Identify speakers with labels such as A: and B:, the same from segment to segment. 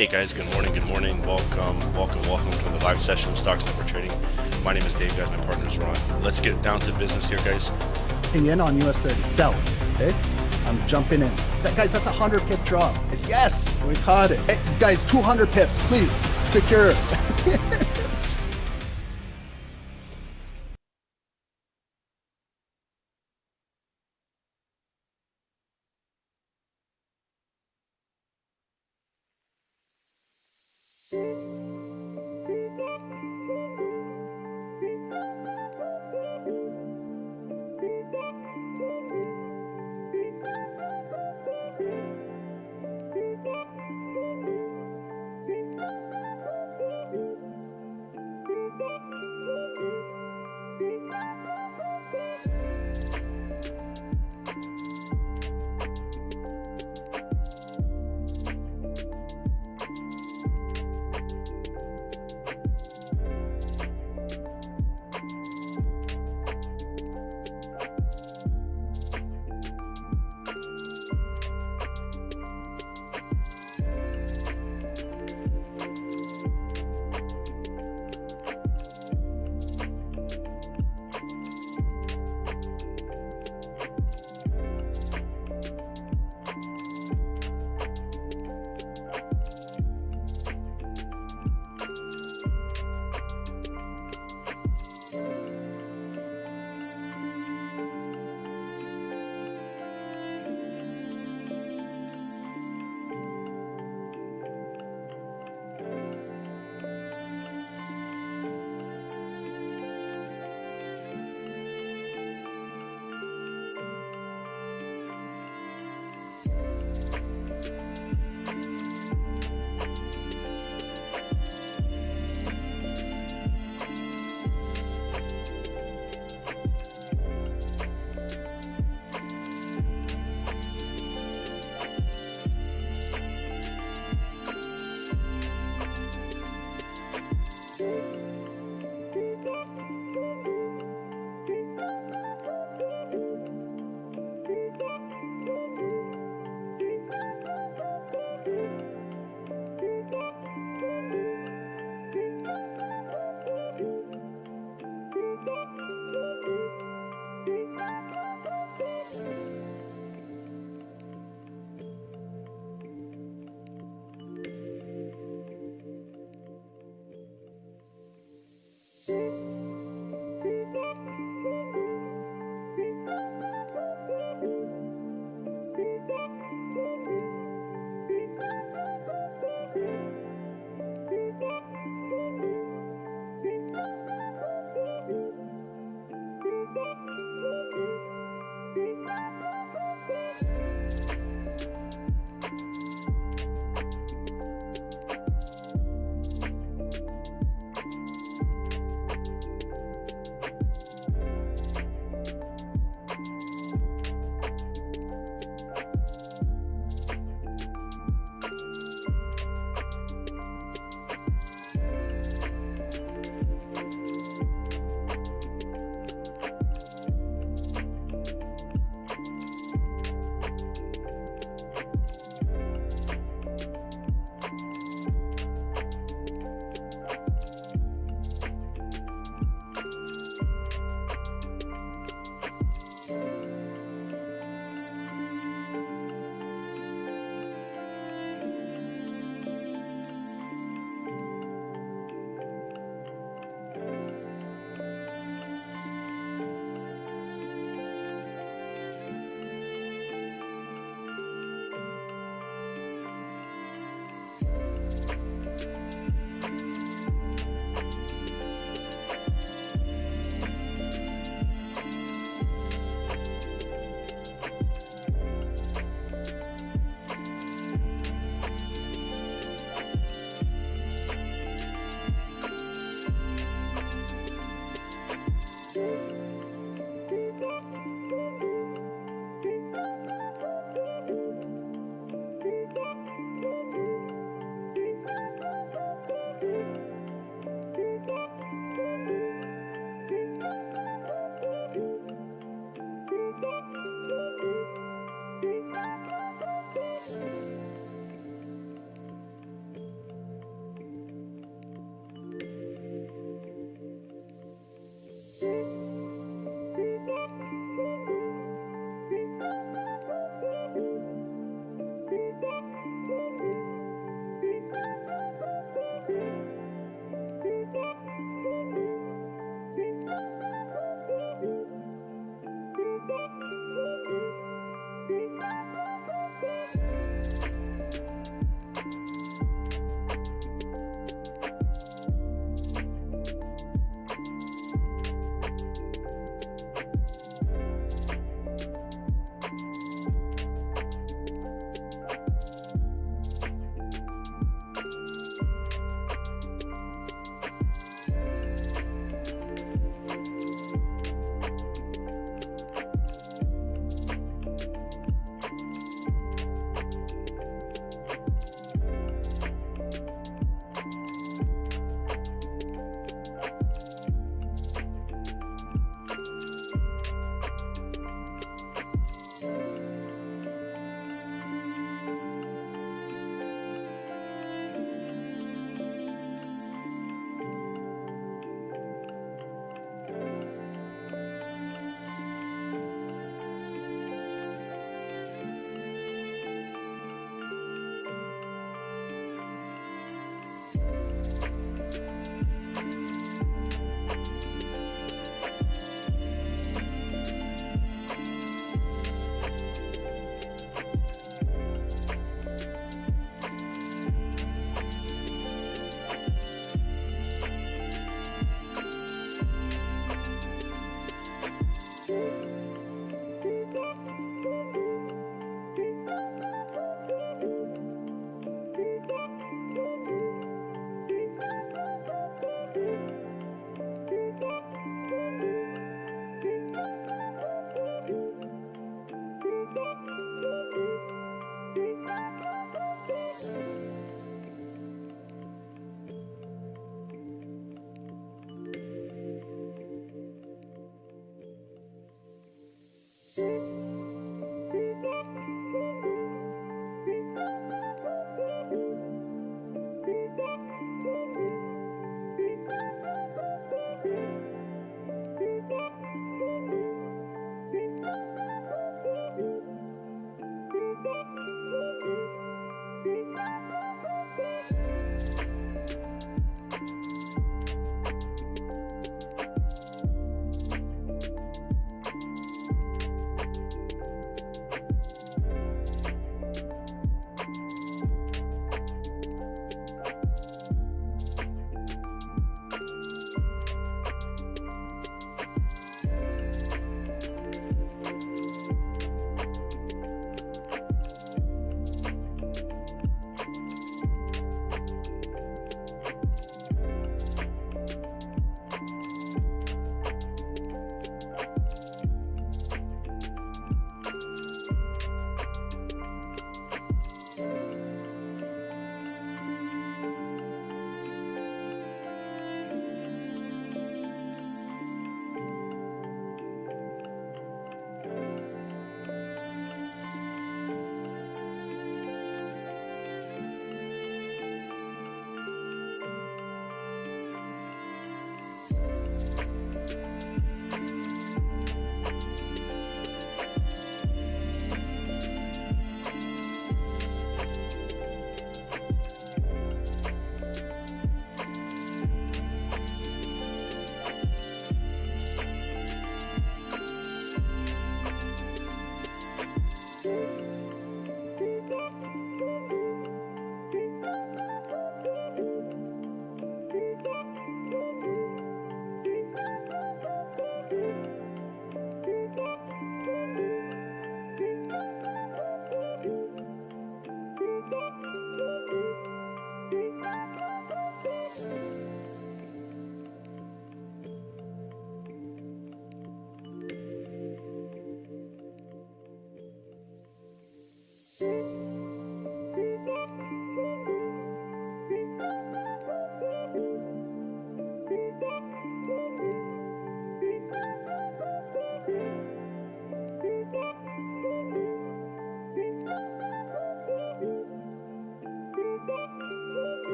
A: Hey guys, good morning, welcome to the live session of Stocks Network Trading. My name is Dave, guys, my partner is Ron. Let's get down to business here, guys.
B: In on US30, sell, okay? I'm jumping in. Guys, that's a 100 pip drop. Yes, we caught it. Hey, guys, 200 pips, please, secure.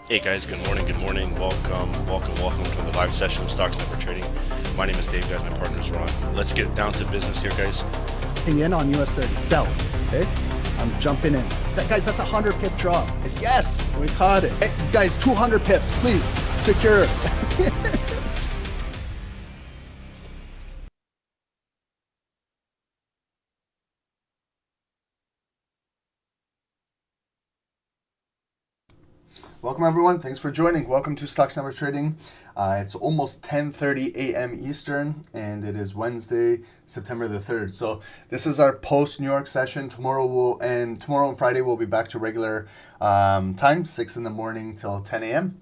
A: Hey guys, good morning, welcome to the live session of Stocks Network Trading. My name is Dave, guys, my partner is Ron. Let's get down to business here, guys.
B: In on US30, sell. Okay, I'm jumping in. Guys, that's a 100 pip drop. Yes, we caught it. Hey, guys, 200 pips, please secure.
C: Welcome everyone, thanks for joining. Welcome to Stocks Network Trading. It's almost 10:30 a.m. Eastern and it is Wednesday, September the 3rd. So this is our post New York session. Tomorrow and Friday we'll be back to regular time, 6 in the morning till 10 a.m.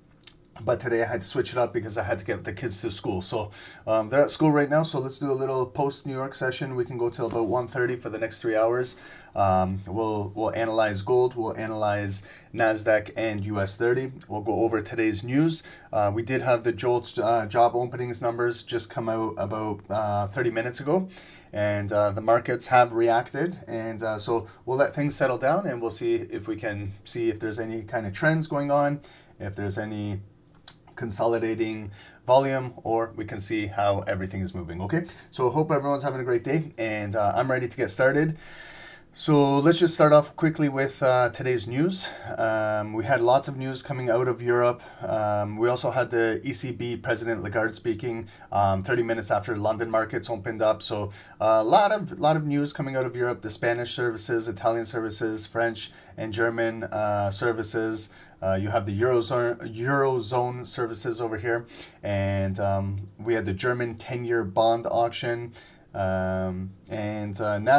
C: But today I had to switch it up because I had to get the kids to school. So they're at school right now. So let's do a little post New York session. We can go till about 1:30 for the next 3 hours. We'll analyze gold. We'll analyze NASDAQ and US30. We'll go over today's news. We did have the JOLTS job openings numbers just come out about 30 minutes ago. And the markets have reacted. And so we'll let things settle down and we'll see if we can see if there's any kind of trends going on, if there's any consolidating volume, or we can see how everything is moving. Okay, so hope everyone's having a great day and I'm ready to get started. So let's just start off quickly with today's news. We had lots of news coming out of Europe. We also had the ECB President Lagarde speaking 30 minutes after London markets opened up. So a lot of news coming out of Europe. The Spanish services, Italian services, French and German services. You have the Eurozone services over here. And we had the German 10-year bond auction. Now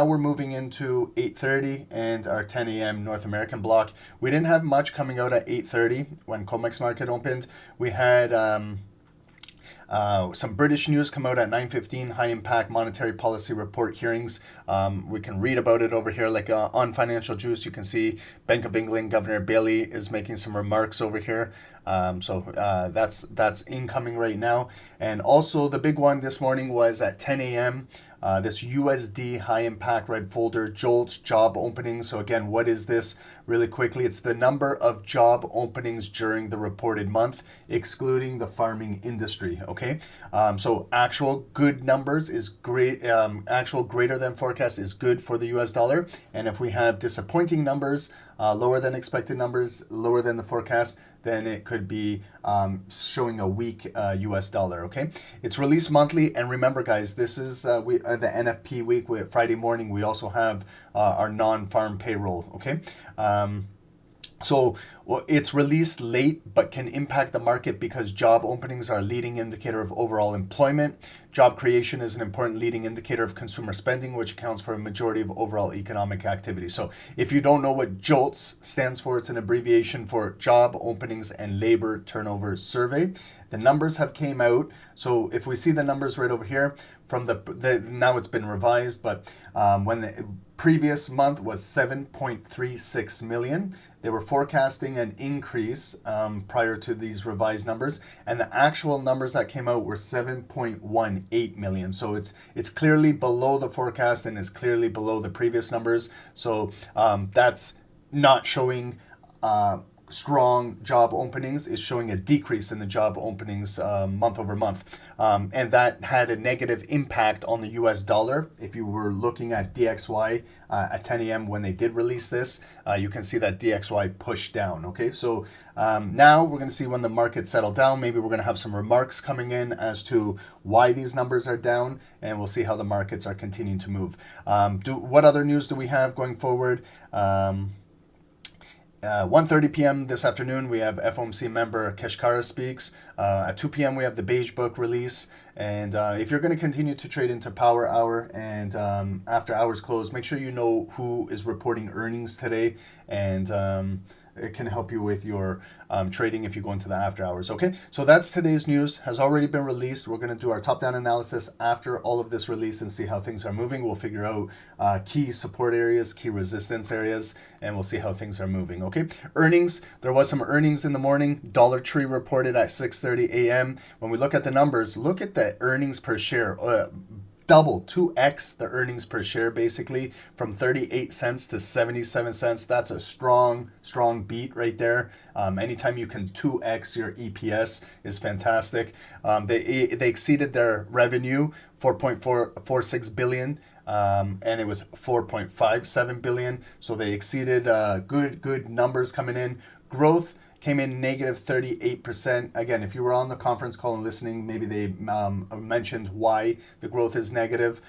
C: we're moving into 8:30 and our 10 a.m. North American block. We didn't have much coming out at 8:30 when COMEX market opened. We had some British news come out at 9:15, high impact monetary policy report hearings. We can read about it over here, like on Financial Juice. You can see Bank of England Governor Bailey is making some remarks over here. That's incoming right now. And also the big one this morning was at 10 a.m. this USD high impact red folder, JOLTS job openings. So again, what is this? Really quickly, it's the number of job openings during the reported month, excluding the farming industry. Okay, so actual good numbers is great. Actual greater than forecast is good for the US dollar. And if we have disappointing numbers, lower than expected numbers, lower than the forecast, then it could be showing a weak US dollar. Okay, it's released monthly, and remember, guys, this is the NFP week. Friday morning, we also have our non-farm payroll. Okay. So it's released late, but can impact the market because job openings are a leading indicator of overall employment. Job creation is an important leading indicator of consumer spending, which accounts for a majority of overall economic activity. So if you don't know what JOLTS stands for, it's an abbreviation for Job Openings and Labor Turnover Survey. The numbers have came out. So if we see the numbers right over here from now it's been revised, but when the previous month was 7.36 million. They were forecasting an increase prior to these revised numbers, and the actual numbers that came out were 7.18 million. So it's clearly below the forecast and is clearly below the previous numbers. So that's not showing strong job openings. Is showing a decrease in the job openings month over month. And that had a negative impact on the US dollar. If you were looking at DXY at 10 a.m. when they did release this, you can see that DXY pushed down. Okay, so now we're going to see when the market settle down. Maybe we're going to have some remarks coming in as to why these numbers are down, and we'll see how the markets are continuing to move. What other news do we have going forward? 1:30 p.m. this afternoon, we have FOMC member Keshkara speaks. At 2 p.m., we have the Beige Book release. And if you're going to continue to trade into Power Hour and after hours close, make sure you know who is reporting earnings today. And it can help you with your trading if you go into the after hours. Okay, so that's today's news. Has already been released. We're going to do our top-down analysis after all of this release and see how things are moving. We'll figure out key support areas, key resistance areas, and we'll see how things are moving. Okay, earnings. There was some earnings in the morning. Dollar Tree reported at 6:30 a.m. When we look at the numbers, look at the earnings per share. Double, 2x the earnings per share, basically from 38 cents to 77 cents. That's a strong beat right there. Anytime you can 2x your EPS is fantastic. They exceeded their revenue, 4.446 billion. And it was 4.57 billion. So they exceeded good numbers coming in. Growth came in negative 38%. Again, if you were on the conference call and listening, maybe they mentioned why the growth is negative.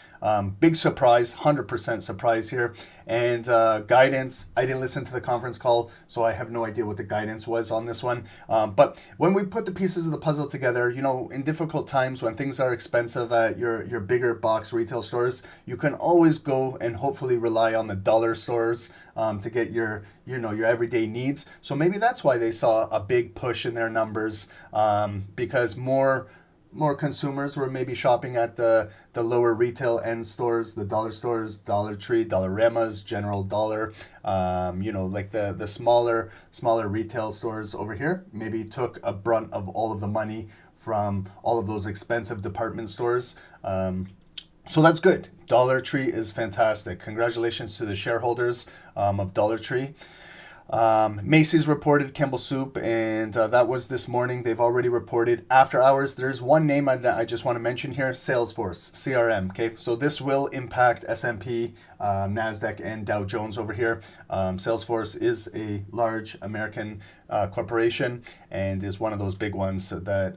C: Big surprise, 100% surprise here. And guidance, I didn't listen to the conference call, so I have no idea what the guidance was on this one. But when we put the pieces of the puzzle together, you know, in difficult times when things are expensive at your bigger box retail stores, you can always go and hopefully rely on the dollar stores to get your everyday needs. So maybe that's why they saw a big push in their numbers, because more consumers were maybe shopping at the lower retail end stores, the dollar stores, Dollar Tree, Dollaramas, General Dollar, like the smaller retail stores over here maybe took a brunt of all of the money from all of those expensive department stores. So that's good. Dollar Tree is fantastic. Congratulations to the shareholders of Dollar Tree. Macy's reported Campbell Soup, and that was this morning. They've already reported after hours. There's one name I just want to mention here, Salesforce, CRM. Okay, so this will impact S&P, NASDAQ, and Dow Jones over here. Salesforce is a large American corporation and is one of those big ones that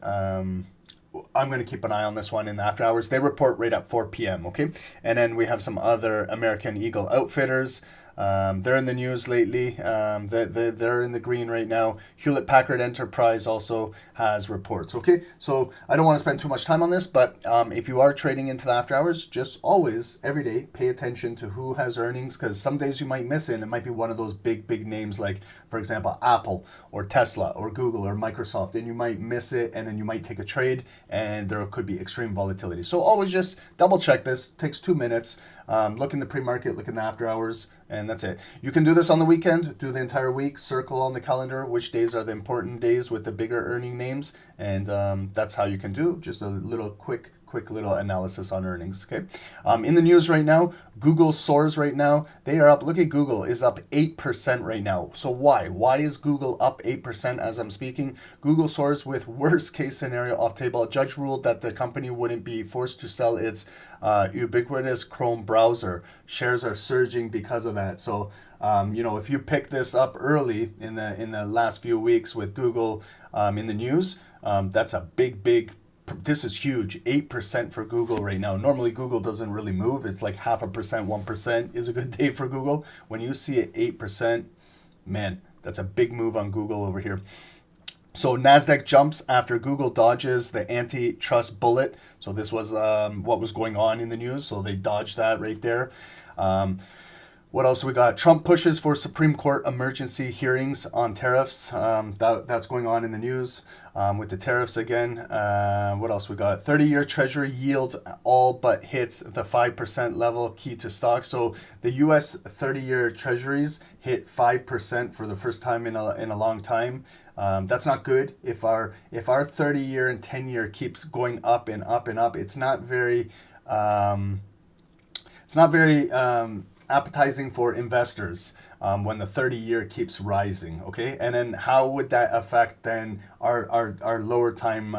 C: I'm going to keep an eye on this one in the after hours. They report right at 4 p.m., okay? And then we have some other American Eagle Outfitters. They're in the news lately. They're in the green right now. Hewlett Packard Enterprise also has reports. Okay, so I don't want to spend too much time on this, but if you are trading into the after hours, just always, every day, pay attention to who has earnings, because some days you might miss it. It might be one of those big names like, for example, Apple or Tesla or Google or Microsoft, and you might miss it, and then you might take a trade, and there could be extreme volatility. So always just double check this. It takes 2 minutes. Look in the pre-market, look in the after hours, and that's it. You can do this on the weekend, do the entire week, circle on the calendar which days are the important days with the bigger earning names, and that's how you can do just a little quick quick little analysis on earnings. Okay, in the news right now, Google soars right now. They are up. Look at Google is up 8% right now. So why is Google up 8% as I'm speaking? Google soars with worst case scenario off table. A judge ruled that the company wouldn't be forced to sell its ubiquitous Chrome browser. Shares are surging because of that. So if you pick this up early in the last few weeks with Google in the news, that's a big. This is huge. 8% for Google right now. Normally Google doesn't really move. It's like 0.5%, 1% is a good day for Google. When you see it 8%, man, that's a big move on Google over here. So NASDAQ jumps after Google dodges the antitrust bullet. So this was what was going on in the news. So they dodged that right there. What else we got? Trump pushes for Supreme Court emergency hearings on tariffs. That's going on in the news with the tariffs again. What else we got? 30-year Treasury yield all but hits the 5% level, key to stocks. So the US 30-year Treasuries hit 5% for the first time in a long time. That's not good. If our 30-year and 10-year keeps going up and up and up, it's not very appetizing for investors when the 30-year keeps rising. Okay, and then how would that affect then our lower time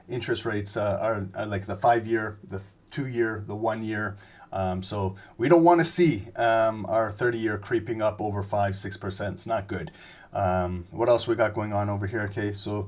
C: interest rates? Are like the 5-year, the 2-year, the 1-year. So we don't want to see our 30-year creeping up over 5-6%. It's not good. What else we got going on over here? Okay, so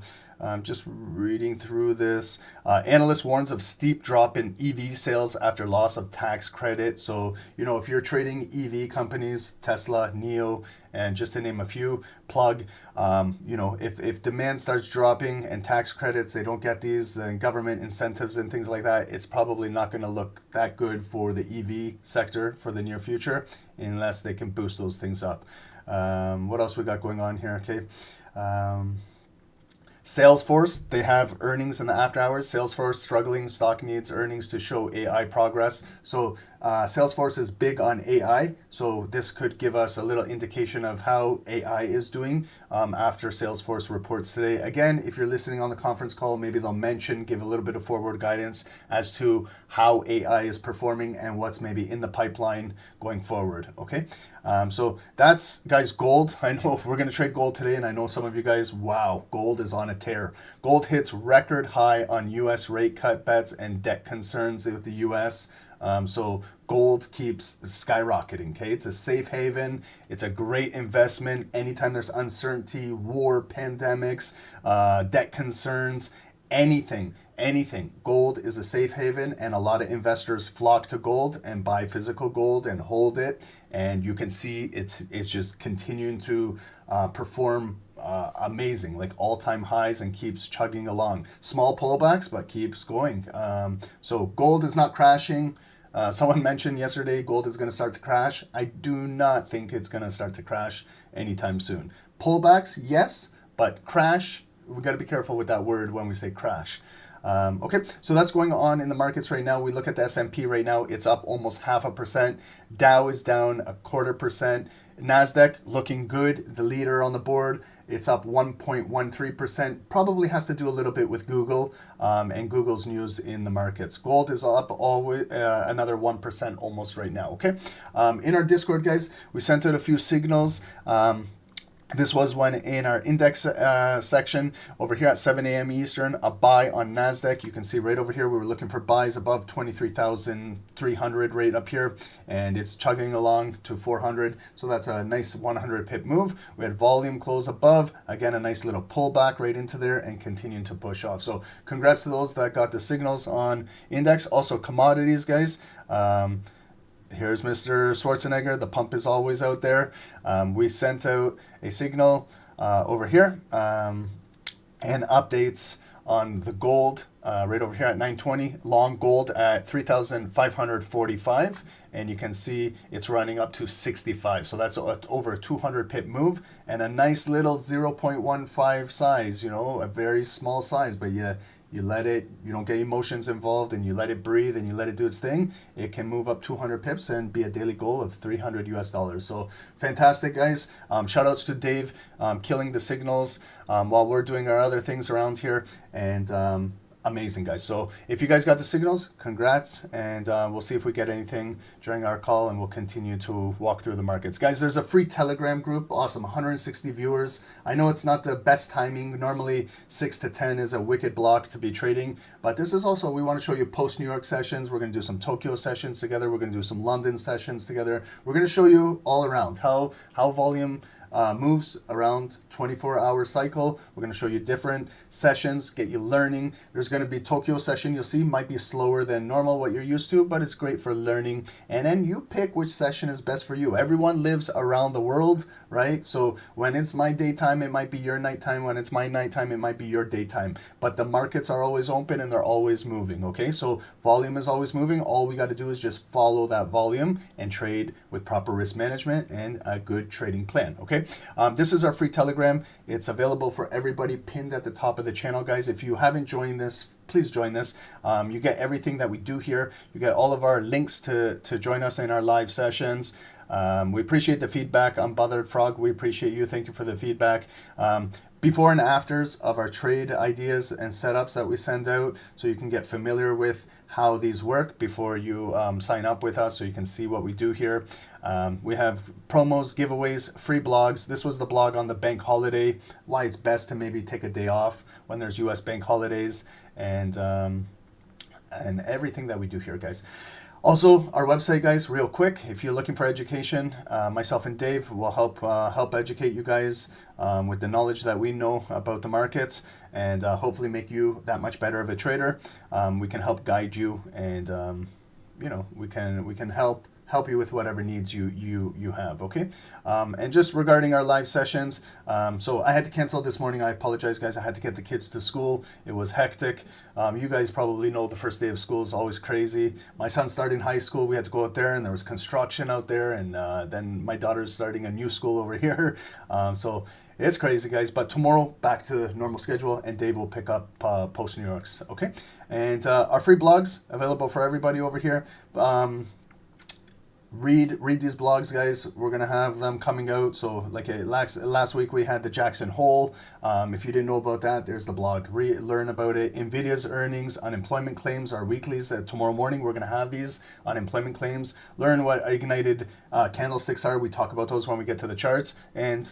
C: just reading through this. Analyst warns of steep drop in EV sales after loss of tax credit. So, if you're trading EV companies, Tesla, NIO, and just to name a few, Plug, if demand starts dropping and tax credits, they don't get these, and government incentives and things like that, it's probably not going to look that good for the EV sector for the near future unless they can boost those things up. What else we got going on here? Okay. Salesforce, they have earnings in the after hours. Salesforce struggling, stock needs earnings to show AI progress. So Salesforce is big on AI. So this could give us a little indication of how AI is doing after Salesforce reports today. Again, if you're listening on the conference call, maybe they'll give a little bit of forward guidance as to how AI is performing and what's maybe in the pipeline going forward. Okay. So that's, guys, gold. I know we're going to trade gold today, and I know some of you guys, wow, gold is on a tear. Gold hits record high on U.S. rate cut bets and debt concerns with the U.S. So gold keeps skyrocketing. Okay, it's a safe haven. It's a great investment. Anytime there's uncertainty, war, pandemics, debt concerns, anything, gold is a safe haven, and a lot of investors flock to gold and buy physical gold and hold it. And you can see it's just continuing to perform amazing, like all-time highs, and keeps chugging along. Small pullbacks, but keeps going. So gold is not crashing. Someone mentioned yesterday gold is going to start to crash. I do not think it's going to start to crash anytime soon. Pullbacks, yes, but crash, we got to be careful with that word when we say crash. Okay, so that's going on in the markets right now. We look at the S&P right now, it's up almost 0.5%. Dow is down 0.25%. NASDAQ looking good, the leader on the board. It's up 1.13%. Probably has to do a little bit with Google and Google's news in the markets. Gold is up always another 1% almost right now. Okay, in our Discord, guys, we sent out a few signals. This was one in our index section over here at 7 a.m. Eastern, a buy on NASDAQ. You can see right over here, we were looking for buys above 23,300 right up here, and it's chugging along to 400. So that's a nice 100 pip move. We had volume close above. Again, a nice little pullback right into there and continuing to push off. So congrats to those that got the signals on index. Also commodities, guys. Here's Mr. Schwarzenegger. The pump is always out there. We sent out a signal over here and updates on the gold right over here at 920. Long gold at 3,545. And you can see it's running up to 65. So that's over a 200 pip move and a nice little 0.15 size, a very small size, but you let it, you don't get emotions involved, and you let it breathe and you let it do its thing. It can move up 200 pips and be a daily goal of $300 US. So fantastic, guys. Shout outs to Dave killing the signals while we're doing our other things around here. And amazing, guys. So if you guys got the signals, congrats, and we'll see if we get anything during our call, and we'll continue to walk through the markets. Guys, there's a free Telegram group. Awesome, 160 viewers. I know it's not the best timing. Normally 6 to 10 is a wicked block to be trading, but this is also, we want to show you post New York sessions. We're going to do some Tokyo sessions together. We're going to do some London sessions together. We're going to show you all around how volume moves around 24-hour cycle. We're going to show you different sessions, get you learning. There's going to be Tokyo session, you'll see, might be slower than normal, what you're used to, but it's great for learning. And then you pick which session is best for you. Everyone lives around the world, right? So when it's my daytime, it might be your nighttime. When it's my nighttime, it might be your daytime. But the markets are always open and they're always moving, okay? So volume is always moving. All we got to do is just follow that volume and trade with proper risk management and a good trading plan, okay? This is our free Telegram. It's available for everybody, pinned at the top of the channel, guys. If you haven't joined this, please join this. You get everything that we do here. You get all of our links to join us in our live sessions. We appreciate the feedback. I'm Bothered Frog. We appreciate you. Thank you for the feedback. Before and afters of our trade ideas and setups that we send out, so you can get familiar with how these work before you sign up with us, so you can see what we do here. We have promos, giveaways, free blogs. This was the blog on the bank holiday, why it's best to maybe take a day off when there's US bank holidays, and everything that we do here, guys. Also, our website, guys, real quick, if you're looking for education, myself and Dave will help educate you guys with the knowledge that we know about the markets, and hopefully make you that much better of a trader. We can help guide you, and you know, we can help you with whatever needs you have, okay? And just regarding our live sessions, so I had to cancel this morning. I apologize, guys. I had to get the kids to school. It was hectic. You guys probably know the first day of school is always crazy. My son's starting high school. We had to go out there, and there was construction out there, and then my daughter's starting a new school over here. So it's crazy, guys. But tomorrow, back to normal schedule, and Dave will pick up post New York's, okay? And our free blogs available for everybody over here. Read these blogs, guys. We're gonna have them coming out. So like last week we had the Jackson Hole. If you didn't know about that, there's the blog. Learn about it. Nvidia's earnings, unemployment claims, our weeklies. Tomorrow morning we're gonna have these unemployment claims. Learn what ignited candlesticks are. We talk about those when we get to the charts. And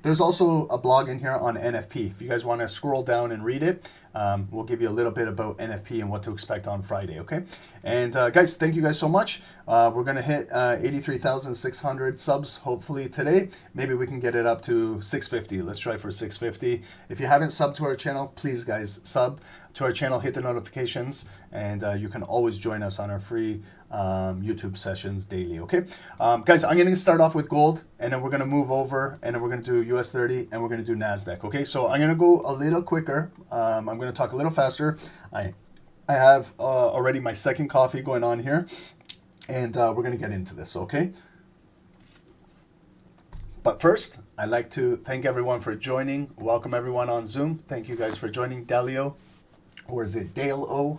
C: there's also a blog in here on NFP. If you guys want to scroll down and read it, we'll give you a little bit about NFP and what to expect on Friday, okay? And guys, thank you guys so much. We're gonna hit 83,600 subs hopefully today. Maybe we can get it up to 650. Let's try for 650. If you haven't subbed to our channel, please, guys, sub to our channel, hit the notifications, and you can always join us on our free YouTube sessions daily, okay? Guys, I'm gonna start off with gold, and then we're gonna move over, and then we're gonna do US30, and we're gonna do NASDAQ, okay? So I'm gonna go a little quicker. I'm gonna talk a little faster. I have already my second coffee going on here, and we're gonna get into this, okay? But first, I'd like to thank everyone for joining. Welcome everyone on Zoom. Thank you guys for joining. Dalio, or is it Dale O?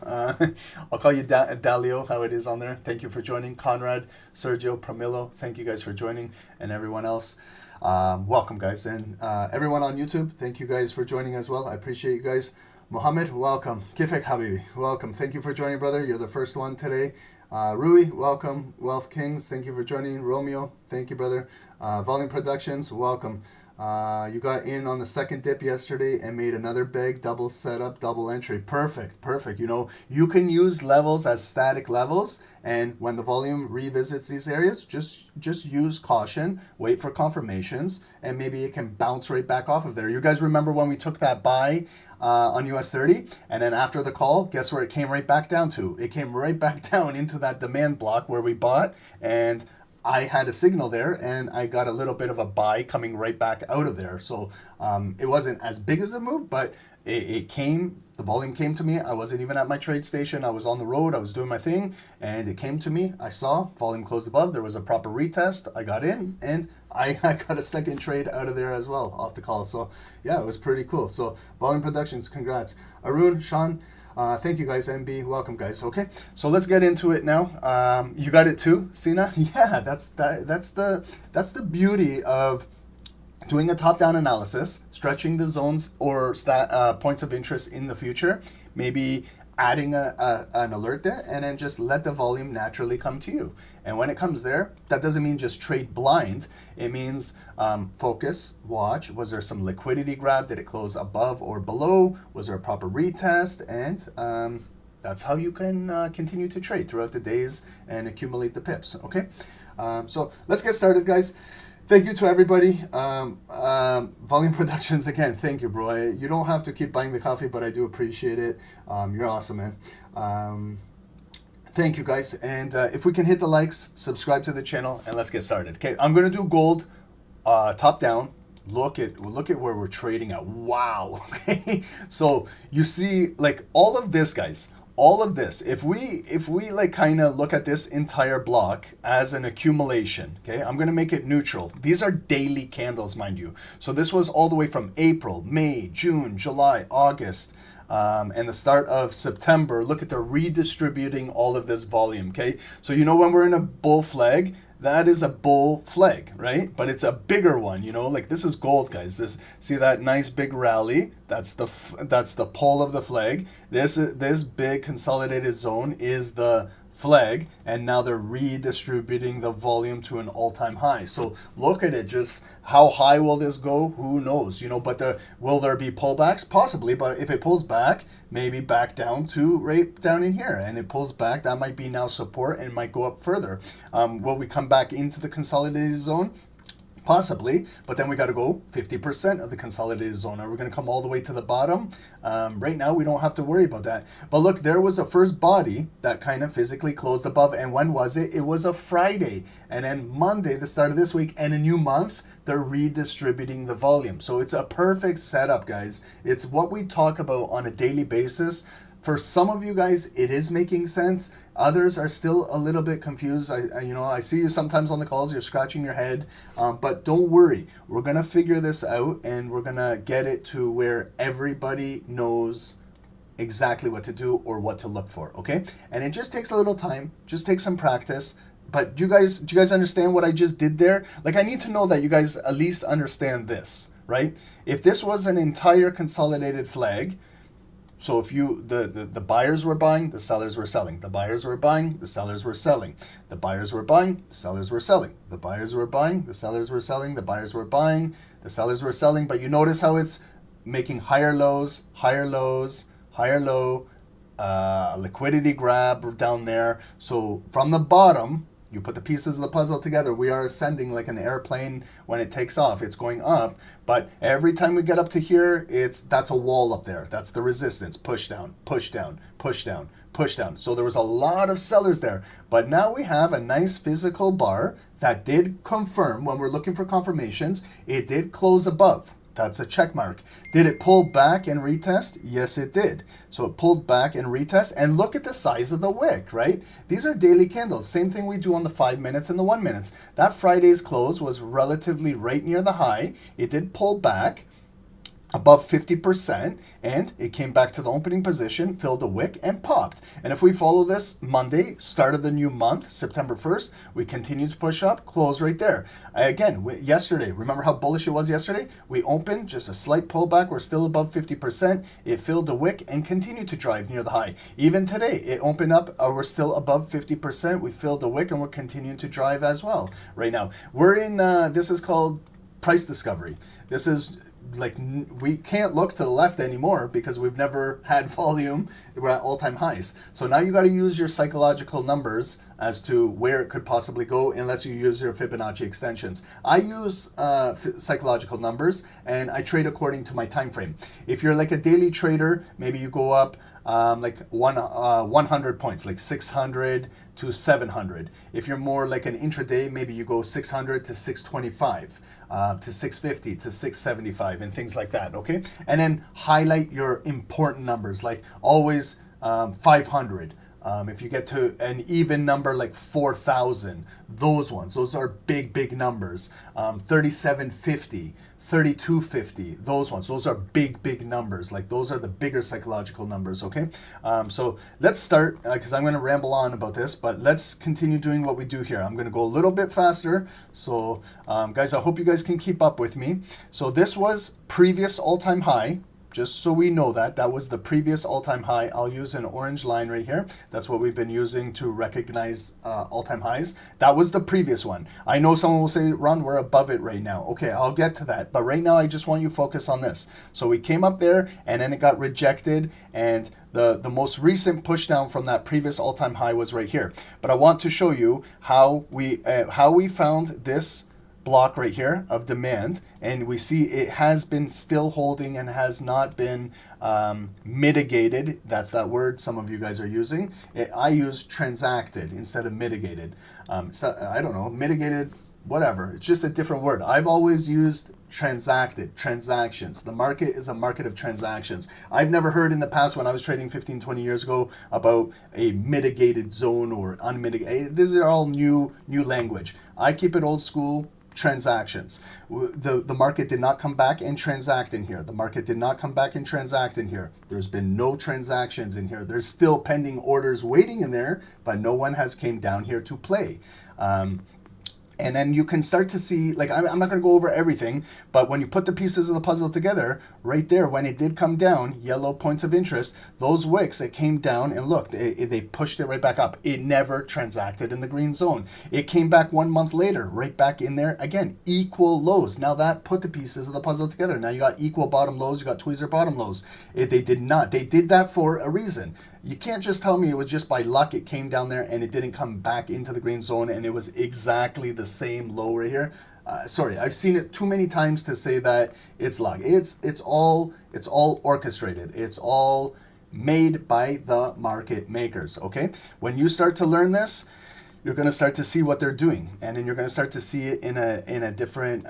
C: I'll call you Dalio, how it is on there. Thank you for joining. Conrad, Sergio, Pramilo, thank you guys for joining, and everyone else. Welcome, guys. And everyone on YouTube, thank you guys for joining as well. I appreciate you guys. Mohammed, welcome. Kifek Habibi, welcome. Thank you for joining, brother. You're the first one today. Rui, welcome. Wealth Kings, thank you for joining. Romeo, thank you, brother. Volume Productions, welcome. You got in on the second dip yesterday and made another big double setup, double entry. Perfect, perfect. You know, you can use levels as static levels, and when the volume revisits these areas, just use caution, wait for confirmations, and maybe it can bounce right back off of there. You guys remember when we took that buy on US30, and then after the call, guess where it came right back down to? It came right back down into that demand block where we bought, and I had a signal there, and I got a little bit of a buy coming right back out of there. So it wasn't as big as a move, but it came, the volume came to me. I wasn't even at my trade station. I was on the road. I was doing my thing, and it came to me. I saw volume closed above. There was a proper retest. I got in, and I got a second trade out of there as well off the call. So yeah, it was pretty cool. So Volume Productions, congrats. Arun, Sean, thank you guys. MB, welcome, guys. Okay, so let's get into it now. You got it too, Sina? Yeah, that's the beauty of doing a top-down analysis, stretching the zones or points of interest in the future, maybe adding an alert there, and then just let the volume naturally come to you. And when it comes there, that doesn't mean just trade blind. It means focus, watch. Was there some liquidity grab? Did it close above or below? Was there a proper retest? And that's how you can continue to trade throughout the days and accumulate the pips, okay? So let's get started, guys. Thank you to everybody. Volume Productions, again, thank you, bro. You don't have to keep buying the coffee, but I do appreciate it. You're awesome, man. Thank you, guys. And if we can hit the likes, subscribe to the channel, and let's get started. Okay, I'm going to do gold top down. Look at where we're trading at. Wow. Okay, so you see, like, all of this, guys. All of this, if we like kind of look at this entire block as an accumulation, okay, I'm going to make it neutral. These are daily candles, mind you. So this was all the way from April, May, June, July, August, and the start of September. Look at the redistributing all of this volume, okay? So you know when we're in a bull flag, that is a bull flag, right? But it's a bigger one, you know, like this is gold, guys. This, see that nice big rally? That's the pole of the flag. This big consolidated zone is the flag, and now they're redistributing the volume to an all-time high. So look at it, just how high will this go? Who knows, you know, but will there be pullbacks? Possibly, but if it pulls back, maybe back down to right down in here, and it pulls back, that might be now support and might go up further. Will we come back into the consolidated zone? Possibly, but then we got to go 50% of the consolidated zone. Are we going to come all the way to the bottom? Right now, we don't have to worry about that. But look, there was a first body that kind of physically closed above. And when was it? It was a Friday. And then Monday, the start of this week, and a new month, they're redistributing the volume. So it's a perfect setup, guys. It's what we talk about on a daily basis. For some of you guys, it is making sense. Others are still a little bit confused. I see you sometimes on the calls, you're scratching your head, but don't worry. We're going to figure this out, and we're going to get it to where everybody knows exactly what to do or what to look for, okay? And it just takes a little time, just takes some practice. But do you guys understand what I just did there? Like, I need to know that you guys at least understand this, right? If this was an entire consolidated flag, so if the buyers were buying, the sellers were selling. The buyers were buying, the sellers were selling. The buyers were buying, the sellers were selling. The buyers were buying, the sellers were selling. The buyers were buying, the sellers were selling. But you notice how it's making higher lows, higher lows, higher low, liquidity grab down there. So from the bottom, you put the pieces of the puzzle together. We are ascending like an airplane when it takes off. It's going up, but every time we get up to here, that's a wall up there. That's the resistance. Push down, push down, push down, push down. So there was a lot of sellers there, but now we have a nice physical bar that did confirm when we're looking for confirmations. It did close above. That's a check mark. Did it pull back and retest? Yes, it did. So it pulled back and retest. And look at the size of the wick, right? These are daily candles. Same thing we do on the 5 minutes and the 1 minutes. That Friday's close was relatively right near the high. It did pull back above 50%, and it came back to the opening position, filled a wick, and popped. And if we follow this Monday, start of the new month, September 1st, we continue to push up, close right there. Again, yesterday, remember how bullish it was yesterday? We opened, just a slight pullback, we're still above 50%, it filled the wick and continued to drive near the high. Even today, it opened up, we're still above 50%, we filled the wick, and we're continuing to drive as well right now. We're in, this is called price discovery. This is like, we can't look to the left anymore because we've never had volume. We're at all-time highs. So now you got to use your psychological numbers as to where it could possibly go, unless you use your Fibonacci extensions. I use psychological numbers, and I trade according to my time frame. If you're like a daily trader, maybe you go up like 100 points, like 600 to 700. If you're more like an intraday, maybe you go 600 to 625. To 650 to 675 and things like that, okay? And then highlight your important numbers, like always 500. If you get to an even number like 4,000, those are big numbers. 3750, 3250, those are big numbers. Like, those are the bigger psychological numbers, okay? So let's start, because I'm going to ramble on about this, but let's continue doing what we do here. I'm going to go a little bit faster. So guys, I hope you guys can keep up with me. So this was previous all-time high. just so we know that was the previous all-time high. I'll use an orange line right here. That's what we've been using to recognize all-time highs. That was the previous one. I know someone will say, Ron, we're above it right now. Okay, I'll get to that. But right now, I just want you to focus on this. So we came up there and then it got rejected, and the most recent push down from that previous all-time high was right here. But I want to show you how we found this block right here of demand, and we see it has been still holding and has not been mitigated. That's that word some of you guys are using. I use transacted instead of mitigated. So I don't know, mitigated, whatever. It's just a different word. I've always used transacted, transactions. The market is a market of transactions. I've never heard in the past when I was trading 15, 20 years ago about a mitigated zone or unmitigated. These are all new language. I keep it old school. Transactions. The market did not come back and transact in here. The market did not come back and transact in here. There's been no transactions in here. There's still pending orders waiting in there, but no one has came down here to play. And then you can start to see, like, I'm not going to go over everything, but when you put the pieces of the puzzle together, right there, when it did come down, yellow points of interest, those wicks, it came down, and look, they pushed it right back up. It never transacted in the green zone. It came back 1 month later, right back in there. Again, equal lows. Now that put the pieces of the puzzle together. Now you got equal bottom lows, you got tweezer bottom lows. They did not. They did that for a reason. You can't just tell me it was just by luck it came down there and it didn't come back into the green zone and it was exactly the same low right here. Sorry, I've seen it too many times to say that it's luck. It's all orchestrated. It's all made by the market makers, okay? When you start to learn this, you're going to start to see what they're doing, and then you're going to start to see it in a different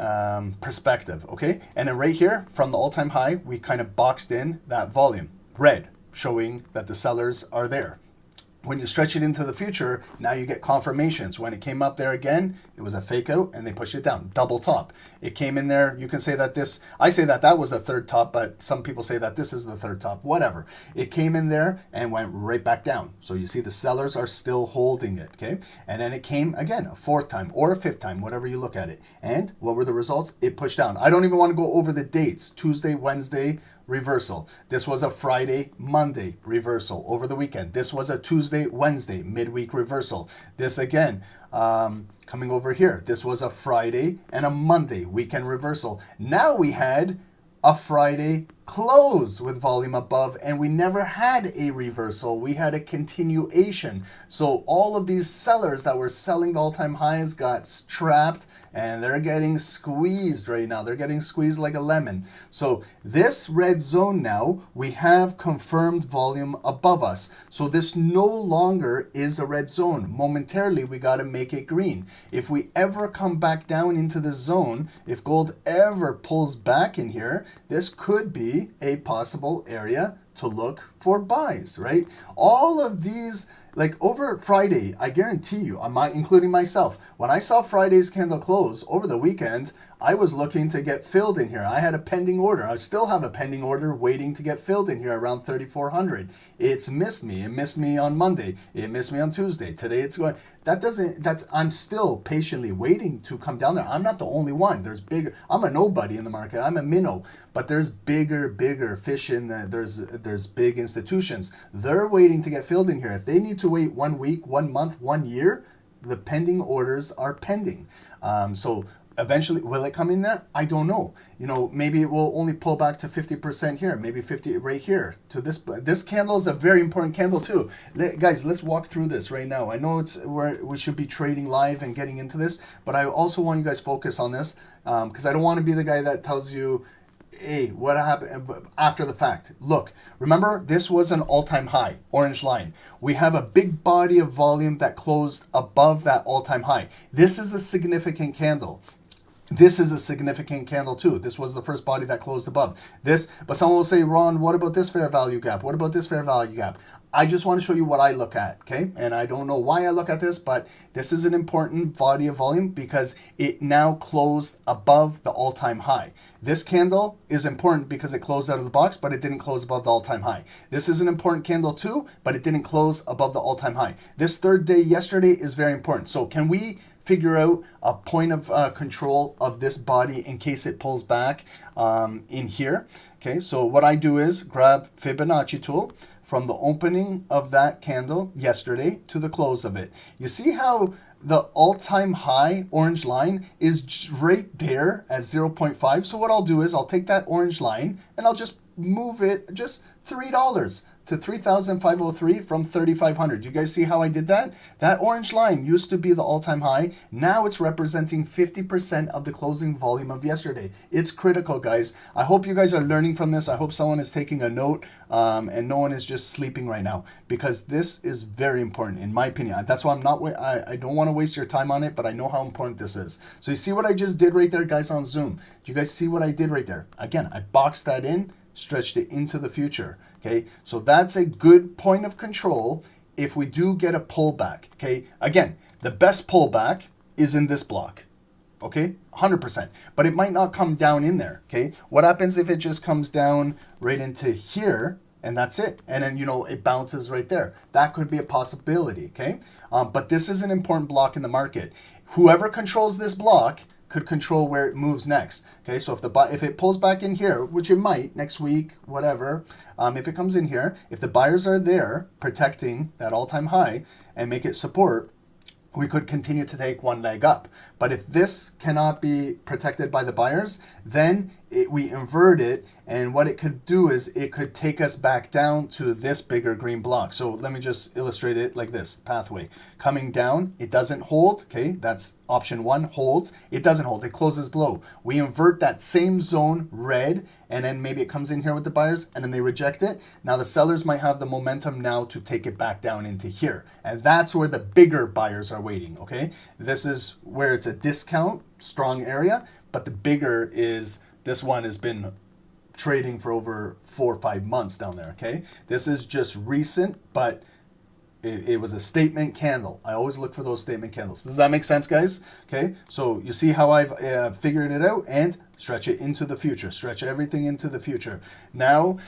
C: perspective, okay? And then right here, from the all-time high, we kind of boxed in that volume, red, showing that the sellers are there. When you stretch it into the future, now you get confirmations. When it came up there again, it was a fake out and they pushed it down, double top. It came in there, you can say that I say that was a third top, but some people say that this is the third top, whatever. It came in there and went right back down. So you see the sellers are still holding it, okay? And then it came again, a fourth time or a fifth time, whatever you look at it. And what were the results? It pushed down. I don't even want to go over the dates. Tuesday, Wednesday, reversal. This was a Friday, Monday reversal over the weekend. This was a Tuesday, Wednesday midweek reversal. This again, coming over here. This was a Friday and a Monday weekend reversal. Now we had a Friday close with volume above, and we never had a reversal. We had a continuation. So all of these sellers that were selling the all-time highs got trapped, and they're getting squeezed right now. They're getting squeezed like a lemon. So this red zone now, we have confirmed volume above us. So this no longer is a red zone. Momentarily, we got to make it green. If we ever come back down into the zone, if gold ever pulls back in here, this could be a possible area to look for buys, right? All of these, like over Friday, I guarantee you, including myself, when I saw Friday's candle close over the weekend, I was looking to get filled in here. I had a pending order. I still have a pending order waiting to get filled in here around 3,400. It's missed me. It missed me on Monday. It missed me on Tuesday. Today it's going. I'm still patiently waiting to come down there. I'm not the only one. There's bigger. I'm a nobody in the market. I'm a minnow. But there's bigger fish in there. There's big institutions. They're waiting to get filled in here. If they need to wait 1 week, 1 month, 1 year, the pending orders are pending. So eventually, will it come in there? I don't know. You know, maybe it will only pull back to 50% here, maybe 50 right here. To this candle is a very important candle too. Guys, let's walk through this right now. I know we should be trading live and getting into this, but I also want you guys focus on this because I don't want to be the guy that tells you, hey, what happened after the fact? Look, remember, this was an all-time high, orange line. We have a big body of volume that closed above that all-time high. This is a significant candle. This is a significant candle too. This was the first body that closed above this. But someone will say, Ron, what about this fair value gap? What about this fair value gap? I just want to show you what I look at, okay? And I don't know why I look at this, but this is an important body of volume because it now closed above the all-time high. This candle is important because it closed out of the box, but it didn't close above the all-time high. This is an important candle too, but it didn't close above the all-time high. This third day yesterday is very important. So can we figure out a point of control of this body in case it pulls back in here? Okay, so what I do is grab Fibonacci tool from the opening of that candle yesterday to the close of it. You see how the all-time high orange line is right there at 0.5? So what I'll do is I'll take that orange line and I'll just move it just $3 to 3,503 from 3,500. You guys see how I did that? That orange line used to be the all-time high. Now it's representing 50% of the closing volume of yesterday. It's critical, guys. I hope you guys are learning from this. I hope someone is taking a note and no one is just sleeping right now, because this is very important in my opinion. That's why I don't want to waste your time on it, but I know how important this is. So you see what I just did right there, guys, on Zoom? Do you guys see what I did right there? Again, I boxed that in, stretched it into the future. Okay, so that's a good point of control if we do get a pullback. Okay, again, the best pullback is in this block. Okay, 100%, but it might not come down in there. Okay, what happens if it just comes down right into here and that's it? And then, you know, it bounces right there. That could be a possibility. Okay, but this is an important block in the market. Whoever controls this block could control where it moves next. Okay, so if it pulls back in here, which it might next week, whatever, if it comes in here, if the buyers are there protecting that all-time high and make it support, we could continue to take one leg up. But if this cannot be protected by the buyers, then we invert it, and what it could do is it could take us back down to this bigger green block. So let me just illustrate it like this pathway. Coming down, it doesn't hold. Okay, that's option one, holds. It doesn't hold, it closes below. We invert that same zone, red, and then maybe it comes in here with the buyers and then they reject it. Now the sellers might have the momentum now to take it back down into here. And that's where the bigger buyers are waiting, okay? This is where it's a discount, strong area, but the bigger is, this one has been trading for over 4 or 5 months down there, okay? This is just recent, but it was a statement candle. I always look for those statement candles. Does that make sense, guys? Okay, so you see how I've figured it out, and stretch it into the future. Stretch everything into the future. Now,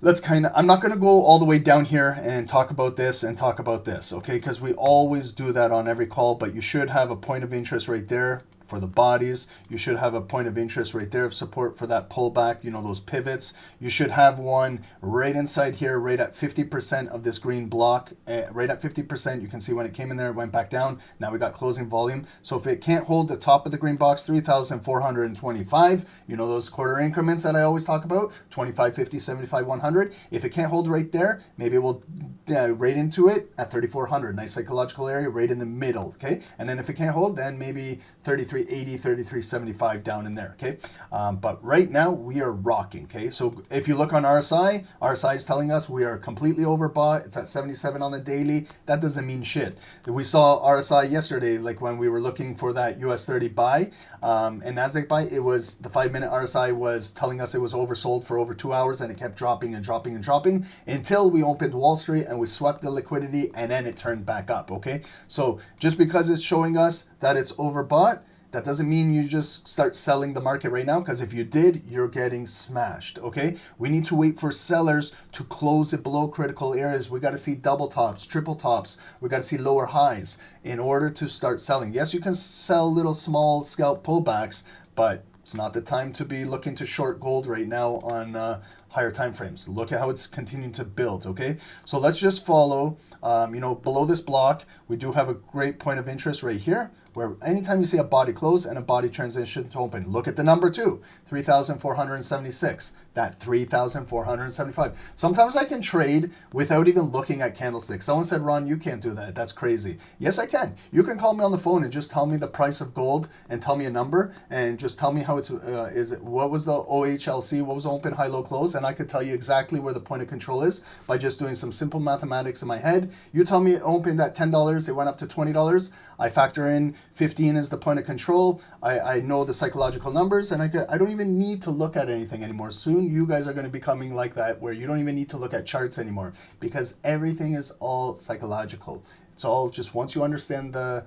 C: let's I'm not going to go all the way down here and talk about this and talk about this, okay? Because we always do that on every call, but you should have a point of interest right there for the bodies. You should have a point of interest right there of support for that pullback, you know, those pivots. You should have one right inside here, right at 50% of this green block, right at 50%. You can see when it came in there, it went back down. Now we got closing volume. So if it can't hold the top of the green box, 3,425, you know, those quarter increments that I always talk about, 25, 50, 75, 100. If it can't hold right there, maybe we'll right into it at 3,400. Nice psychological area right in the middle, okay? And then if it can't hold, then maybe 33.80, 33.75 down in there, okay? But right now we are rocking, okay? So if you look on RSI, RSI is telling us we are completely overbought. It's at 77 on the daily. That doesn't mean shit. We saw RSI yesterday, like when we were looking for that US30 buy and NASDAQ buy, it was the 5-minute RSI was telling us it was oversold for over 2 hours, and it kept dropping and dropping and dropping until we opened Wall Street and we swept the liquidity, and then it turned back up, okay? So just because it's showing us that it's overbought, that doesn't mean you just start selling the market right now, because if you did, you're getting smashed, okay? We need to wait for sellers to close it below critical areas. We got to see double tops, triple tops. We got to see lower highs in order to start selling. Yes, you can sell little small scalp pullbacks, but it's not the time to be looking to short gold right now on higher time frames. Look at how it's continuing to build, okay? So let's just follow, you know, below this block, we do have a great point of interest right here, where anytime you see a body close and a body transition to open, look at the number 2, 3,476, that 3,475. Sometimes I can trade without even looking at candlesticks. Someone said, Ron, you can't do that. That's crazy. Yes, I can. You can call me on the phone and just tell me the price of gold and tell me a number and just tell me how it's, what was the OHLC, what was the open, high, low, close, and I could tell you exactly where the point of control is by just doing some simple mathematics in my head. You tell me it opened at $10, it went up to $20. I factor in 15 as the point of control. I know the psychological numbers, and I don't even need to look at anything anymore. Soon you guys are going to be becoming like that, where you don't even need to look at charts anymore, because everything is all psychological. It's all just, once you understand the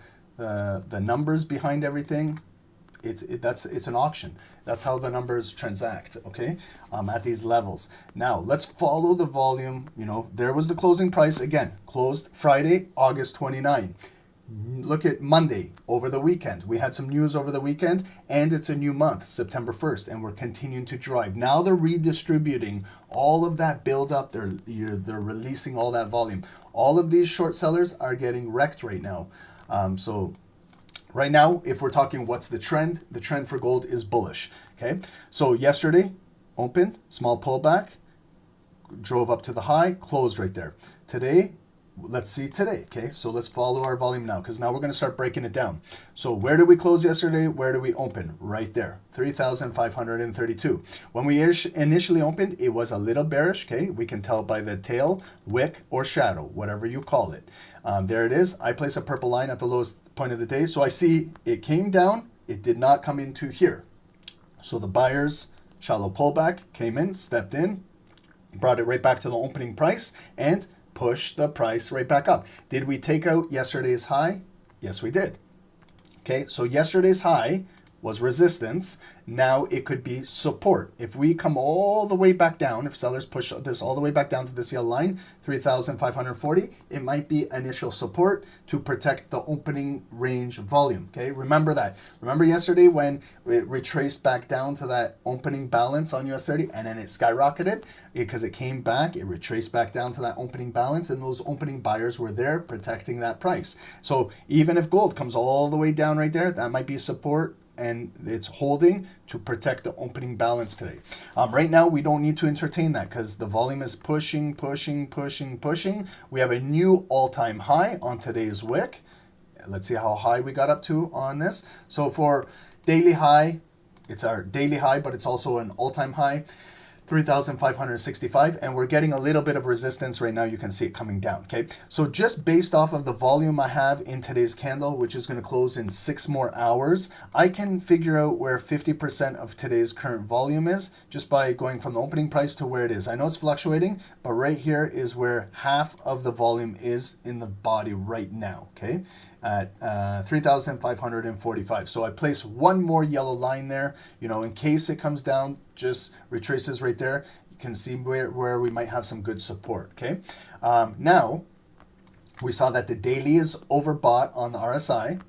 C: numbers behind everything, it's an auction. That's how the numbers transact, okay, at these levels. Now let's follow the volume. You know, there was the closing price again, closed Friday, August 29. Look at Monday over the weekend. We had some news over the weekend, and it's a new month, September 1st, and we're continuing to drive. Now they're redistributing all of that buildup. They're releasing all that volume. All of these short sellers are getting wrecked right now. So right now, if we're talking what's the trend for gold is bullish. Okay, so yesterday opened, small pullback, drove up to the high, closed right there. Today, let's see today. Okay, so let's follow our volume now, because now we're going to start breaking it down. So where did we close yesterday? Where did we open? Right there, 3,532. When we initially opened, it was a little bearish. Okay, we can tell by the tail, wick, or shadow, whatever you call it. There it is. I place a purple line at the lowest point of the day. So I see it came down. It did not come into here. So the buyers, shallow pullback, came in, stepped in, brought it right back to the opening price, and push the price right back up. Did we take out yesterday's high? Yes, we did. Okay, so yesterday's high was resistance. Now it could be support. If we come all the way back down, if sellers push this all the way back down to this yellow line, 3,540, it might be initial support to protect the opening range volume. Okay, remember that. Remember yesterday when it retraced back down to that opening balance on US30 and then it skyrocketed because it came back, it retraced back down to that opening balance, and those opening buyers were there protecting that price. So even if gold comes all the way down right there, that might be support, and it's holding to protect the opening balance today. Right now, we don't need to entertain that because the volume is pushing. We have a new all-time high on today's wick. Let's see how high we got up to on this. So for daily high, it's our daily high, but it's also an all-time high, 3,565, and we're getting a little bit of resistance right now. You can see it coming down. Okay, so just based off of the volume I have in today's candle, which is going to close in 6 more hours, I can figure out where 50% of today's current volume is just by going from the opening price to where it is. I know it's fluctuating, but right here is where half of the volume is in the body right now. Okay, at 3,545. So I place one more yellow line there, in case it comes down, just retraces right there. You can see where we might have some good support. Okay, now we saw that the daily is overbought on the RSI.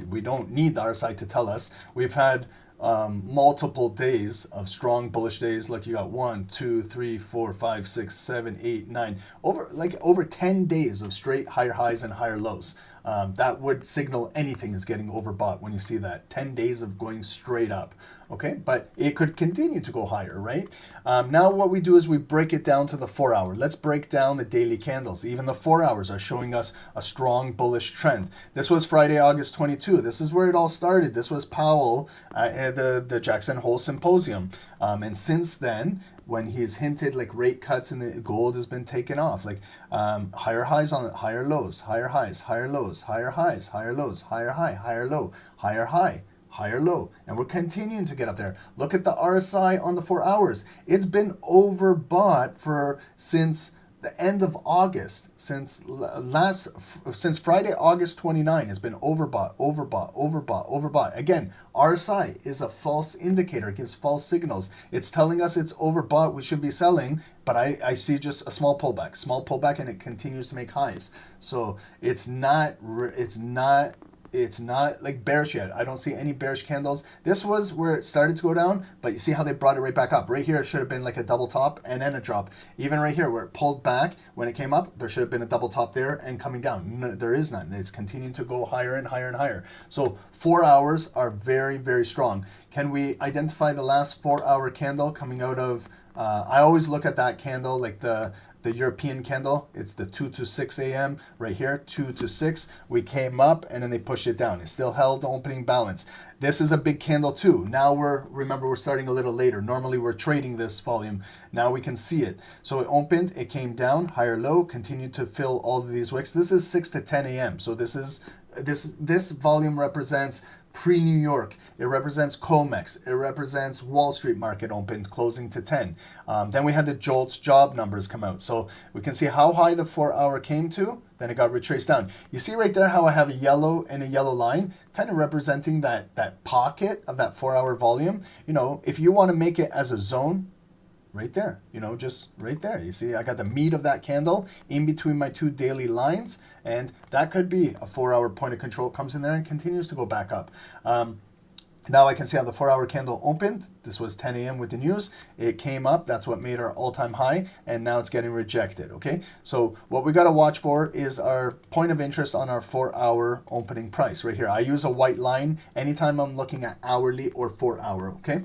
C: We don't need the RSI to tell us. We've had multiple days of strong bullish days. Like you got 1, 2, 3, 4, 5, 6, 7, 8, 9, over 10 days of straight higher highs and higher lows. That would signal anything is getting overbought when you see that 10 days of going straight up. Okay, but it could continue to go higher, right? Now what we do is we break it down to the 4 hour. Let's break down the daily candles. Even the 4 hours are showing us a strong bullish trend. This was Friday, August 22. This is where it all started. This was Powell at the Jackson Hole Symposium. And since then, when he's hinted like rate cuts and the gold has been taken off, like higher highs on higher lows, higher highs, higher lows, higher highs, higher lows, higher high, higher low, higher high, higher low, and we're continuing to get up there. Look at the RSI on the 4 hours. It's been overbought since the end of August, since Friday, August 29. It's been overbought. Again, RSI is a false indicator. It gives false signals. It's telling us it's overbought. We should be selling, but I see just a small pullback, and it continues to make highs. So it's not like bearish yet. I don't see any bearish candles. This was where it started to go down, but you see how they brought it right back up. Right here, it should have been like a double top and then a drop. Even right here, where it pulled back when it came up, there should have been a double top there and coming down. No, there is none. It's continuing to go higher and higher and higher. So 4 hours are very, very strong. Can we identify the last 4 hour candle coming out of, I always look at that candle like the European candle. It's the 2 to 6 a.m. right here, 2 to 6. We came up and then they pushed it down. It still held the opening balance. This is a big candle too. Now remember we're starting a little later. Normally we're trading this volume. Now we can see it. So it opened, it came down, higher low, continued to fill all of these wicks. This is 6 to 10 a.m. So this volume represents pre-New York. It represents COMEX. It represents Wall Street market opened, closing to 10. Then we had the JOLTS job numbers come out. So we can see how high the 4 hour came to, then it got retraced down. You see right there how I have a yellow and a yellow line, kind of representing that pocket of that 4 hour volume. If you want to make it as a zone, right there, you know, just right there. You see, I got the meat of that candle in between my two daily lines, and that could be a 4-hour point of control. Comes in there and continues to go back up. Now I can see how the 4-hour candle opened. This was 10 a.m. with the news. It came up. That's what made our all-time high, and now it's getting rejected, okay? So what we got to watch for is our point of interest on our 4-hour opening price right here. I use a white line anytime I'm looking at hourly or 4-hour, okay?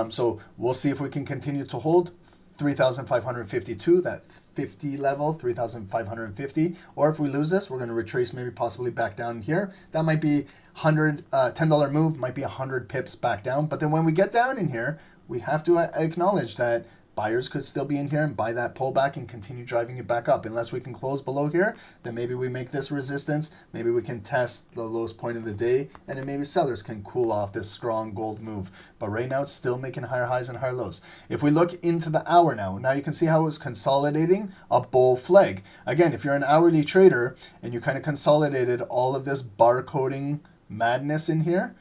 C: So we'll see if we can continue to hold 3,552, that 50 level, 3,550, or if we lose this, we're going to retrace maybe possibly back down here. That might be $10 move, might be 100 pips back down. But then when we get down in here, we have to acknowledge that buyers could still be in here and buy that pullback and continue driving it back up. Unless we can close below here, then maybe we make this resistance. Maybe we can test the lowest point of the day, and then maybe sellers can cool off this strong gold move. But right now, it's still making higher highs and higher lows. If we look into the hour now you can see how it's consolidating a bull flag. Again, if you're an hourly trader and you kind of consolidated all of this barcoding madness in here,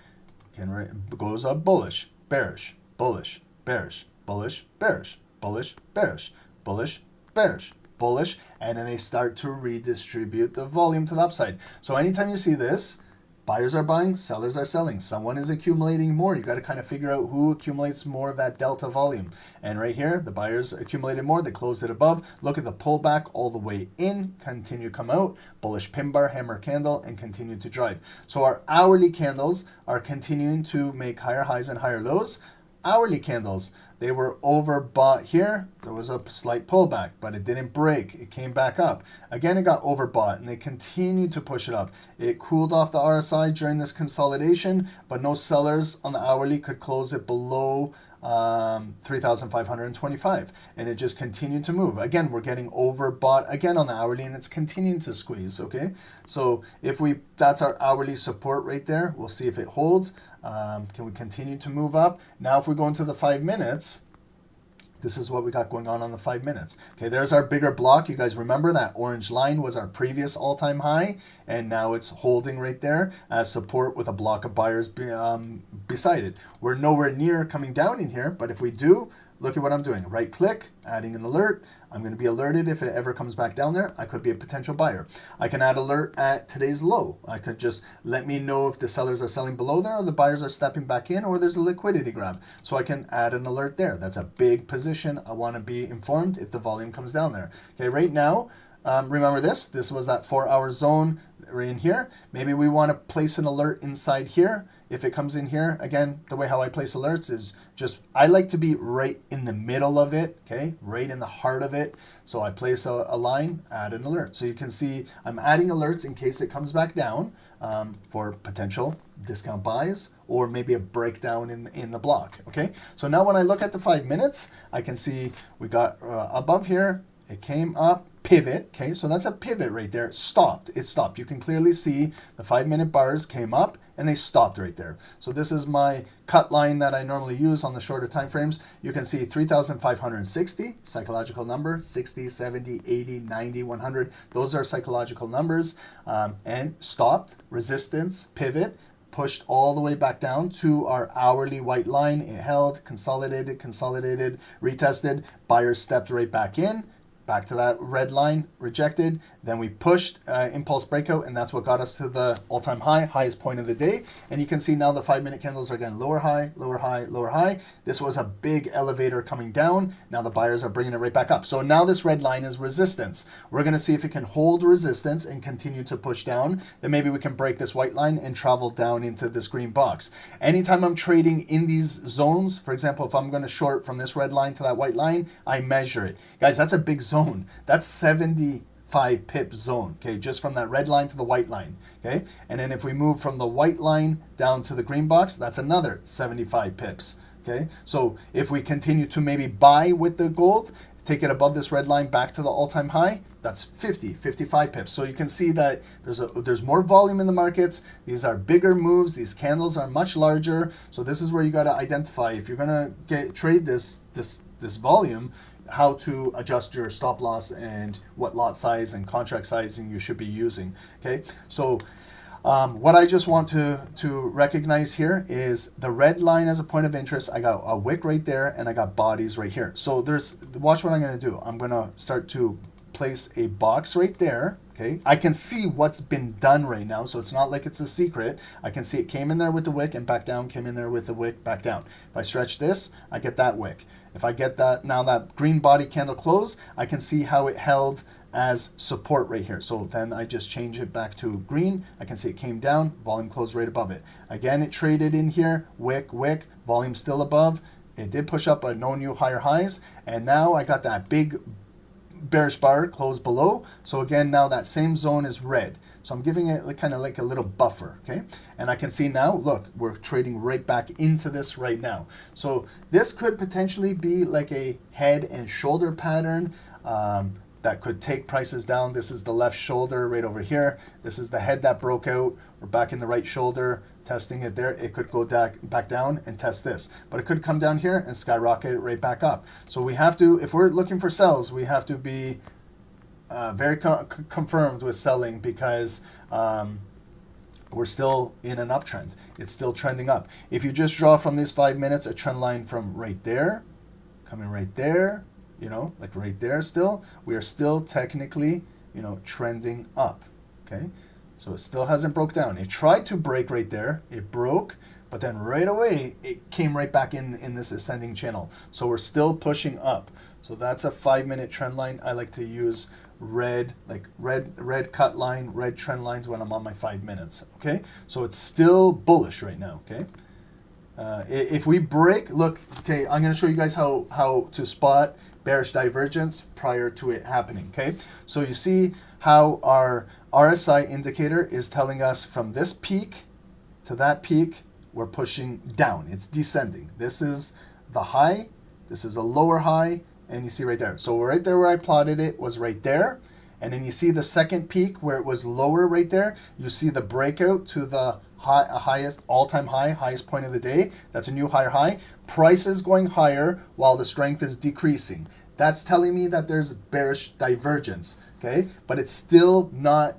C: goes up bullish, bearish, bullish, bearish, bullish, bearish, bullish, bearish, bullish, bearish, bullish, and then they start to redistribute the volume to the upside. So anytime you see this, buyers are buying, sellers are selling. Someone is accumulating more. You got to kind of figure out who accumulates more of that delta volume. And right here, the buyers accumulated more. They closed it above. Look at the pullback all the way in. Continue come out. Bullish pin bar, hammer candle, and continue to drive. So our hourly candles are continuing to make higher highs and higher lows. Hourly candles, they were overbought here. There was a slight pullback, but it didn't break. It came back up. Again, it got overbought, and they continued to push it up. It cooled off the RSI during this consolidation, but no sellers on the hourly could close it below 3,525, and it just continued to move. Again, we're getting overbought again on the hourly, and it's continuing to squeeze, okay? So if that's our hourly support right there. We'll see if it holds. Can we continue to move up? Now, if we go into the 5 minutes, this is what we got going on the 5 minutes. Okay, there's our bigger block. You guys remember that orange line was our previous all-time high, and now it's holding right there as support with a block of buyers beside it. We're nowhere near coming down in here, but if we do, look at what I'm doing. Right click, adding an alert. I'm going to be alerted if it ever comes back down there. I could be a potential buyer. I can add alert at today's low. I could just let me know if the sellers are selling below there or the buyers are stepping back in or there's a liquidity grab. So I can add an alert there. That's a big position. I want to be informed if the volume comes down there. Okay, right now, remember this was that 4-hour zone right in here. Maybe we want to place an alert inside here. If it comes in here, again, the way how I place alerts is just, I like to be right in the middle of it, okay? Right in the heart of it. So I place a line, add an alert. So you can see I'm adding alerts in case it comes back down for potential discount buys or maybe a breakdown in the block, okay? So now when I look at the 5 minutes, I can see we got above here, it came up, pivot, okay? So that's a pivot right there. It stopped. You can clearly see the 5-minute bars came up and they stopped right there. So this is my cut line that I normally use on the shorter time frames. You can see 3,560, psychological number, 60, 70, 80, 90, 100. Those are psychological numbers. And stopped, resistance, pivot, pushed all the way back down to our hourly white line. It held, consolidated, retested. Buyers stepped right back in. Back to that red line, rejected. Then we pushed impulse breakout, and that's what got us to the all-time high, highest point of the day. And you can see now the 5-minute candles are getting lower high, lower high, lower high. This was a big elevator coming down. Now the buyers are bringing it right back up. So now this red line is resistance. We're going to see if it can hold resistance and continue to push down. Then maybe we can break this white line and travel down into this green box. Anytime I'm trading in these zones, for example, if I'm going to short from this red line to that white line, I measure it. Guys, that's a big zone. That's 75 pip zone, okay, just from that red line to the white line, okay? And then if we move from the white line down to the green box, that's another 75 pips, okay? So if we continue to maybe buy with the gold, take it above this red line back to the all-time high, that's 50, 55 pips. So you can see that there's more volume in the markets. These are bigger moves. These candles are much larger. So this is where you got to identify if you're going to trade this volume, how to adjust your stop loss and what lot size and contract sizing you should be using, okay? So What I just want to recognize here is the red line as a point of interest. I got a wick right there, and I got bodies right here. So watch what I'm going to do. I'm going to start to place a box right there. Okay, I can see what's been done right now, so it's not like it's a secret. I can see it came in there with the wick and back down, came in there with the wick, back down. If I stretch this, I get that wick. If I get that, now that green body candle close, I can see how it held as support right here. So then I just change it back to green. I can see it came down, volume closed right above it. Again, it traded in here, wick, wick, volume still above. It did push up, but no new higher highs. And now I got that big bearish bar closed below. So again, now that same zone is red. So I'm giving it kind of like a little buffer, okay? And I can see now, look, we're trading right back into this right now. So this could potentially be like a head and shoulder pattern that could take prices down. This is the left shoulder right over here. This is the head that broke out. We're back in the right shoulder, testing it there. It could go back down and test this, but it could come down here and skyrocket right back up. So we have to, if we're looking for sells, we have to be very confirmed with selling, because we're still in an uptrend. It's still trending up. If you just draw from these 5 minutes a trend line from right there, coming right there, you know, like right there still, we are still technically, you know, trending up, okay? So it still hasn't broke down. It tried to break right there. It broke, but then right away, it came right back in this ascending channel. So we're still pushing up. So that's a 5 minute trend line. I like to use red, like red cut line, red trend lines when I'm on my 5 minutes, okay? So it's still bullish right now, okay? If we break, look, okay, I'm gonna show you guys how to spot bearish divergence prior to it happening, okay? So you see how our RSI indicator is telling us from this peak to that peak, we're pushing down. It's descending. This is the high, this is a lower high, and you see right there. So right there where I plotted it was right there. And then you see the second peak where it was lower right there. You see the breakout to the highest, all-time high, highest point of the day. That's a new higher high. Price is going higher while the strength is decreasing. That's telling me that there's bearish divergence, okay? But it's still not,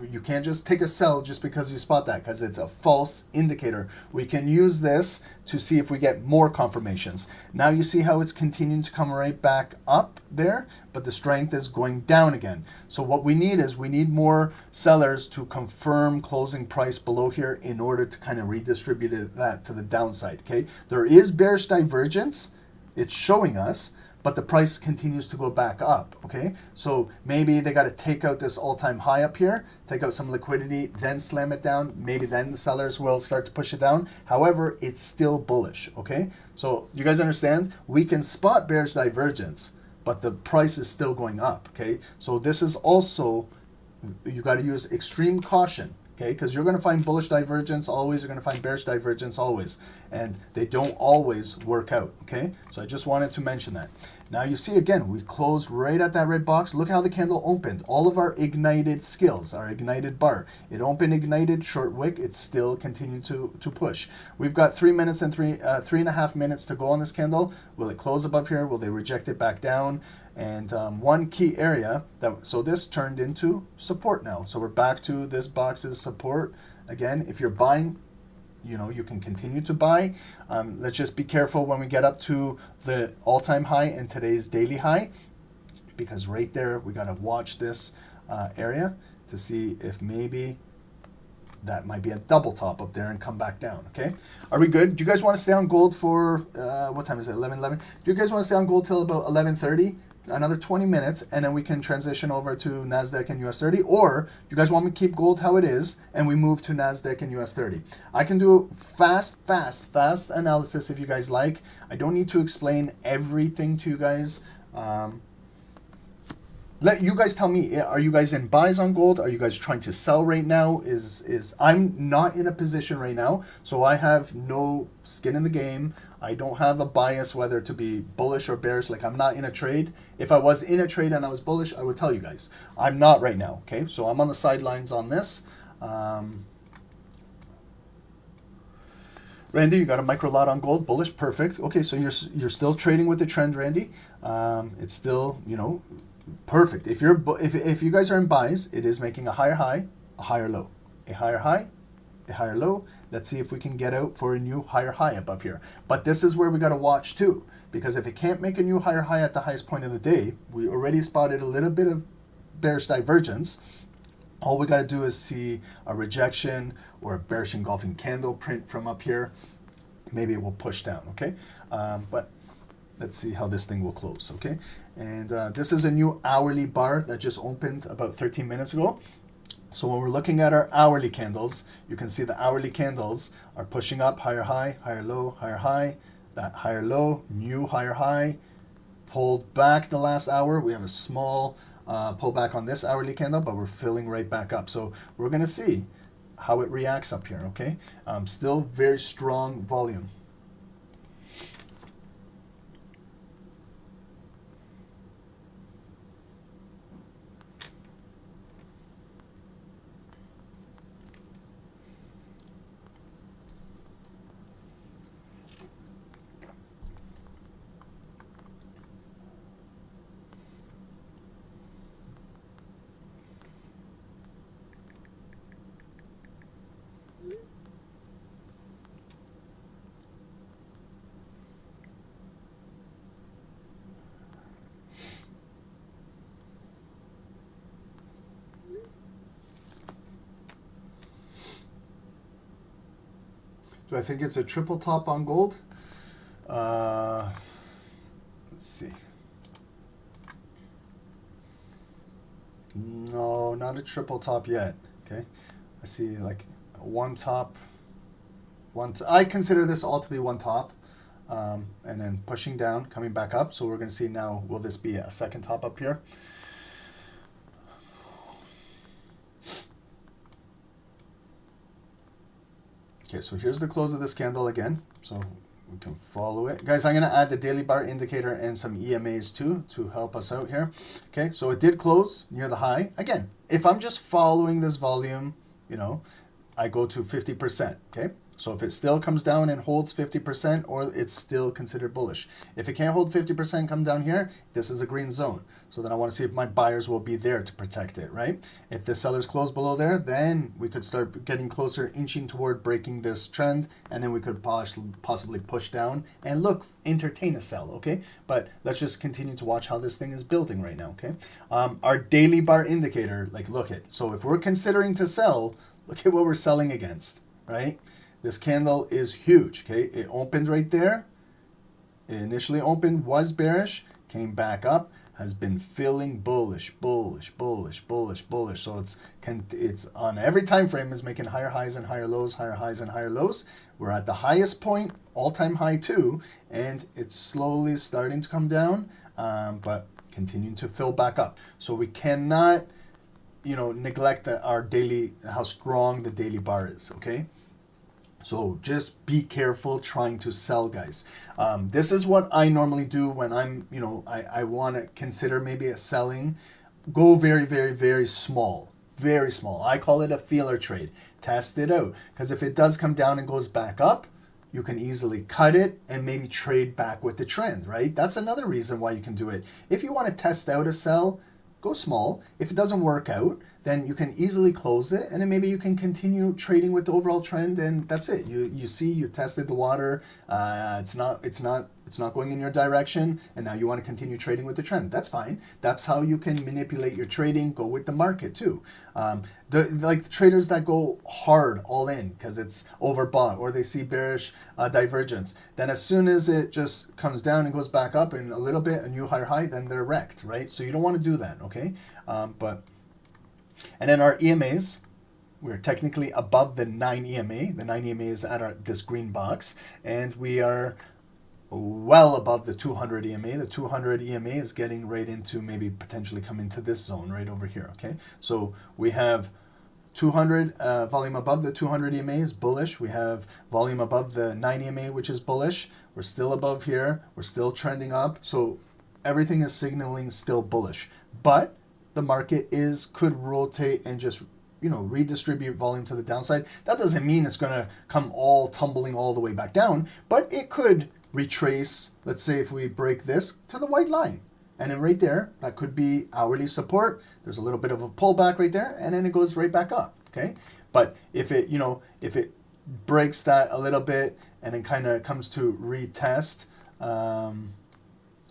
C: you can't just take a sell just because you spot that, because it's a false indicator. We can use this to see if we get more confirmations. Now you see how it's continuing to come right back up there, but the strength is going down again. So what we need is we need more sellers to confirm closing price below here in order to kind of redistribute that to the downside, okay? There is bearish divergence, it's showing us, but the price continues to go back up, okay? So maybe they got to take out this all-time high up here, take out some liquidity, then slam it down. Maybe then the sellers will start to push it down. However, it's still bullish, okay? So you guys understand? We can spot bearish divergence, but the price is still going up, okay? So this is also, you got to use extreme caution, okay? Because you're going to find bullish divergence always, you're going to find bearish divergence always, and they don't always work out, okay? So I just wanted to mention that. Now you see again, we closed right at that red box. Look how the candle opened. All of our ignited skills, our ignited bar. It opened, ignited, short wick. It's still continuing to push. We've got 3 minutes and 3.5 minutes to go on this candle. Will it close above here? Will they reject it back down? And one key area, so this turned into support now. So we're back to this box's support. Again, if you're buying, you know, you can continue to buy. Let's just be careful when we get up to the all-time high and today's daily high, because right there, we got to watch this area to see if maybe that might be a double top up there and come back down, okay? Are we good? Do you guys want to stay on gold for, what time is it, 11:11? Do you guys want to stay on gold till about 11:30? Another 20 minutes, and then we can transition over to NASDAQ and US30, or do you guys want me to keep gold how it is and we move to NASDAQ and US30? I can do fast analysis if you guys like. I don't need to explain everything to you guys. Let you guys tell me, are you guys in buys on gold? Are you guys trying to sell right now? I'm not in a position right now, so I have no skin in the game. I don't have a bias whether to be bullish or bearish. Like, I'm not in a trade. If I was in a trade and I was bullish, I would tell you guys. I'm not right now, okay? So I'm on the sidelines on this. Randy, you got a micro lot on gold, bullish, perfect. Okay, so you're still trading with the trend, Randy. It's still, you know, perfect. If you guys are in buys, it is making a higher high, a higher low. a higher high, a higher low. Let's see if we can get out for a new higher high above here. But this is where we got to watch too, because if it can't make a new higher high at the highest point of the day, we already spotted a little bit of bearish divergence. All we got to do is see a rejection or a bearish engulfing candle print from up here. Maybe it will push down, okay? But let's see how this thing will close, okay? And this is a new hourly bar that just opened about 13 minutes ago. So when we're looking at our hourly candles, you can see the hourly candles are pushing up, higher high, higher low, higher high, that higher low, new higher high, pulled back the last hour. We have a small pullback on this hourly candle, but we're filling right back up. So we're gonna see how it reacts up here, okay? Still very strong volume. Do I think it's a triple top on gold? Let's see. No, not a triple top yet. Okay, I see like one top. I consider this all to be one top, and then pushing down, coming back up. So we're going to see now. Will this be a second top up here? Okay, so here's the close of this candle again, so we can follow it. Guys, I'm going to add the daily bar indicator and some EMAs too to help us out here. Okay, so it did close near the high. Again, if I'm just following this volume, you know, I go to 50%, okay? So if it still comes down and holds 50%, or it's still considered bullish. If it can't hold 50%, come down here, this is a green zone. So then I want to see if my buyers will be there to protect it, right? If the sellers close below there, then we could start getting closer, inching toward breaking this trend, and then we could possibly push down and look, entertain a sell, okay? But let's just continue to watch how this thing is building right now, okay? Our daily bar indicator, like look at, so if we're considering to sell, look at what we're selling against, right? This candle is huge, okay? It opened right there. It initially opened, was bearish, came back up, has been filling bullish, bullish, bullish, bullish, bullish. So it's on every time frame is making higher highs and higher lows, higher highs and higher lows. We're at the highest point, all-time high too, and it's slowly starting to come down, but continuing to fill back up. So we cannot, you know, neglect our daily, how strong the daily bar is, okay? So just be careful trying to sell, guys. This is what I normally do when I'm, you know, I want to consider maybe a selling. Go very, very, very small. Very small. I call it a feeler trade. Test it out. Because if it does come down and goes back up, you can easily cut it and maybe trade back with the trend, right? That's another reason why you can do it. If you want to test out a sell, go small. If it doesn't work out, then you can easily close it, and then maybe you can continue trading with the overall trend, and that's it. You see, you tested the water. It's not going in your direction, and now you want to continue trading with the trend. That's fine. That's how you can manipulate your trading. Go with the market too. The traders that go hard all in because it's overbought or they see bearish divergence, then as soon as it just comes down and goes back up in a little bit, a new higher high, then they're wrecked, right? So you don't want to do that, okay? And then our EMAs, we're technically above the 9 EMA. The 9 EMA is at this green box, and we are well above the 200 EMA. The 200 EMA is getting right into maybe potentially come into this zone right over here, okay? So we have 200 volume above the 200 EMA is bullish. We have volume above the 9 EMA, which is bullish. We're still above here. We're still trending up. So everything is signaling still bullish. But the market could rotate and just, you know, redistribute volume to the downside. That doesn't mean it's going to come all tumbling all the way back down, but it could retrace. Let's say if we break this to the white line, and then right there, that could be hourly support. There's a little bit of a pullback right there, and then it goes right back up, okay? But if it, if it breaks that a little bit and then kind of comes to retest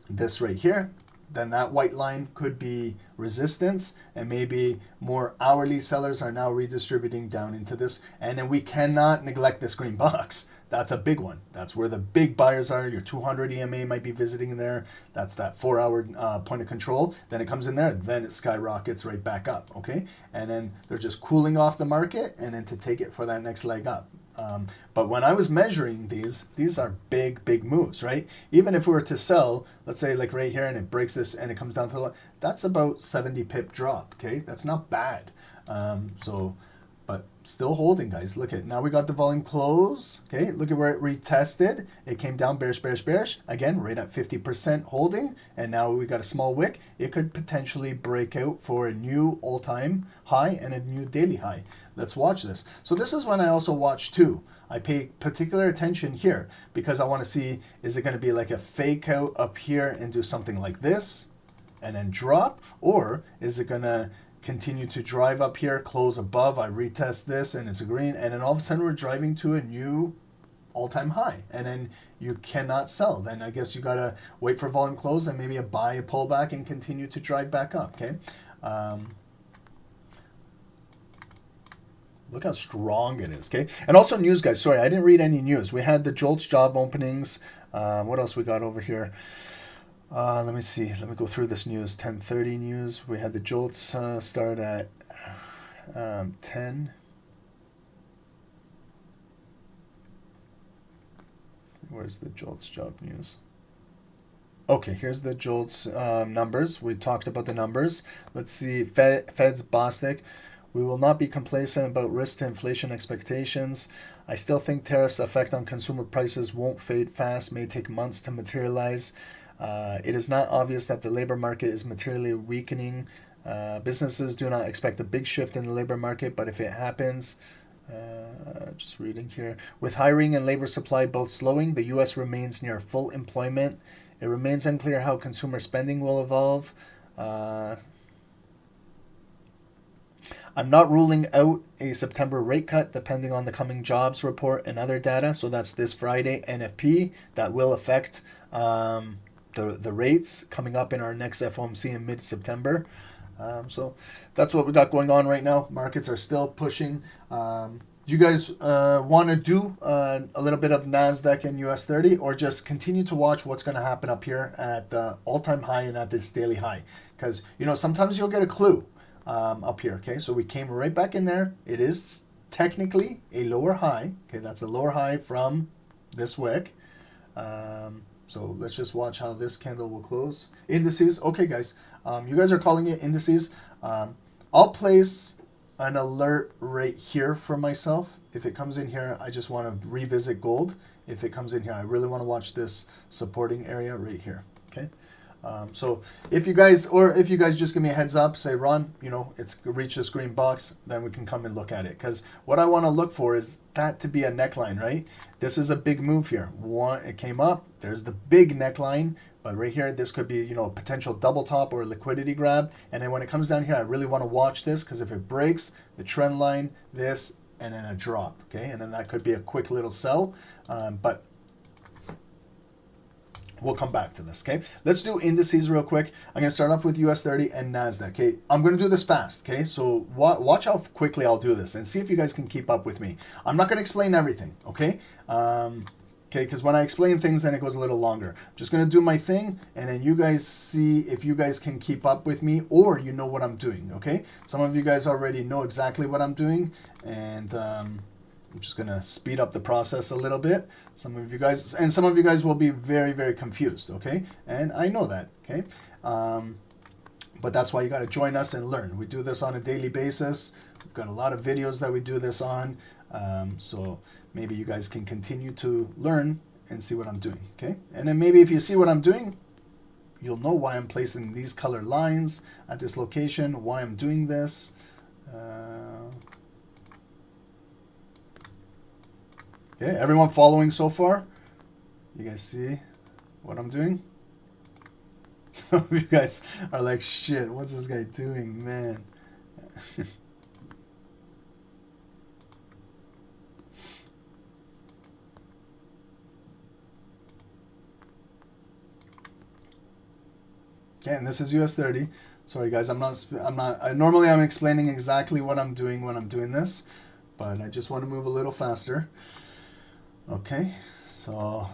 C: this right here, then that white line could be resistance, and maybe more hourly sellers are now redistributing down into this. And then we cannot neglect this green box. That's a big one. That's where the big buyers are. Your 200 EMA might be visiting there. That's that 4-hour point of control. Then it comes in there. Then it skyrockets right back up. Okay, and then they're just cooling off the market, and then to take it for that next leg up. But when I was measuring these are big moves, right? Even if we were to sell, let's say like right here, and it breaks this and it comes down to the, that's about 70 pip drop. Okay, that's not bad. But still holding, guys. Look at, now we got the volume close. Okay, look at where it retested. It came down bearish. Again, right at 50% holding. And now we got a small wick. It could potentially break out for a new all-time high and a new daily high. Let's watch this. So this is when I also watch too. I pay particular attention here because I want to see, is it going to be like a fake out up here and do something like this and then drop? Or is it going to continue to drive up here, close above, I retest this and it's a green, and then all of a sudden we're driving to a new all-time high, and then you cannot sell. Then I guess you gotta wait for volume close and maybe a buy, a pullback, and continue to drive back up. Okay, look how strong it is. Okay, and also news, guys. Sorry, I didn't read any news. We had the JOLTS job openings. What else we got over here? Let me see. Let me go through this news. 10:30 news. We had the JOLTS start at 10. Where's the JOLTS job news? Okay, here's the JOLTS numbers. We talked about the numbers. Let's see. Fed's Bostic. We will not be complacent about risk to inflation expectations. I still think tariffs' effect on consumer prices won't fade fast, may take months to materialize. It is not obvious that the labor market is materially weakening. Businesses do not expect a big shift in the labor market, but if it happens, just reading here, with hiring and labor supply both slowing, the U.S. remains near full employment. It remains unclear how consumer spending will evolve. I'm not ruling out a September rate cut depending on the coming jobs report and other data. So that's this Friday, NFP. That will affect the rates coming up in our next FOMC in mid-September. So that's what we got going on right now. Markets are still pushing. Do you guys want to do a little bit of NASDAQ and US30, or just continue to watch what's going to happen up here at the all-time high and at this daily high? Because, sometimes you'll get a clue up here. Okay, so we came right back in there. It is technically a lower high. Okay, that's a lower high from this wick. So let's just watch how this candle will close. Indices. Okay, guys. You guys are calling it indices. I'll place an alert right here for myself. If it comes in here, I just want to revisit gold. If it comes in here, I really want to watch this supporting area right here. Okay. So if you guys just give me a heads up, say, Ron, it's reached this green box, then we can come and look at it. Because what I want to look for is that to be a neckline, right? This is a big move here. It came up, there's the big neckline, but right here, this could be, a potential double top or a liquidity grab. And then when it comes down here, I really want to watch this, because if it breaks the trend line, this, and then a drop, okay? And then that could be a quick little sell, but we'll come back to this, okay? Let's do indices real quick. I'm going to start off with US30 and NASDAQ, okay? I'm going to do this fast, okay? So watch how quickly I'll do this and see if you guys can keep up with me. I'm not going to explain everything, okay? Okay, because when I explain things, then it goes a little longer. I'm just going to do my thing, and then you guys see if you guys can keep up with me, or you know what I'm doing, okay? Some of you guys already know exactly what I'm doing, and I'm just going to speed up the process a little bit. Some of you guys will be very, very confused, okay? And I know that, okay? But that's why you got to join us and learn. We do this on a daily basis. We've got a lot of videos that we do this on. So maybe you guys can continue to learn and see what I'm doing, okay? And then maybe if you see what I'm doing, you'll know why I'm placing these color lines at this location, why I'm doing this. Okay, everyone following so far? You guys see what I'm doing? Some of you guys are like, shit, what's this guy doing, man? Okay, and this is US30. Sorry guys, normally I'm explaining exactly what I'm doing when I'm doing this, but I just want to move a little faster. Okay, so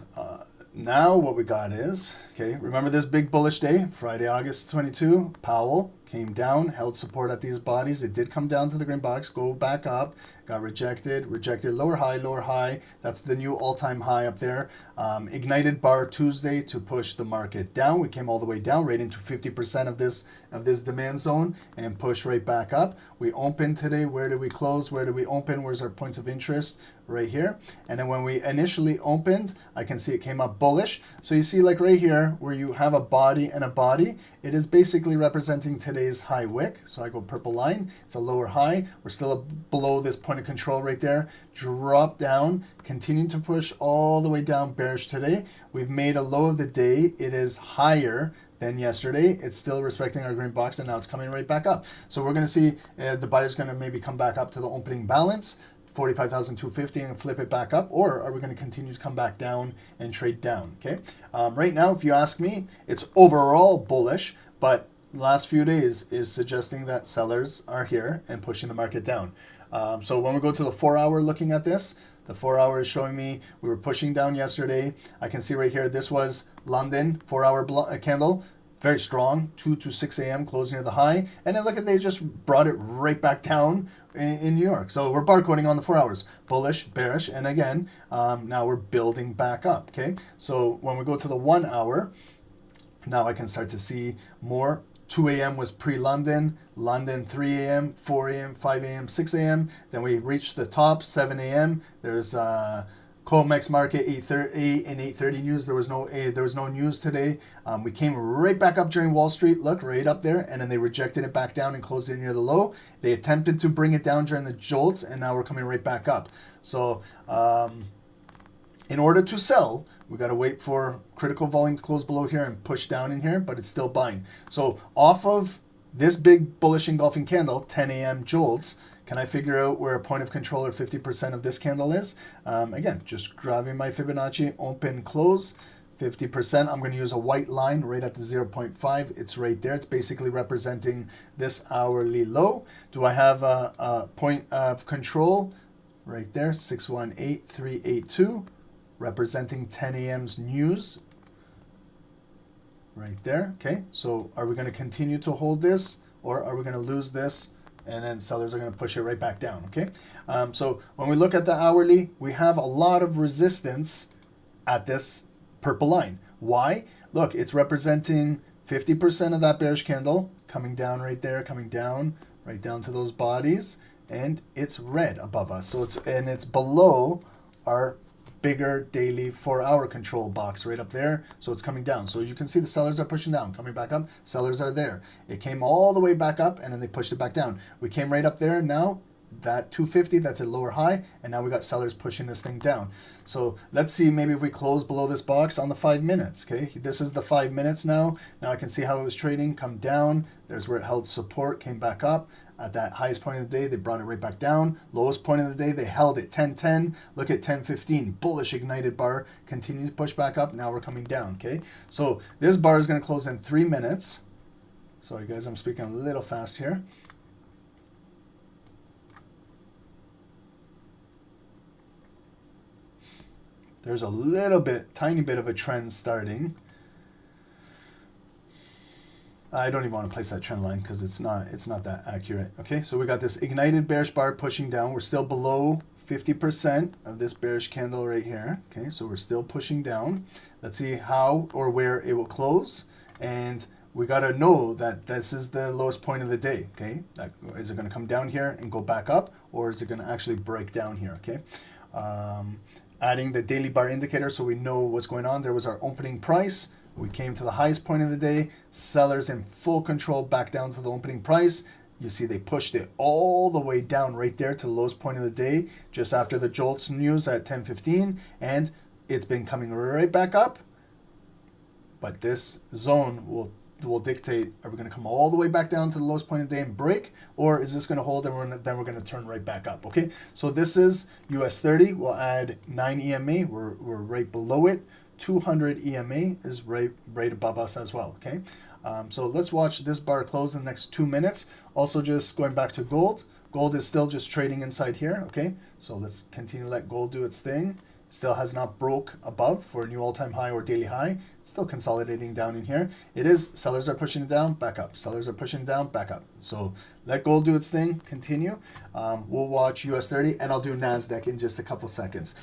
C: now what we got is, okay, remember this big bullish day, Friday, August 22, Powell came down, held support at these bodies. It did come down to the green box, go back up, got rejected, lower high. That's the new all-time high up there. Ignited bar Tuesday to push the market down. We came all the way down right into 50% of this demand zone and push right back up. We opened today. Where did we close? Where did we open? Where's our points of interest? Right here. And then when we initially opened, I can see it came up bullish. So you see like right here where you have a body and a body, it is basically representing today's high wick. So I go purple line, it's a lower high. We're still below this point of control right there. Drop down, continue to push all the way down bearish today. We've made a low of the day. It is higher than yesterday. It's still respecting our green box and now it's coming right back up. So we're going to see the buyer's going to maybe come back up to the opening balance, 45,250, and flip it back up, or are we going to continue to come back down and trade down? Okay. Right now, if you ask me, it's overall bullish, but last few days is suggesting that sellers are here and pushing the market down. So when we go to the 4 hour looking at this, the 4 hour is showing me we were pushing down yesterday. I can see right here, this was London 4 hour candle. Very strong, 2 to 6 a.m. closing at the high. And then look at, they just brought it right back down in New York. So we're barcoding on the 4 hours, bullish, bearish, and again, now we're building back up, okay? So when we go to the 1 hour, now I can start to see more. 2 a.m. was pre-London, London 3 a.m., 4 a.m., 5 a.m., 6 a.m. Then we reached the top, 7 a.m. There's COMEX market 8:30 and 8:30 news. There was no news today. We came right back up during Wall Street. Look right up there, and then they rejected it back down and closed it near the low. They attempted to bring it down during the JOLTS, and now we're coming right back up. So in order to sell, we got to wait for critical volume to close below here and push down in here, but it's still buying. So off of this big bullish engulfing candle, 10 a.m. JOLTS, can I figure out where a point of control or 50% of this candle is? Again, just grabbing my Fibonacci, open, close, 50%. I'm going to use a white line right at the 0.5. It's right there. It's basically representing this hourly low. Do I have a point of control? Right there, 618382, representing 10 a.m.'s news. Right there, okay? So are we going to continue to hold this, or are we going to lose this? And then sellers are going to push it right back down, okay? So when we look at the hourly, we have a lot of resistance at this purple line. Why? Look, it's representing 50% of that bearish candle coming down right there, coming down right down to those bodies, and it's red above us. So it's below our bigger daily 4 hour control box right up there. So it's coming down. So you can see the sellers are pushing down, coming back up. Sellers are there. It came all the way back up and then they pushed it back down. We came right up there. Now that 250, that's a lower high. And now we got sellers pushing this thing down. So let's see, maybe if we close below this box on the 5 minutes, okay? This is the 5 minutes now. Now I can see how it was trading, come down. There's where it held support, came back up. At that highest point of the day, they brought it right back down. Lowest point of the day, they held it 10.10. Look at 10.15, bullish ignited bar. Continue to push back up. Now we're coming down, okay? So this bar is going to close in 3 minutes. Sorry, guys, I'm speaking a little fast here. There's a little bit, tiny bit of a trend starting. I don't even want to place that trend line because it's not that accurate. Okay, so we got this ignited bearish bar pushing down. We're still below 50% of this bearish candle right here. Okay, so we're still pushing down. Let's see how or where it will close. And we got to know that this is the lowest point of the day. Okay, is it going to come down here and go back up, or is it going to actually break down here? Okay, adding the daily bar indicator so we know what's going on. There was our opening price. We came to the highest point of the day. Sellers in full control back down to the opening price. You see they pushed it all the way down right there to the lowest point of the day just after the JOLTS news at 10:15, and it's been coming right back up. But this zone will dictate, are we going to come all the way back down to the lowest point of the day and break, or is this going to hold and then we're going to turn right back up? Okay, so this is US30. We'll add 9 EMA. We're right below it. 200 EMA is right above us as well, okay? So let's watch this bar close in the next 2 minutes. Also, just going back to gold. Gold is still just trading inside here, okay? So let's continue to let gold do its thing. Still has not broke above for a new all-time high or daily high. Still consolidating down in here. It is, sellers are pushing it down, back up. Sellers are pushing it down, back up. So let gold do its thing, continue. We'll watch US30 and I'll do NASDAQ in just a couple seconds.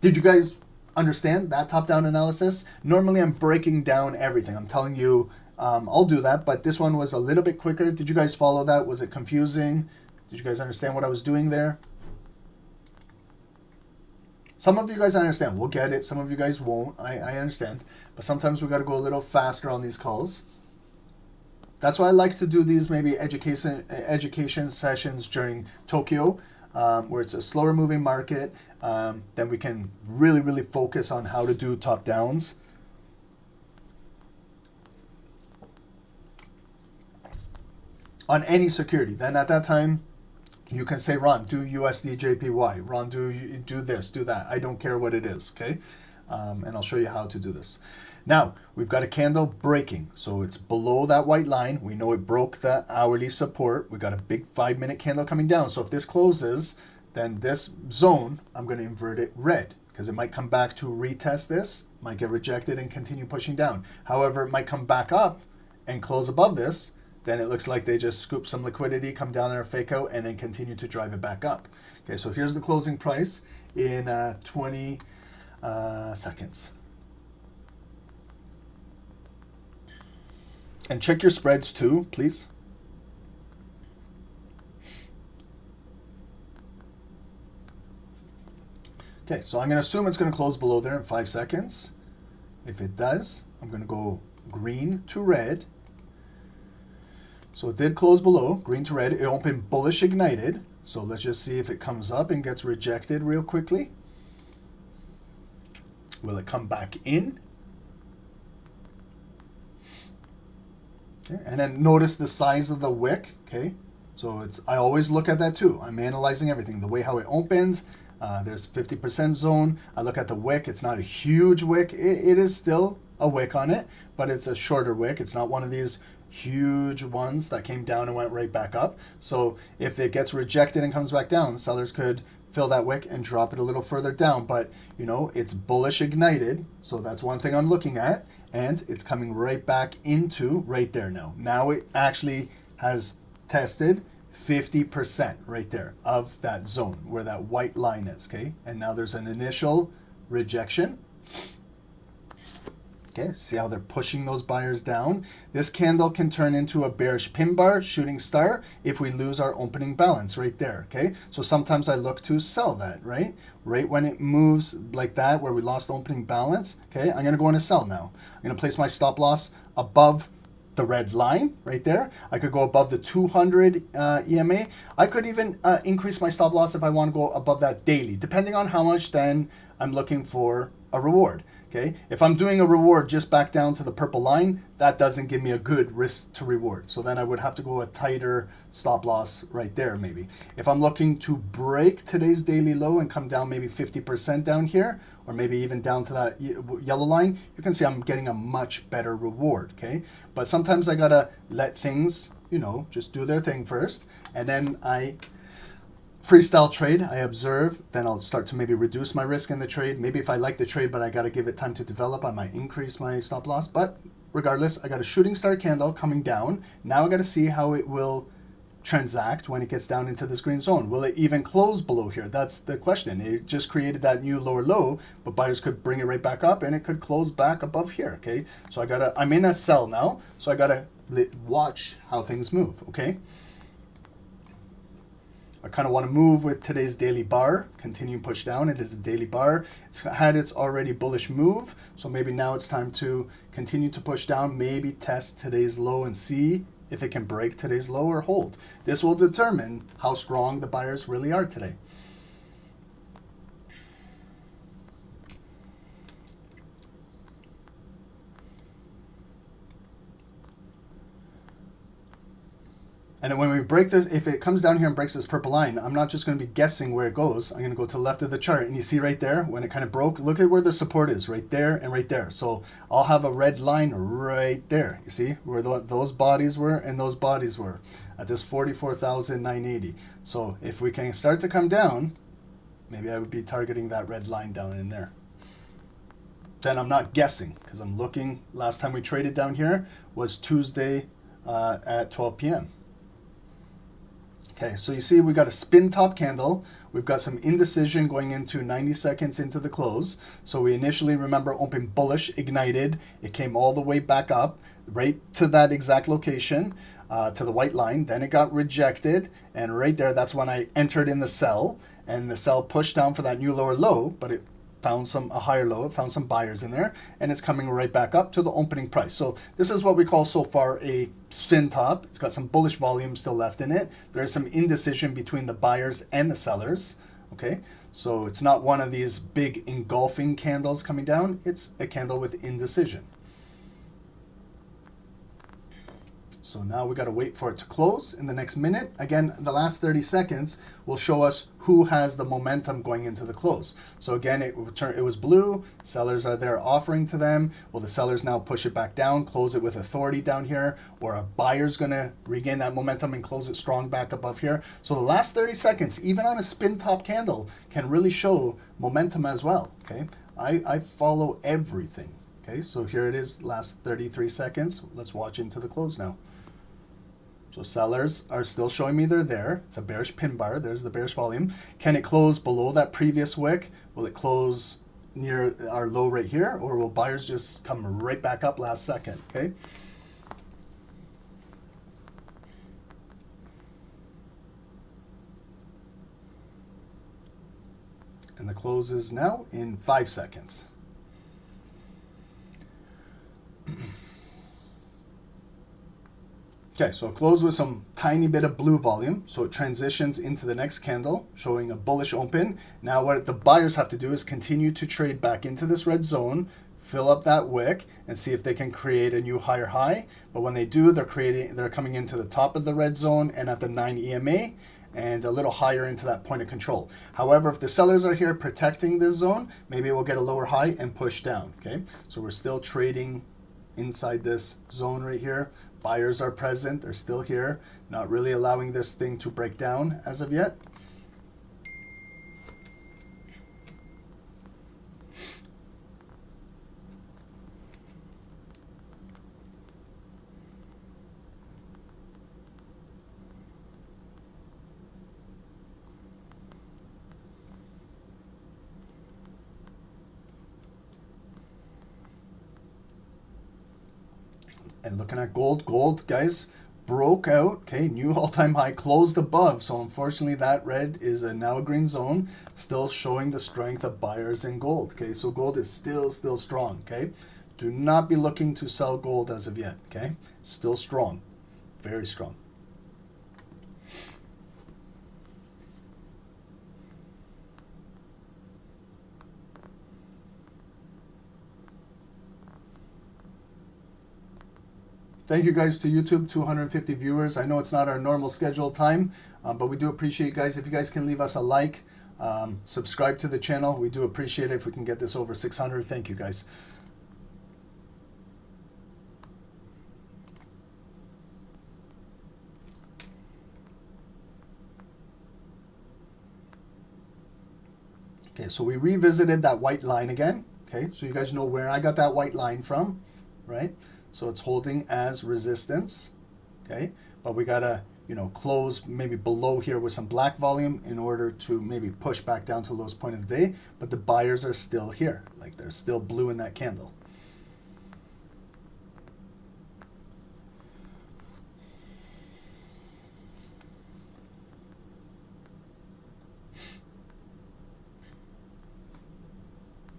C: Did you guys understand that top-down analysis? Normally I'm breaking down everything. I'm telling you I'll do that, but this one was a little bit quicker. Did you guys follow that? Was it confusing? Did you guys understand what I was doing there? Some of you guys understand. We'll get it. Some of you guys won't. I understand. But sometimes we got to go a little faster on these calls. That's why I like to do these maybe education sessions during Tokyo, where it's a slower moving market. Then we can really focus on how to do top downs. On any security. Then at that time, you can say, Ron, do USD JPY. Ron, do this, do that. I don't care what it is, okay? And I'll show you how to do this. Now, we've got a candle breaking. So it's below that white line. We know it broke that hourly support. We got a big 5-minute candle coming down. So if this closes, then this zone, I'm going to invert it red because it might come back to retest this, might get rejected and continue pushing down. However, it might come back up and close above this. Then it looks like they just scoop some liquidity, come down there, fake out, and then continue to drive it back up. Okay, so here's the closing price in 20 seconds. And check your spreads too, please. Okay, so I'm going to assume it's going to close below there in 5 seconds. If it does, I'm going to go green to red. So it did close below, green to red. It opened bullish ignited. So let's just see if it comes up and gets rejected real quickly. Will it come back in? Okay. And then notice the size of the wick. Okay, so I always look at that too. I'm analyzing everything. The way how it opens. There's 50% zone. I look at the wick. It's not a huge wick. It is still a wick on it, but it's a shorter wick. It's not one of these huge ones that came down and went right back up. So if it gets rejected and comes back down, sellers could fill that wick and drop it a little further down. But you know, it's bullish ignited. So that's one thing I'm looking at. And it's coming right back into right there now. Now it actually has tested 50% right there of that zone where that white line is, okay? And now there's an initial rejection. Okay, see how they're pushing those buyers down? This candle can turn into a bearish pin bar, shooting star, if we lose our opening balance right there, okay? So sometimes I look to sell that, right? Right when it moves like that, where we lost the opening balance, okay? I'm gonna go into sell now. I'm gonna place my stop loss above the red line right there. I could go above the 200 EMA. I could even increase my stop loss if I want to go above that daily, depending on how much then I'm looking for a reward. Okay, if I'm doing a reward just back down to the purple line, that doesn't give me a good risk to reward. So then I would have to go a tighter stop loss right there maybe. If I'm looking to break today's daily low and come down maybe 50% down here, or maybe even down to that yellow line, you can see I'm getting a much better reward, okay? But sometimes I gotta let things, you know, just do their thing first, and then I freestyle trade. I observe, then I'll start to maybe reduce my risk in the trade. Maybe if I like the trade, but I got to give it time to develop, I might increase my stop loss. But regardless, I got a shooting star candle coming down. Now I got to see how it will transact when it gets down into this green zone. Will it even close below here? That's the question. It just created that new lower low, but buyers could bring it right back up and it could close back above here, okay? So I'm in a sell now, so I got to watch how things move, okay? I kind of want to move with today's daily bar, continue push down. It is a daily bar. It's had its already bullish move. So maybe now it's time to continue to push down, maybe test today's low and see if it can break today's low or hold. This will determine how strong the buyers really are today. And then when we break this, if it comes down here and breaks this purple line, I'm not just going to be guessing where it goes. I'm going to go to the left of the chart, and you see right there when it kind of broke, look at where the support is, right there and right there. So I'll have a red line right there. You see where those bodies were and those bodies were at this 44,980. So if we can start to come down, maybe I would be targeting that red line down in there. Then I'm not guessing because I'm looking. Last time we traded down here was Tuesday at 12 p.m. Okay, so you see we got a spin top candle. We've got some indecision going into 90 seconds into the close. So we initially, remember, opened bullish, ignited. It came all the way back up, right to that exact location, to the white line. Then it got rejected. And right there, that's when I entered in the sell. And the sell pushed down for that new lower low, but it found a higher low, it found some buyers in there, and it's coming right back up to the opening price. So this is what we call so far a spin top. It's got some bullish volume still left in it. There's some indecision between the buyers and the sellers. Okay, so it's not one of these big engulfing candles coming down. It's a candle with indecision. So now we got to wait for it to close in the next minute. Again, the last 30 seconds will show us who has the momentum going into the close. So again, it was blue. Sellers are there offering to them. Will the sellers now push it back down, close it with authority down here, or a buyer's going to regain that momentum and close it strong back above here? So the last 30 seconds, even on a spin top candle, can really show momentum as well. Okay, I follow everything. Okay, so here it is, last 33 seconds. Let's watch into the close now. So sellers are still showing me they're there. It's a bearish pin bar. There's the bearish volume. Can it close below that previous wick? Will it close near our low right here? Or will buyers just come right back up last second? Okay. And the close is now in 5 seconds. Okay, so it closed with some tiny bit of blue volume. So it transitions into the next candle, showing a bullish open. Now what the buyers have to do is continue to trade back into this red zone, fill up that wick, and see if they can create a new higher high. But when they do, they're coming into the top of the red zone and at the 9 EMA and a little higher into that point of control. However, if the sellers are here protecting this zone, maybe we'll get a lower high and push down. Okay, so we're still trading inside this zone right here. Buyers are present, they're still here, not really allowing this thing to break down as of yet. And looking at gold, guys, broke out, okay, new all-time high, closed above. So unfortunately that red is now a green zone, still showing the strength of buyers in gold. Okay, so gold is still strong. Okay, do not be looking to sell gold as of yet. Okay, still strong, very strong. Thank you guys to YouTube, 250 viewers. I know it's not our normal scheduled time, but we do appreciate you guys. If you guys can leave us a like, subscribe to the channel. We do appreciate it if we can get this over 600. Thank you guys. Okay, so we revisited that white line again. Okay, so you guys know where I got that white line from, right? So it's holding as resistance, okay? But we gotta, close maybe below here with some black volume in order to maybe push back down to the lowest point of the day. But the buyers are still here, like they're still blue in that candle.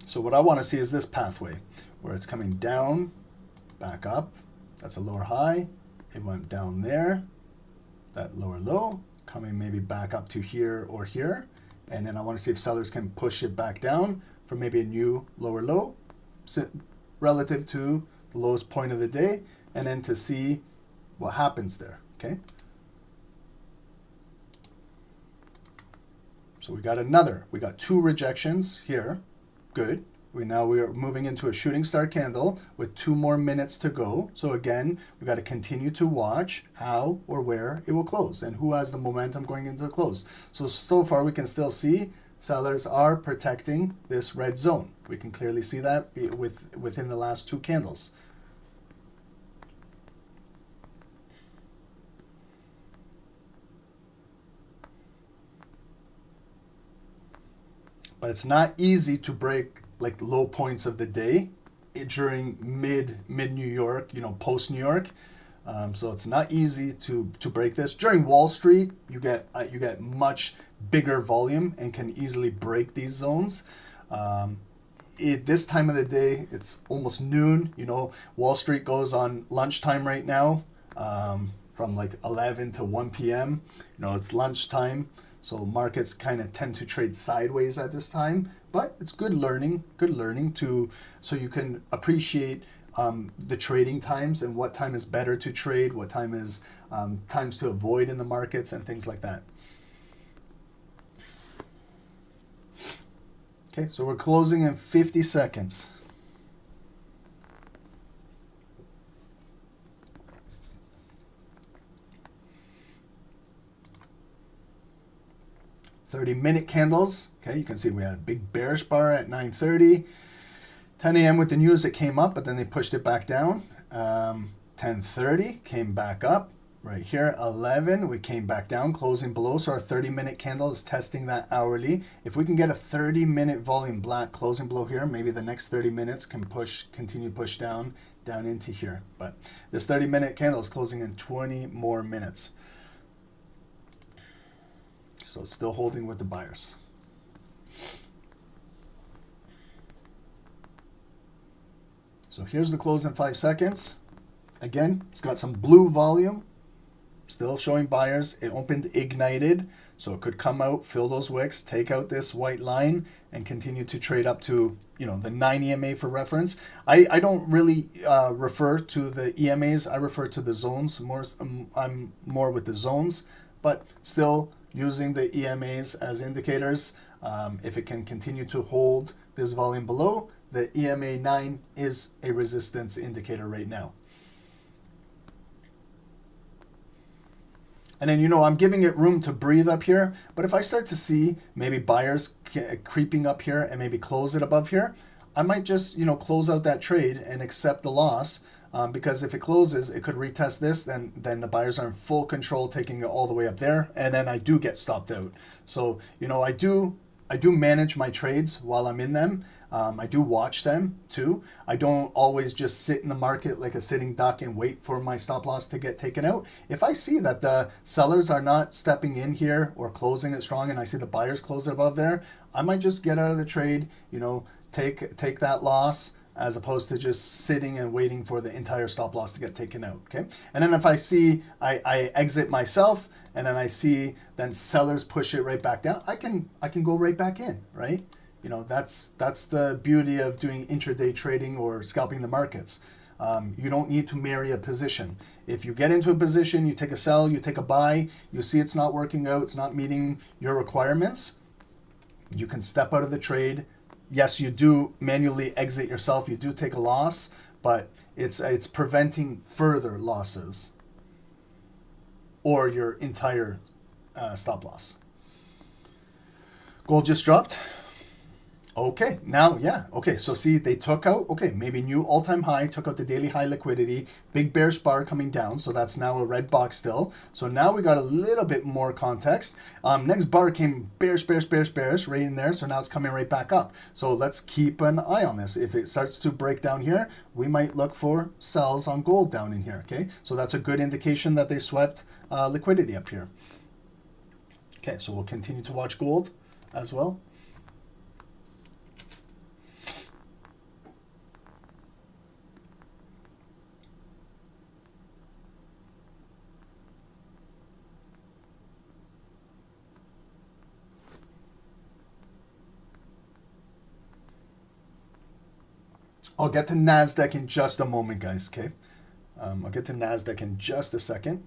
C: So what I want to see is this pathway where it's coming down, back up. That's a lower high. It went down there, that lower low, coming maybe back up to here or here. And then I want to see if sellers can push it back down for maybe a new lower low relative to the lowest point of the day, and then to see what happens there. Okay, So we got two rejections here. Good. We are moving into a shooting star candle with 2 more minutes to go. So again, we got to continue to watch how or where it will close and who has the momentum going into the close. So far we can still see sellers are protecting this red zone. We can clearly see that within the last 2 candles. But it's not easy to break like low points of the day during mid New York, post New York. So it's not easy to break this. During Wall Street, you get much bigger volume and can easily break these zones. This time of the day, it's almost noon. Wall Street goes on lunchtime right now, from like 11 to 1 p.m. It's lunchtime. So markets kind of tend to trade sideways at this time, but it's good learning so you can appreciate the trading times and what time is better to trade, what time is times to avoid in the markets and things like that. Okay, so we're closing in 50 seconds. .30-minute candles. Okay, you can see we had a big bearish bar at 9:30. 10 a.m. with the news, it came up, but then they pushed it back down. 10:30 came back up. Right here, 11, we came back down, closing below. So our 30-minute candle is testing that hourly. If we can get a 30-minute volume black closing below here, maybe the next 30 minutes can continue push down into here. But this 30-minute candle is closing in 20 more minutes. So it's still holding with the buyers. So here's the close in 5 seconds. Again, it's got some blue volume. Still showing buyers. It opened ignited. So it could come out, fill those wicks, take out this white line, and continue to trade up to, the 9 EMA for reference. I don't really refer to the EMAs. I refer to the zones. I'm more with the zones, but still using the EMAs as indicators. If it can continue to hold this volume below, the EMA 9 is a resistance indicator right now. And then, I'm giving it room to breathe up here. But if I start to see maybe buyers creeping up here and maybe close it above here, I might just, close out that trade and accept the loss. Because if it closes, it could retest this, then the buyers are in full control, taking it all the way up there, and then I do get stopped out. So, I do manage my trades while I'm in them. I do watch them too. I don't always just sit in the market like a sitting duck and wait for my stop loss to get taken out. If I see that the sellers are not stepping in here or closing it strong, and I see the buyers close it above there, I might just get out of the trade, take that loss, as opposed to just sitting and waiting for the entire stop loss to get taken out, okay? And then if I see I exit myself, and then I see then sellers push it right back down, I can go right back in, right? That's the beauty of doing intraday trading or scalping the markets. You don't need to marry a position. If you get into a position, you take a sell, you take a buy, you see it's not working out, it's not meeting your requirements, you can step out of the trade. Yes, you do manually exit yourself. You do take a loss, but it's preventing further losses or your entire stop loss. Gold just dropped. Okay, now, yeah, okay, so see, they took out, okay, maybe new all-time high, took out the daily high liquidity, big bearish bar coming down, so that's now a red box still. So now we got a little bit more context. Next bar came bearish right in there, so now it's coming right back up. So let's keep an eye on this. If it starts to break down here, we might look for sells on gold down in here, okay? So that's a good indication that they swept liquidity up here. Okay, so we'll continue to watch gold as well. I'll get to NASDAQ in just a moment, guys, okay? I'll get to NASDAQ in just a second.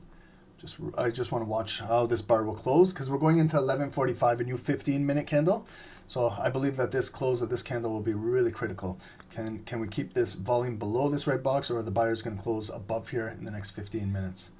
C: I just want to watch how this bar will close because we're going into 11:45, a new 15-minute candle. So I believe that this close of this candle will be really critical. Can we keep this volume below this red box, or are the buyers going to close above here in the next 15 minutes?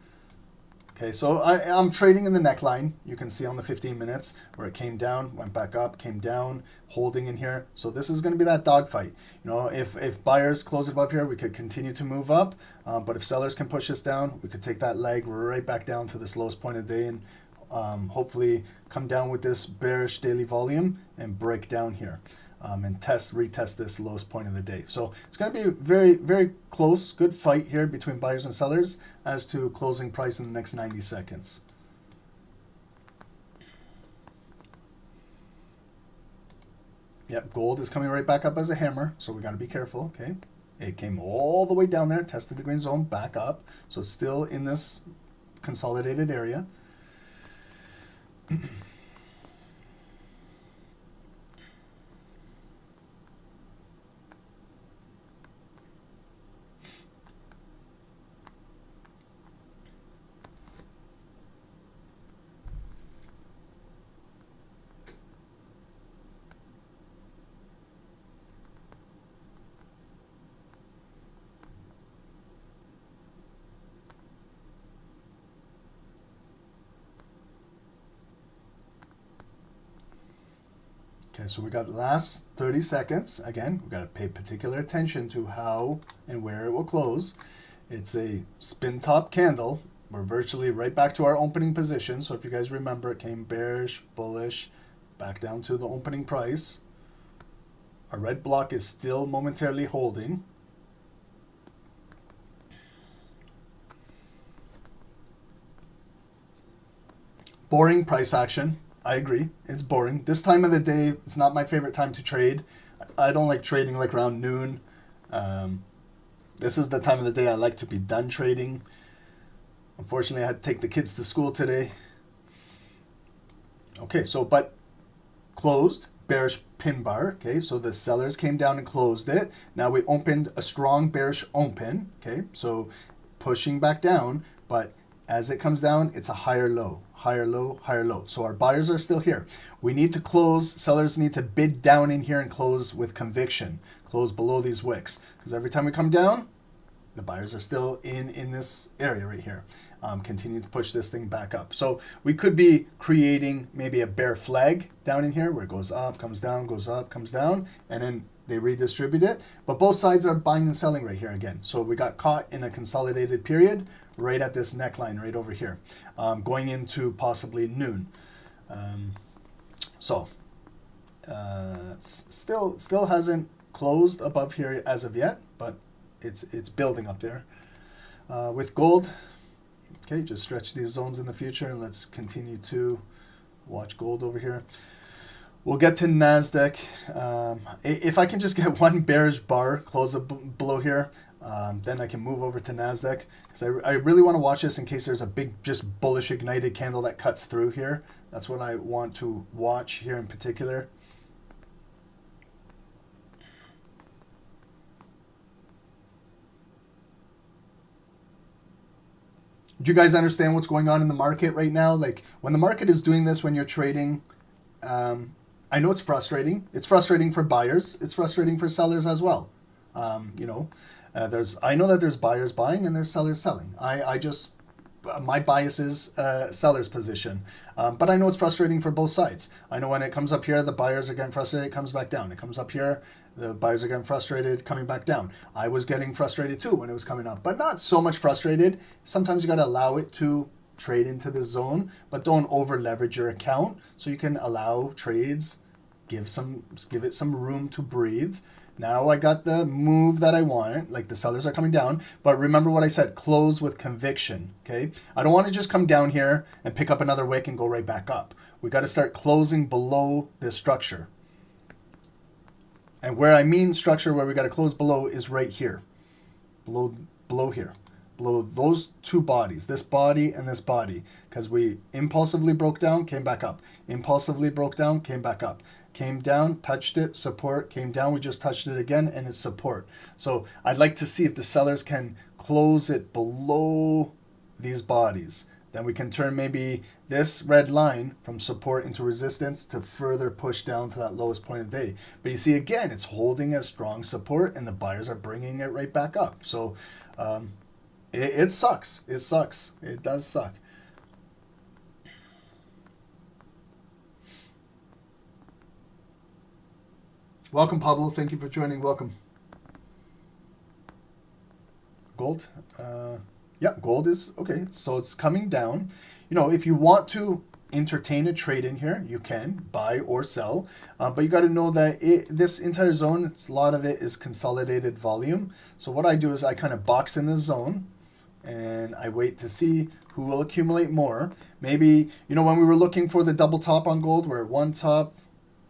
C: Okay, so I'm trading in the neckline. You can see on the 15 minutes where it came down, went back up, came down, holding in here. So this is going to be that dogfight. You know, if buyers close above here, we could continue to move up. But if sellers can push this down, we could take that leg right back down to this lowest point of the day and hopefully come down with this bearish daily volume and break down here. And retest this lowest point of the day. So it's going to be very, very close, good fight here between buyers and sellers as to closing price in the next 90 seconds. Yep, gold is coming right back up as a hammer, so we got to be careful, okay? It came all the way down there, tested the green zone, back up. So it's still in this consolidated area. Okay, so we got the last 30 seconds. Again, we got to pay particular attention to how and where it will close. It's a spin top candle. We're virtually right back to our opening position. So if you guys remember, it came bearish, bullish, back down to the opening price. Our red block is still momentarily holding. Boring price action. I agree. It's boring. This time of the day, it's not my favorite time to trade. I don't like trading like around noon. This is the time of the day I like to be done trading. Unfortunately, I had to take the kids to school today. Okay, so but closed, bearish pin bar. Okay, so the sellers came down and closed it. Now we opened a strong bearish open. Okay, so pushing back down, but as it comes down, it's a higher low. Higher low, higher low. So our buyers are still here. We need to close. Sellers need to bid down in here and close with conviction. Close below these wicks. Because every time we come down, the buyers are still in this area right here. Continue to push this thing back up. So we could be creating maybe a bear flag down in here where it goes up, comes down, goes up, comes down, and then they redistribute it. But both sides are buying and selling right here again. So we got caught in a consolidated period right at this neckline right over here, going into possibly noon. It's still hasn't closed above here as of yet, but it's building up there. With gold, okay, just stretch these zones in the future, and let's continue to watch gold over here. We'll get to NASDAQ. If I can just get one bearish bar close below here, then I can move over to NASDAQ, because I really want to watch this in case there's a big just bullish ignited candle that cuts through here. That's what I want to watch here in particular. Do you guys understand what's going on in the market right now? Like when the market is doing this, when you're trading, I know it's frustrating. It's frustrating for buyers. It's frustrating for sellers as well. I know that there's buyers buying and there's sellers selling. My bias is seller's position. But I know it's frustrating for both sides. I know when it comes up here, the buyers are getting frustrated, it comes back down. It comes up here, the buyers are getting frustrated, coming back down. I was getting frustrated too when it was coming up, but not so much frustrated. Sometimes you got to allow it to trade into the zone, but don't over leverage your account, so you can allow trades, give it some room to breathe. Now I got the move that I wanted, like the sellers are coming down, but remember what I said, close with conviction, okay? I don't want to just come down here and pick up another wick and go right back up. We got to start closing below this structure. And where I mean structure, where we got to close below is right here, below here, below those two bodies, this body and this body, because we impulsively broke down, came back up, impulsively broke down, came back up. Came down, touched it, support, came down, we just touched it again, and it's support. So I'd like to see if the sellers can close it below these bodies. then we can turn maybe this red line from support into resistance to further push down to that lowest point of the day. But you see, again, it's holding a strong support and the buyers are bringing it right back up. So it sucks. It sucks. It does suck. Welcome, Pablo. Thank you for joining. Welcome. Gold. Yeah, gold is okay. So it's coming down. You know, if you want to entertain a trade in here, you can buy or sell. But you got to know that this entire zone, a lot of it is consolidated volume. So what I do is I kind of box in this zone and I wait to see who will accumulate more. Maybe, you know, when we were looking for the double top on gold, we're at one top.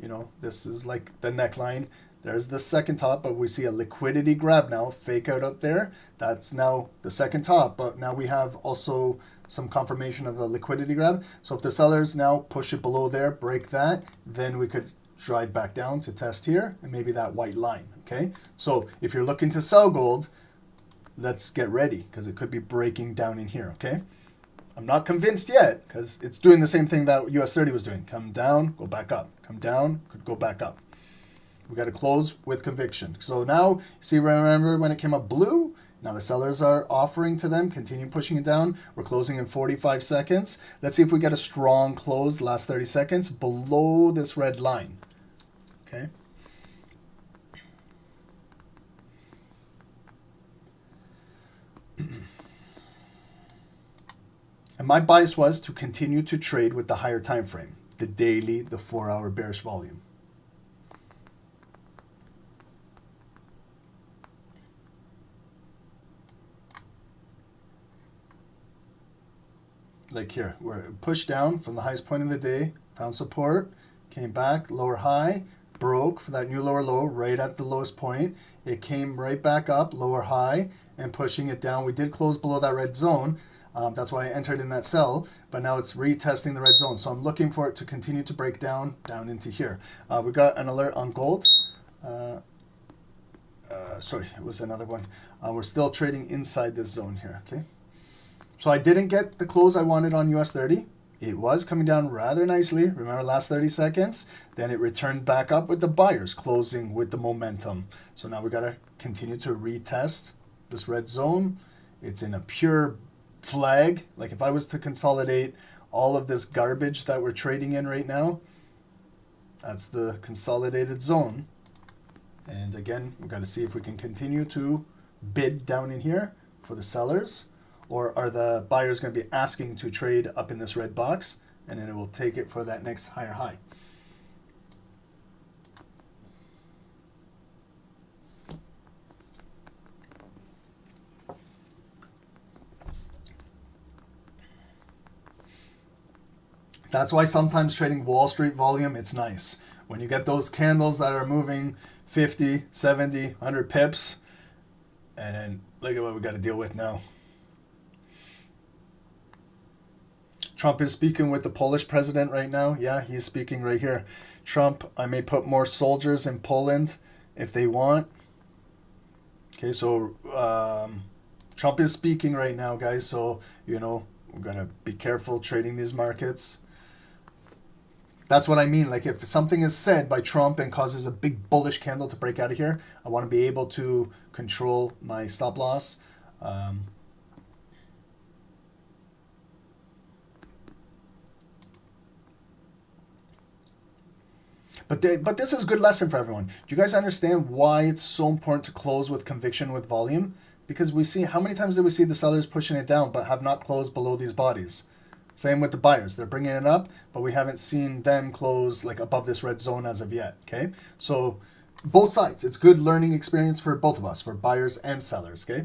C: You know, this is like the neckline. There's the second top, but we see a liquidity grab now, fake out up there. That's now the second top, but now we have also some confirmation of a liquidity grab. So if the sellers now push it below there, break that, then we could drive back down to test here and maybe that white line, okay? So if you're looking to sell gold, let's get ready because it could be breaking down in here, okay? I'm not convinced yet because it's doing the same thing that US30 was doing. Come down, go back up. Come down, could go back up. We got to close with conviction. So now, see, remember when it came up blue? Now the sellers are offering to them, continue pushing it down. We're closing in 45 seconds. Let's see if we get a strong close, last 30 seconds, below this red line. Okay. And my bias was to continue to trade with the higher time frame, the daily, the 4-hour bearish volume. Like here, we're pushed down from the highest point of the day, found support, came back, lower high, broke for that new lower low right at the lowest point. It came right back up, lower high, and pushing it down. We did close below that red zone. That's why I entered in that sell, but now it's retesting the red zone. So I'm looking for it to continue to break down into here. We got an alert on gold. Sorry, it was another one. We're still trading inside this zone here, okay? So I didn't get the close I wanted on US30. It was coming down rather nicely. Remember last 30 seconds? Then it returned back up with the buyers closing with the momentum. So now we got to continue to retest this red zone. It's in a pure flag. Like if I was to consolidate all of this garbage that we're trading in right now, that's the consolidated zone. And again, we've got to see if we can continue to bid down in here for the sellers. Or are the buyers going to be asking to trade up in this red box, and then it will take it for that next higher high. That's why sometimes trading Wall Street volume, it's nice. When you get those candles that are moving 50, 70, 100 pips, and then look at what we got to deal with now. Trump is speaking with the Polish president right now. Yeah, he's speaking right here. Trump, I may put more soldiers in Poland if they want. Okay, so Trump is speaking right now, guys. So, you know, we're going to be careful trading these markets. That's what I mean. Like if something is said by Trump and causes a big bullish candle to break out of here, I want to be able to control my stop loss. But this is a good lesson for everyone. Do you guys understand why it's so important to close with conviction with volume? Because we see, how many times did we see the sellers pushing it down but have not closed below these bodies? Same with the buyers. They're bringing it up, but we haven't seen them close like above this red zone as of yet, okay? So both sides. It's good learning experience for both of us, for buyers and sellers, okay?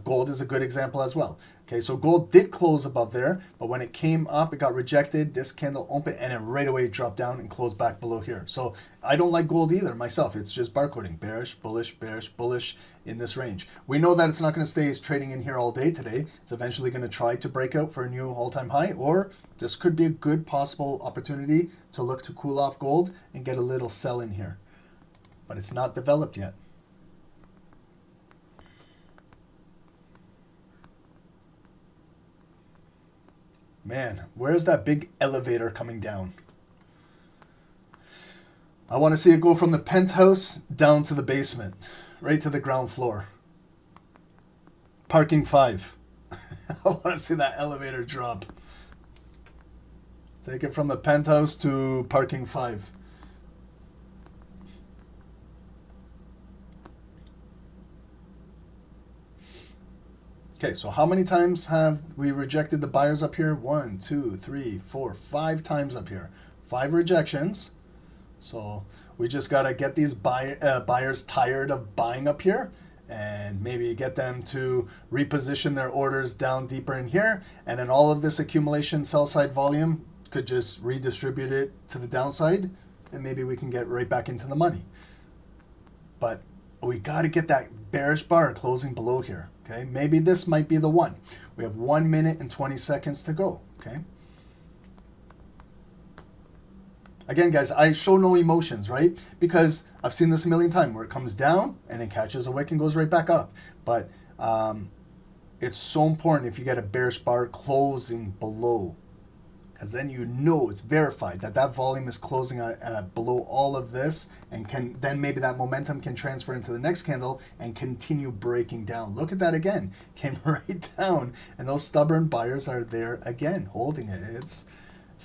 C: Gold is a good example as well. Okay, so gold did close above there, but when it came up, it got rejected. This candle opened and it right away dropped down and closed back below here. So I don't like gold either myself. It's just barcoding, bearish, bullish in this range. We know that it's not going to stay trading in here all day today. It's eventually going to try to break out for a new all-time high, or this could be a good possible opportunity to look to cool off gold and get a little sell in here. But it's not developed yet. Man, where's that big elevator coming down? I want to see it go from the penthouse down to the basement, right to the ground floor. Parking 5. I want to see that elevator drop. Take it from the penthouse to parking 5. Okay, so how many times have we rejected the buyers up here? 1, 2, 3, 4, 5 times up here. 5 rejections. So we just got to get these buyers tired of buying up here and maybe get them to reposition their orders down deeper in here. And then all of this accumulation sell side volume could just redistribute it to the downside and maybe we can get right back into the money. But we got to get that bearish bar closing below here. Okay, maybe this might be the one. We have 1 minute and 20 seconds to go. Okay. Again, guys, I show no emotions, right? Because I've seen this a million times where it comes down and it catches a wick and goes right back up. But it's so important if you get a bearish bar closing below, because then you know it's verified that that volume is closing below all of this, and then maybe that momentum can transfer into the next candle and continue breaking down. Look at that again, came right down, and those stubborn buyers are there again, holding it. It's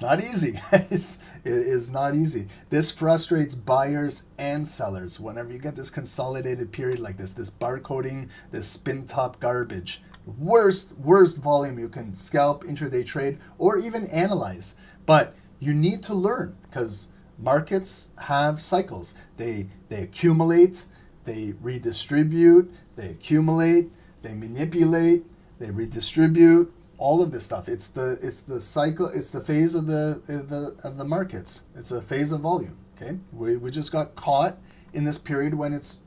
C: not easy, guys. It is not easy. This frustrates buyers and sellers whenever you get this consolidated period like this barcoding, this spin top garbage. Worst volume you can scalp, intraday trade, or even analyze. But you need to learn, because markets have cycles. They accumulate, they redistribute, they accumulate, they manipulate, they redistribute. All of this stuff. It's the cycle. It's the phase of the markets. It's a phase of volume. Okay, we just got caught in this period when it's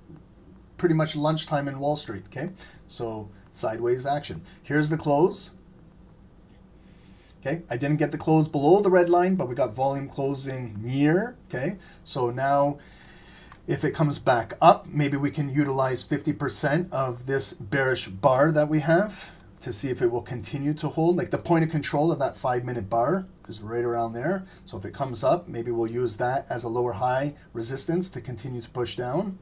C: pretty much lunchtime in Wall Street. Okay, so sideways action. Here's the close. Okay, I didn't get the close below the red line, but we got volume closing near. Okay, so now if it comes back up, maybe we can utilize 50% of this bearish bar that we have to see if it will continue to hold. Like the point of control of that 5-minute bar is right around there. So if it comes up, maybe we'll use that as a lower high resistance to continue to push down.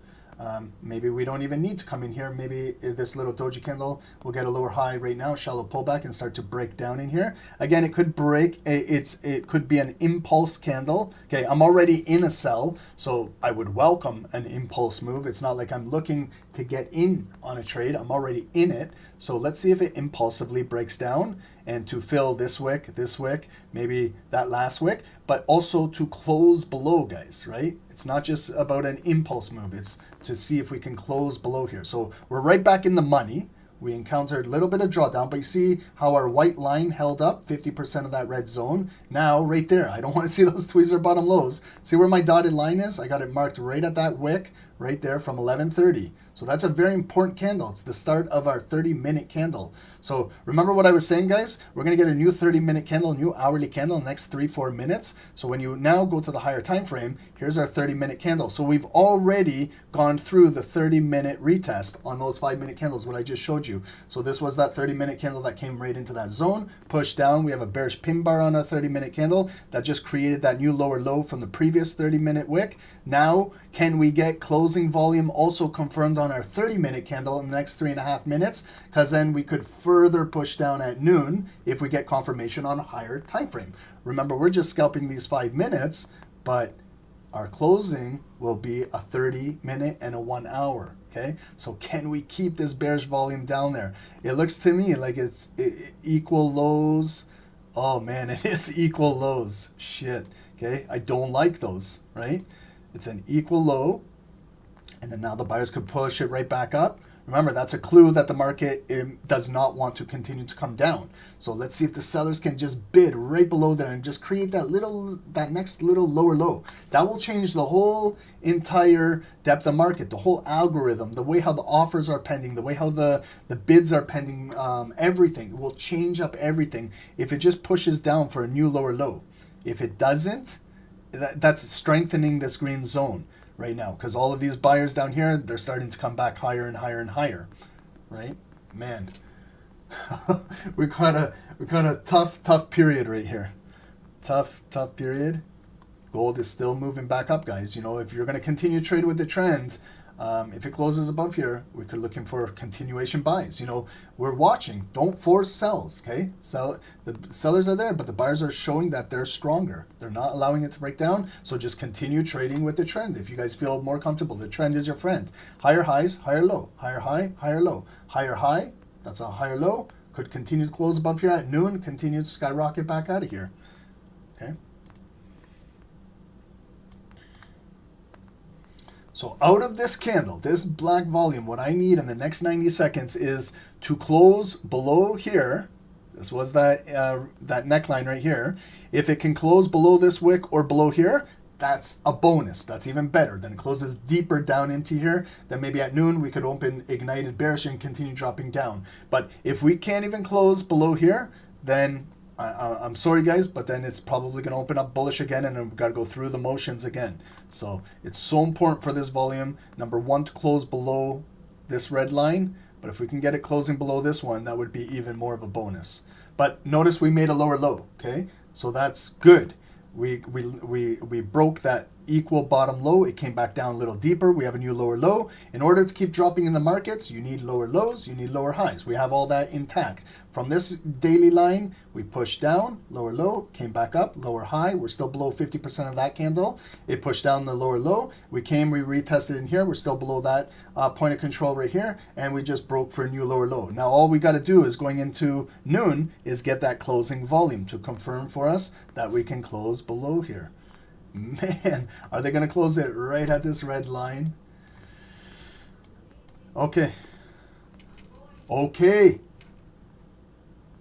C: Maybe we don't even need to come in here. Maybe this little doji candle will get a lower high right now, shallow pullback, and start to break down in here. Again, it could break. It could be an impulse candle. Okay, I'm already in a sell, so I would welcome an impulse move. It's not like I'm looking to get in on a trade. I'm already in it. So let's see if it impulsively breaks down and to fill this wick, maybe that last wick, but also to close below, guys, right? It's not just about an impulse move. It's to see if we can close below here. So we're right back in the money. We encountered a little bit of drawdown, but you see how our white line held up 50% of that red zone. Now, right there, I don't want to see those tweezer bottom lows. See where my dotted line is? I got it marked right at that wick, right there from 11:30. So that's a very important candle. It's the start of our 30-minute candle. So remember what I was saying, guys? We're going to get a new 30-minute candle, a new hourly candle in the next 3-4 minutes. So when you now go to the higher time frame, here's our 30-minute candle. So we've already gone through the 30-minute retest on those 5-minute candles, what I just showed you. So this was that 30-minute candle that came right into that zone, pushed down. We have a bearish pin bar on a 30-minute candle that just created that new lower low from the previous 30-minute wick. Now, can we get closing volume also confirmed on our 30-minute candle in the next 3.5 minutes? Because then we could further push down at noon if we get confirmation on a higher time frame. Remember, we're just scalping these 5 minutes, but our closing will be a 30-minute and a 1 hour. Okay, so can we keep this bearish volume down there? It looks to me like it's equal lows. Oh man, it is equal lows. Shit. Okay, I don't like those, right? It's an equal low, and then now the buyers could push it right back up. Remember, that's a clue that the market does not want to continue to come down. So let's see if the sellers can just bid right below there and just create that next little lower low. That will change the whole entire depth of market, the whole algorithm, the way how the offers are pending, the way how the bids are pending, everything. It will change up everything if it just pushes down for a new lower low. If it doesn't, that's strengthening this green zone right now, because all of these buyers down here, they're starting to come back higher and higher and higher, right? Man, we got a tough period right here. Tough period. Gold is still moving back up, guys. You know, if you're going to continue to trade with the trend, if it closes above here, we could looking for continuation buys. You know, we're watching. Don't force sells, okay? The sellers are there, but the buyers are showing that they're stronger. They're not allowing it to break down, so just continue trading with the trend. If you guys feel more comfortable, the trend is your friend. Higher highs, higher low. Higher high, higher low. Higher high, that's a higher low. Could continue to close above here at noon, continue to skyrocket back out of here, okay? So out of this candle, this black volume, what I need in the next 90 seconds is to close below here. This was that neckline right here. If it can close below this wick or below here, that's a bonus. That's even better. Then it closes deeper down into here. Then maybe at noon we could open ignited bearish and continue dropping down. But if we can't even close below here, then I'm sorry guys, but then it's probably going to open up bullish again, and then we've got to go through the motions again. So it's so important for this volume, number one, to close below this red line. But if we can get it closing below this one, that would be even more of a bonus. But notice we made a lower low, okay? So that's good. We broke that equal bottom low. It came back down a little deeper. We have a new lower low. In order to keep dropping in the markets, you need lower lows, you need lower highs. We have all that intact. From this daily line, we pushed down, lower low, came back up, lower high. We're still below 50% of that candle. It pushed down the lower low. We retested in here. We're still below that point of control right here, and we just broke for a new lower low. Now all we got to do is going into noon is get that closing volume to confirm for us that we can close below here. Man, are they going to close it right at this red line? Okay.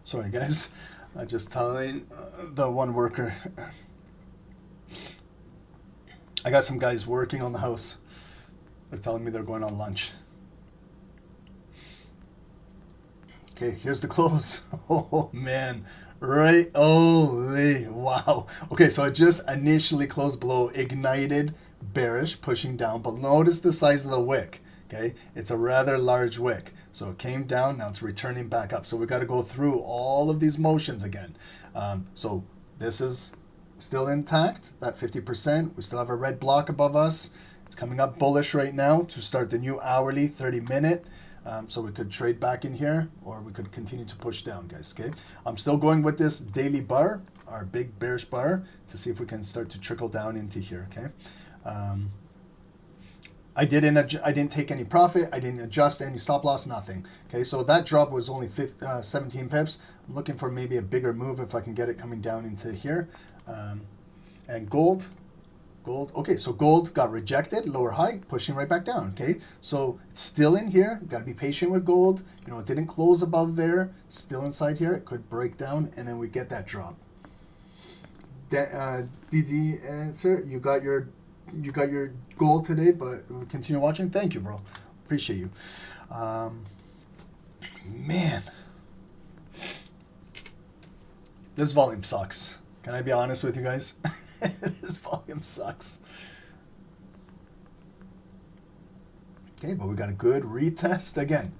C: Sorry, guys. I'm just telling the one worker. I got some guys working on the house. They're telling me they're going on lunch. Okay, here's the close. Oh, man. Right, holy, wow. Okay, so it just initially closed below, ignited, bearish, pushing down, but notice the size of the wick, okay? It's a rather large wick. So it came down, now it's returning back up. So we got to go through all of these motions again. So this is still intact, that 50%. We still have a red block above us. It's coming up bullish right now to start the new hourly 30-minute. So we could trade back in here, or we could continue to push down, guys, okay? I'm still going with this daily bar, our big bearish bar, to see if we can start to trickle down into here, okay? I didn't take any profit. I didn't adjust any stop loss, nothing, okay? So that drop was only 17 pips. I'm looking for maybe a bigger move if I can get it coming down into here. And gold, okay, so gold got rejected, lower high, pushing right back down, okay? So it's still in here. Got to be patient with gold. You know, it didn't close above there, still inside here. It could break down, and then we get that drop. DD answer, you got your gold today, but we'll continue watching. Thank you, bro. Appreciate you. Man, this volume sucks. Can I be honest with you guys? This volume sucks. Okay, but we got a good retest again.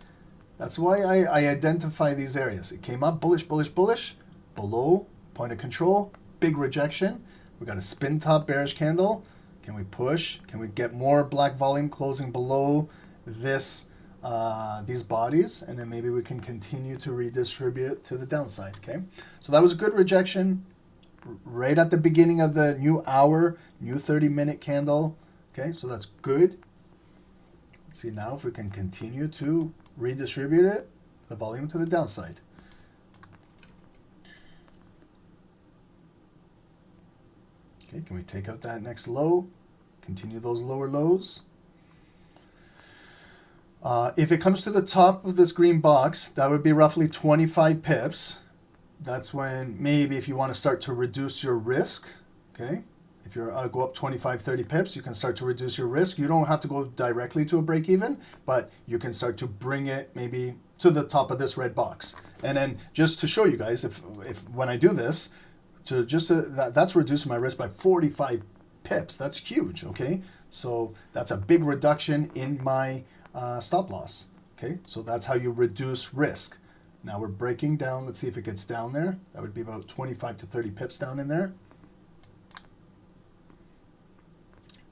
C: That's why I identify these areas. It came up bullish, bullish, bullish, below point of control, big rejection. We got a spin top bearish candle. Can we push? Can we get more black volume closing below this these bodies? And then maybe we can continue to redistribute to the downside, okay? So that was a good rejection right at the beginning of the new hour, new 30-minute candle. Okay, so that's good. Let's see now if we can continue to redistribute it, the volume to the downside. Okay, can we take out that next low? Continue those lower lows. If it comes to the top of this green box, that would be roughly 25 pips. That's when maybe if you want to start to reduce your risk, okay? If you're go up 25, 30 pips, you can start to reduce your risk. You don't have to go directly to a break even, but you can start to bring it maybe to the top of this red box. And then just to show you guys, if when I do this, that's reducing my risk by 45 pips. That's huge, okay? So that's a big reduction in my stop loss, okay? So that's how you reduce risk. Now we're breaking down. Let's see if it gets down there. That would be about 25 to 30 pips down in there.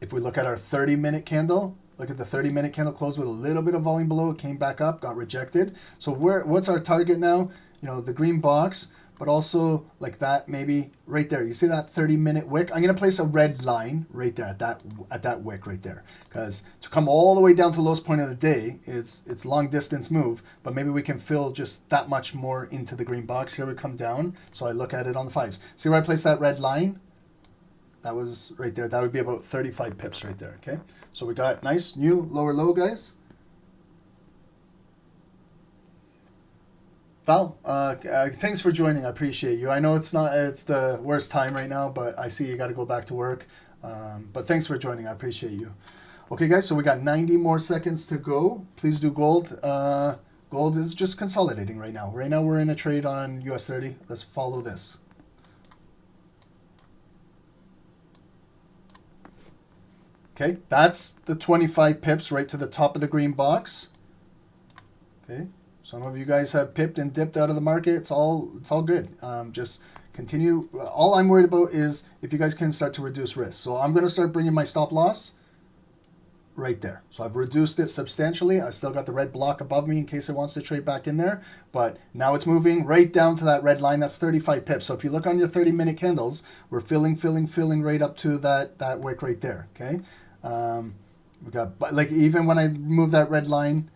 C: If we look at our 30-minute candle, look at the 30-minute candle closed with a little bit of volume below. It came back up, got rejected. So what's our target now? You know, the green box, but also like that, maybe right there. You see that 30-minute wick? I'm going to place a red line right there at that wick right there. Because to come all the way down to the lowest point of the day, it's long distance move, but maybe we can fill just that much more into the green box. Here we come down. So I look at it on the 5s. See where I place that red line? That was right there. That would be about 35 pips right there, okay? So we got nice new lower low, guys. Val, thanks for joining. I appreciate you. I know it's the worst time right now, but I see you got to go back to work. But thanks for joining. I appreciate you. Okay, guys, so we got 90 more seconds to go. Please do gold. Gold is just consolidating right now. Right now we're in a trade on US30. Let's follow this. Okay, that's the 25 pips right to the top of the green box. Okay, some of you guys have pipped and dipped out of the market. It's all good. Just continue. All I'm worried about is if you guys can start to reduce risk. So I'm going to start bringing my stop loss right there. So I've reduced it substantially. I still got the red block above me in case it wants to trade back in there. But now it's moving right down to that red line. That's 35 pips. So if you look on your 30-minute candles, we're filling right up to that wick right there. Okay. We got, like, even when I move that red line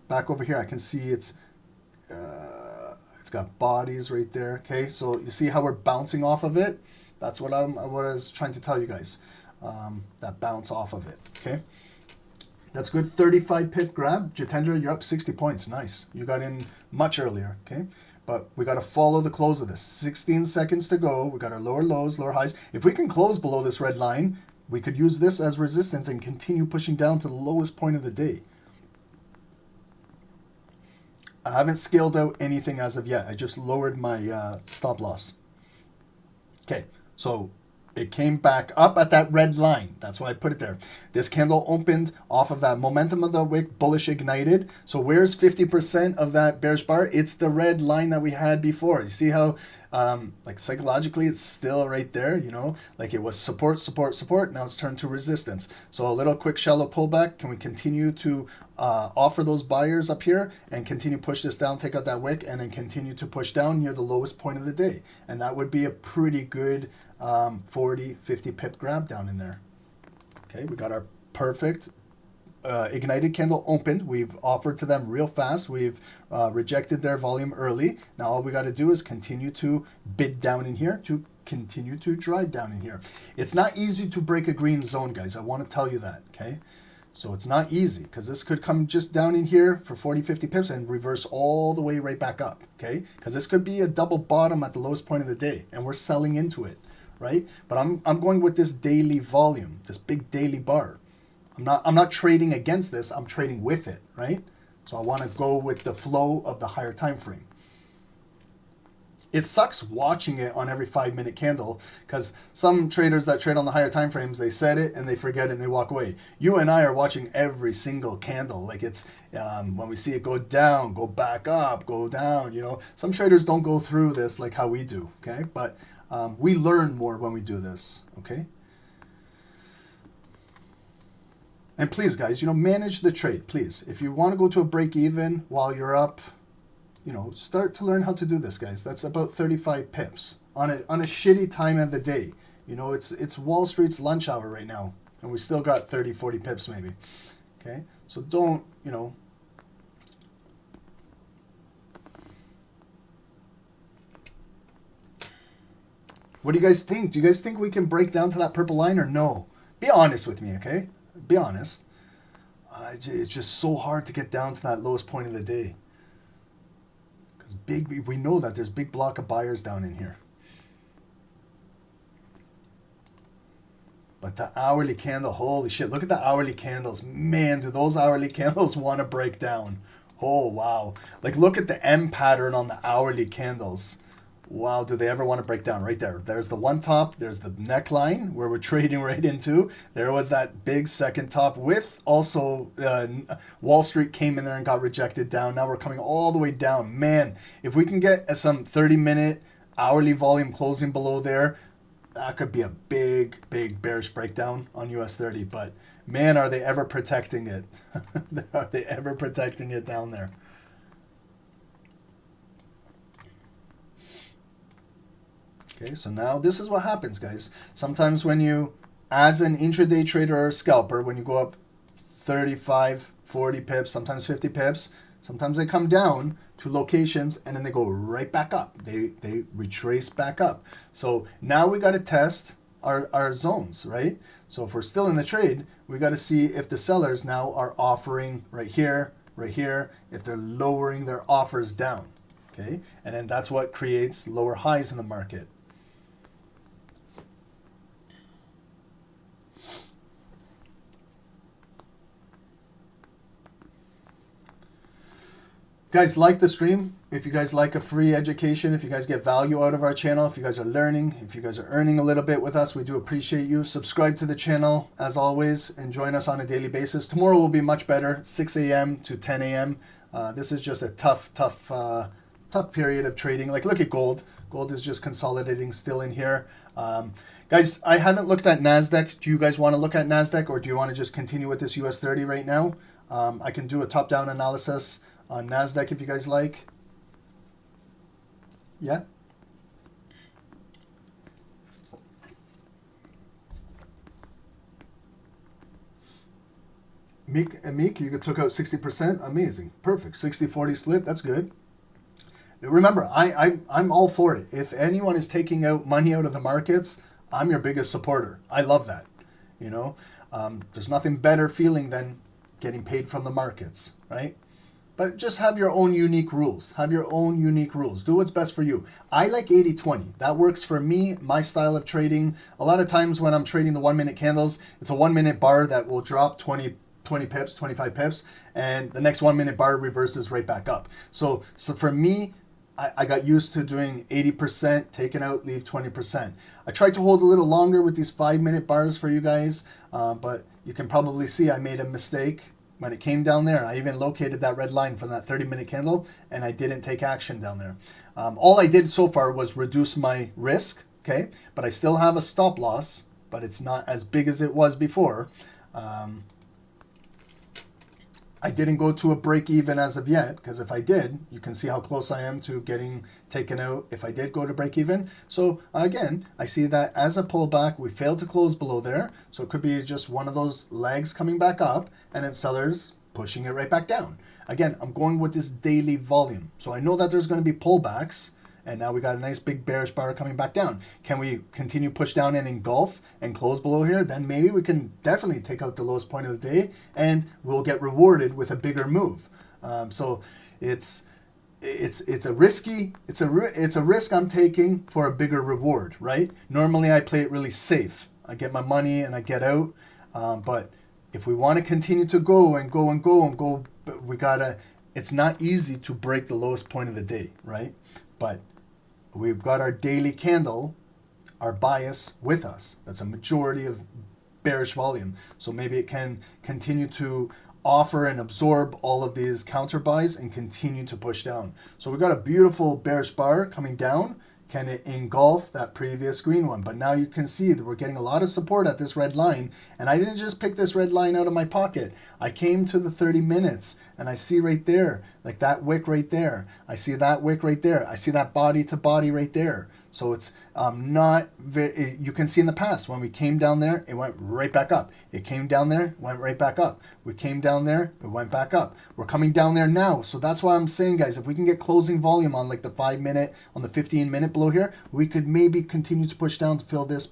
C: back over here, I can see it's got bodies right there. Okay, so you see how we're bouncing off of it. That's what I was trying to tell you guys. That bounce off of it. Okay, that's good. 35 pip grab. Jitendra, you're up 60 points. Nice. You got in much earlier. Okay, but we got to follow the close of this. 16 seconds to go. We got our lower lows, lower highs. If we can close below this red line, we could use this as resistance and continue pushing down to the lowest point of the day. I haven't scaled out anything as of yet. I just lowered my stop loss. Okay, so it came back up at that red line. That's why I put it there. This candle opened off of that momentum of the wick, bullish ignited. So where's 50% of that bearish bar? It's the red line that we had before. You see how like psychologically it's still right there, you know, like it was support, support, support. Now it's turned to resistance. So a little quick shallow pullback. Can we continue to offer those buyers up here and continue push this down, take out that wick, and then continue to push down near the lowest point of the day? And that would be a pretty good 40, 50 pip grab down in there. Okay, we got our perfect ignited candle opened. We've offered to them real fast. We've rejected their volume early. Now all we got to do is continue to bid down in here, to continue to drive down in here. It's not easy to break a green zone, guys. I want to tell you that, okay? So it's not easy because this could come just down in here for 40, 50 pips and reverse all the way right back up, okay? Because this could be a double bottom at the lowest point of the day and we're selling into it, right? But I'm going with this daily volume, this big daily bar. I'm not trading against this, I'm trading with it, right? So I want to go with the flow of the higher time frame. It sucks watching it on every 5-minute candle because some traders that trade on the higher time frames, they set it and they forget it and they walk away. You and I are watching every single candle. Like it's when we see it go down, go back up, go down, you know. Some traders don't go through this like how we do, okay? But we learn more when we do this, okay? And please, guys, you know, manage the trade, please. If you want to go to a break even while you're up, you know, start to learn how to do this, guys. That's about 35 pips on a shitty time of the day. You know, it's Wall Street's lunch hour right now, and we still got 30, 40 pips maybe. Okay, so don't, you know. What do you guys think? Do you guys think we can break down to that purple line or no? Be honest with me, okay? Be honest. It's just so hard to get down to that lowest point of the day. Because we know that there's big block of buyers down in here. But the hourly candle, holy shit, look at the hourly candles. Man, do those hourly candles want to break down. Oh, wow. Like, look at the M pattern on the hourly candles. Wow, do they ever want to break down? Right there. There's the one top. There's the neckline where we're trading right into. There was that big second top with also Wall Street came in there and got rejected down. Now we're coming all the way down. Man, if we can get some 30-minute hourly volume closing below there, that could be a big, big bearish breakdown on US30. But man, are they ever protecting it? Are they ever protecting it down there? Okay, so now this is what happens, guys. Sometimes when you, as an intraday trader or a scalper, when you go up 35, 40 pips, sometimes 50 pips, sometimes they come down to locations and then they go right back up. They retrace back up. So now we got to test our zones, right? So if we're still in the trade, we got to see if the sellers now are offering right here, if they're lowering their offers down, okay? And then that's what creates lower highs in the market. Guys, like the stream. If you guys like a free education, if you guys get value out of our channel, if you guys are learning, if you guys are earning a little bit with us, we do appreciate you. Subscribe to the channel as always and join us on a daily basis. Tomorrow will be much better, 6 a.m. to 10 a.m. This is just a tough period of trading. Like, look at gold. Gold is just consolidating still in here. Guys, I haven't looked at NASDAQ. Do you guys want to look at NASDAQ, or do you want to just continue with this US30 right now? I can do a top-down analysis on NASDAQ if you guys like. Yeah? Meek, you took out 60%. Amazing. Perfect. 60-40 split. That's good. Remember, I'm all for it. If anyone is taking out money out of the markets, I'm your biggest supporter. I love that. You know, there's nothing better feeling than getting paid from the markets, right? But just have your own unique rules. Have your own unique rules. Do what's best for you. I like 80-20. That works for me, my style of trading. A lot of times when I'm trading the 1-minute candles, it's a 1-minute bar that will drop 20 pips, 25 pips, and the next 1-minute bar reverses right back up. So for me, I got used to doing 80%, taking out, leave 20%. I tried to hold a little longer with these 5-minute bars for you guys, but you can probably see I made a mistake. When it came down there, I even located that red line from that 30-minute candle, and I didn't take action down there. All I did so far was reduce my risk, okay? But I still have a stop loss, but it's not as big as it was before. I didn't go to a break even as of yet, because if I did, you can see how close I am to getting taken out if I did go to break even. So again, I see that as a pullback, we failed to close below there. So it could be just one of those legs coming back up and then sellers pushing it right back down. Again, I'm going with this daily volume. So I know that there's going to be pullbacks. And now we got a nice big bearish bar coming back down. Can we continue push down and engulf and close below here? Then maybe we can definitely take out the lowest point of the day and we'll get rewarded with a bigger move. So it's a risk I'm taking for a bigger reward, right? Normally I play it really safe. I get my money and I get out. But if we want to continue to go, it's not easy to break the lowest point of the day, right? But we've got our daily candle, our bias with us. That's a majority of bearish volume. So maybe it can continue to offer and absorb all of these counter buys and continue to push down. So we've got a beautiful bearish bar coming down. Can it engulf that previous green one? But now you can see that we're getting a lot of support at this red line. And I didn't just pick this red line out of my pocket. I came to the 30 minutes and I see right there, like that wick right there. I see that wick right there. I see that body to body right there. So it's not very, you can see in the past when we came down there, it went right back up. It came down there, went right back up. We came down there, it went back up. We're coming down there now. So that's why I'm saying, guys, if we can get closing volume on like the 5-minute, on the 15-minute below here, we could maybe continue to push down to fill this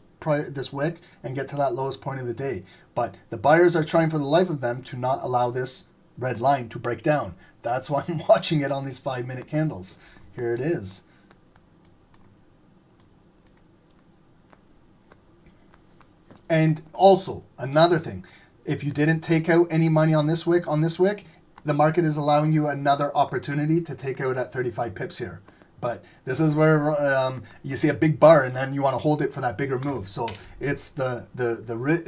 C: wick and get to that lowest point of the day. But the buyers are trying for the life of them to not allow this red line to break down. That's why I'm watching it on these 5-minute candles. Here it is. And also, another thing, if you didn't take out any money on this wick, the market is allowing you another opportunity to take out at 35 pips here. But this is where you see a big bar and then you want to hold it for that bigger move. So it's the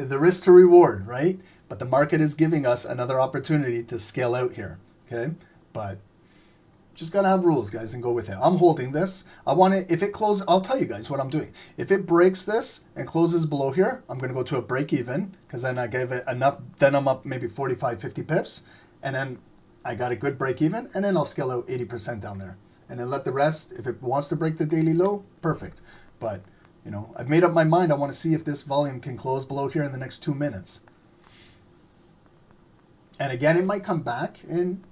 C: risk to reward, right? But the market is giving us another opportunity to scale out here, okay? But just got to have rules, guys, and go with it. I'm holding this. I want it, if it closes, I'll tell you guys what I'm doing. If it breaks this and closes below here, I'm going to go to a break even because then I gave it enough. Then I'm up maybe 45, 50 pips. And then I got a good break even. And then I'll scale out 80% down there. And then let the rest, if it wants to break the daily low, perfect. But, you know, I've made up my mind. I want to see if this volume can close below here in the next 2 minutes. And again, it might come back, and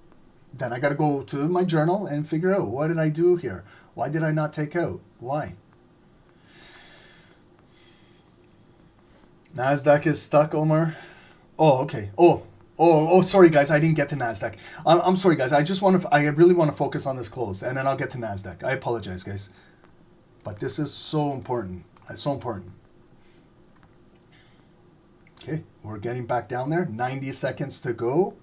C: then I got to go to my journal and figure out, what did I do here? Why did I not take out? Why? NASDAQ is stuck, Omar. Oh, okay. Oh, sorry, guys. I didn't get to NASDAQ. I'm sorry, guys. I really want to focus on this close, and then I'll get to NASDAQ. I apologize, guys. But this is so important. It's so important. Okay, we're getting back down there. 90 seconds to go.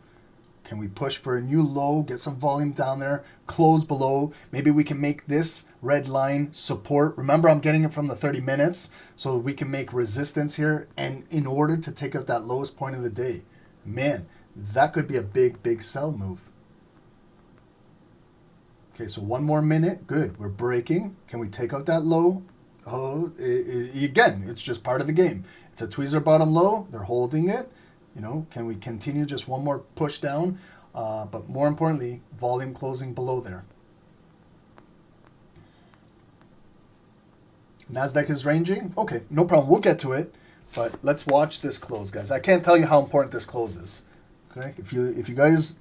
C: Can we push for a new low, get some volume down there, close below? Maybe we can make this red line support. Remember, I'm getting it from the 30 minutes, so we can make resistance here. And in order to take out that lowest point of the day, man, that could be a big, big sell move. Okay, so 1 more minute. Good, we're breaking. Can we take out that low? Oh, again, it's just part of the game. It's a tweezer bottom low. They're holding it. You know, can we continue just one more push down? But more importantly, volume closing below there. NASDAQ is ranging. Okay, no problem. We'll get to it. But let's watch this close, guys. I can't tell you how important this close is. Okay, if you guys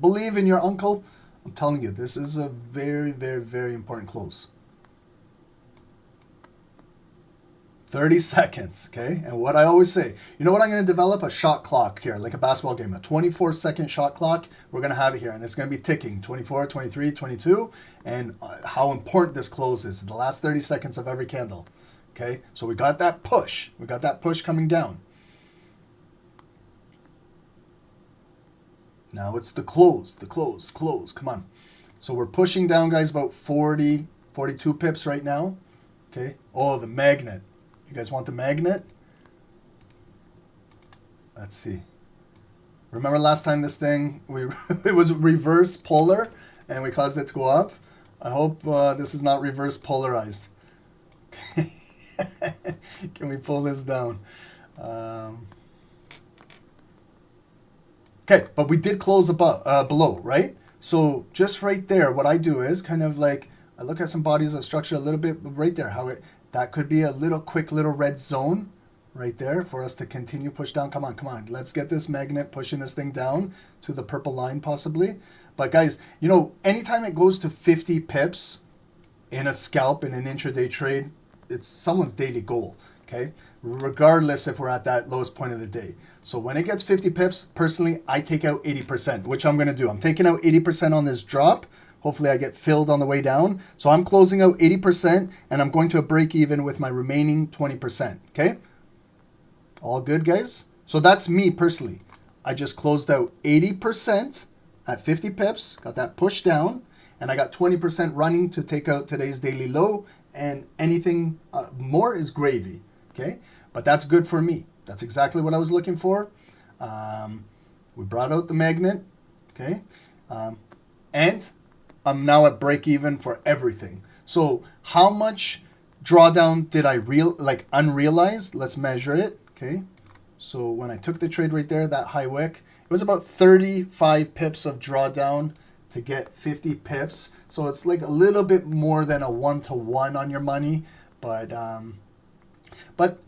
C: believe in your uncle, I'm telling you, this is a very, very, very important close. 30 seconds, okay? And what I always say, you know what, I'm going to develop a shot clock here, like a basketball game, a 24-second shot clock. We're going to have it here, and it's going to be ticking, 24, 23, 22, and how important this close is, the last 30 seconds of every candle, okay? So we got that push. We got that push coming down. Now it's the close, close. Come on. So we're pushing down, guys, about 40, 42 pips right now, okay? Oh, the magnet. You guys want the magnet? Let's see. Remember last time this thing, it was reverse polar and we caused it to go up? I hope this is not reverse polarized. Can we pull this down? Okay, but we did close above, below, right? So just right there, what I do is kind of like, I look at some bodies of structure a little bit right there, how it, that could be a little quick little red zone right there for us to continue push down. Come on. Let's get this magnet pushing this thing down to the purple line possibly. But guys, you know, anytime it goes to 50 pips in a scalp, in an intraday trade, it's someone's daily goal, okay? Regardless if we're at that lowest point of the day. So when it gets 50 pips, personally, I take out 80%, which I'm going to do. I'm taking out 80% on this drop. Hopefully I get filled on the way down. So I'm closing out 80% and I'm going to a break even with my remaining 20%. Okay? All good, guys? So that's me personally. I just closed out 80% at 50 pips, got that push down, and I got 20% running to take out today's daily low, and anything more is gravy. Okay? But that's good for me. That's exactly what I was looking for. We brought out the magnet. Okay? And I'm now at break even for everything. So how much drawdown did I unrealized? Let's measure it. Okay. So when I took the trade right there, that high wick, it was about 35 pips of drawdown to get 50 pips. So it's like a little bit more than a 1-to-1 on your money, but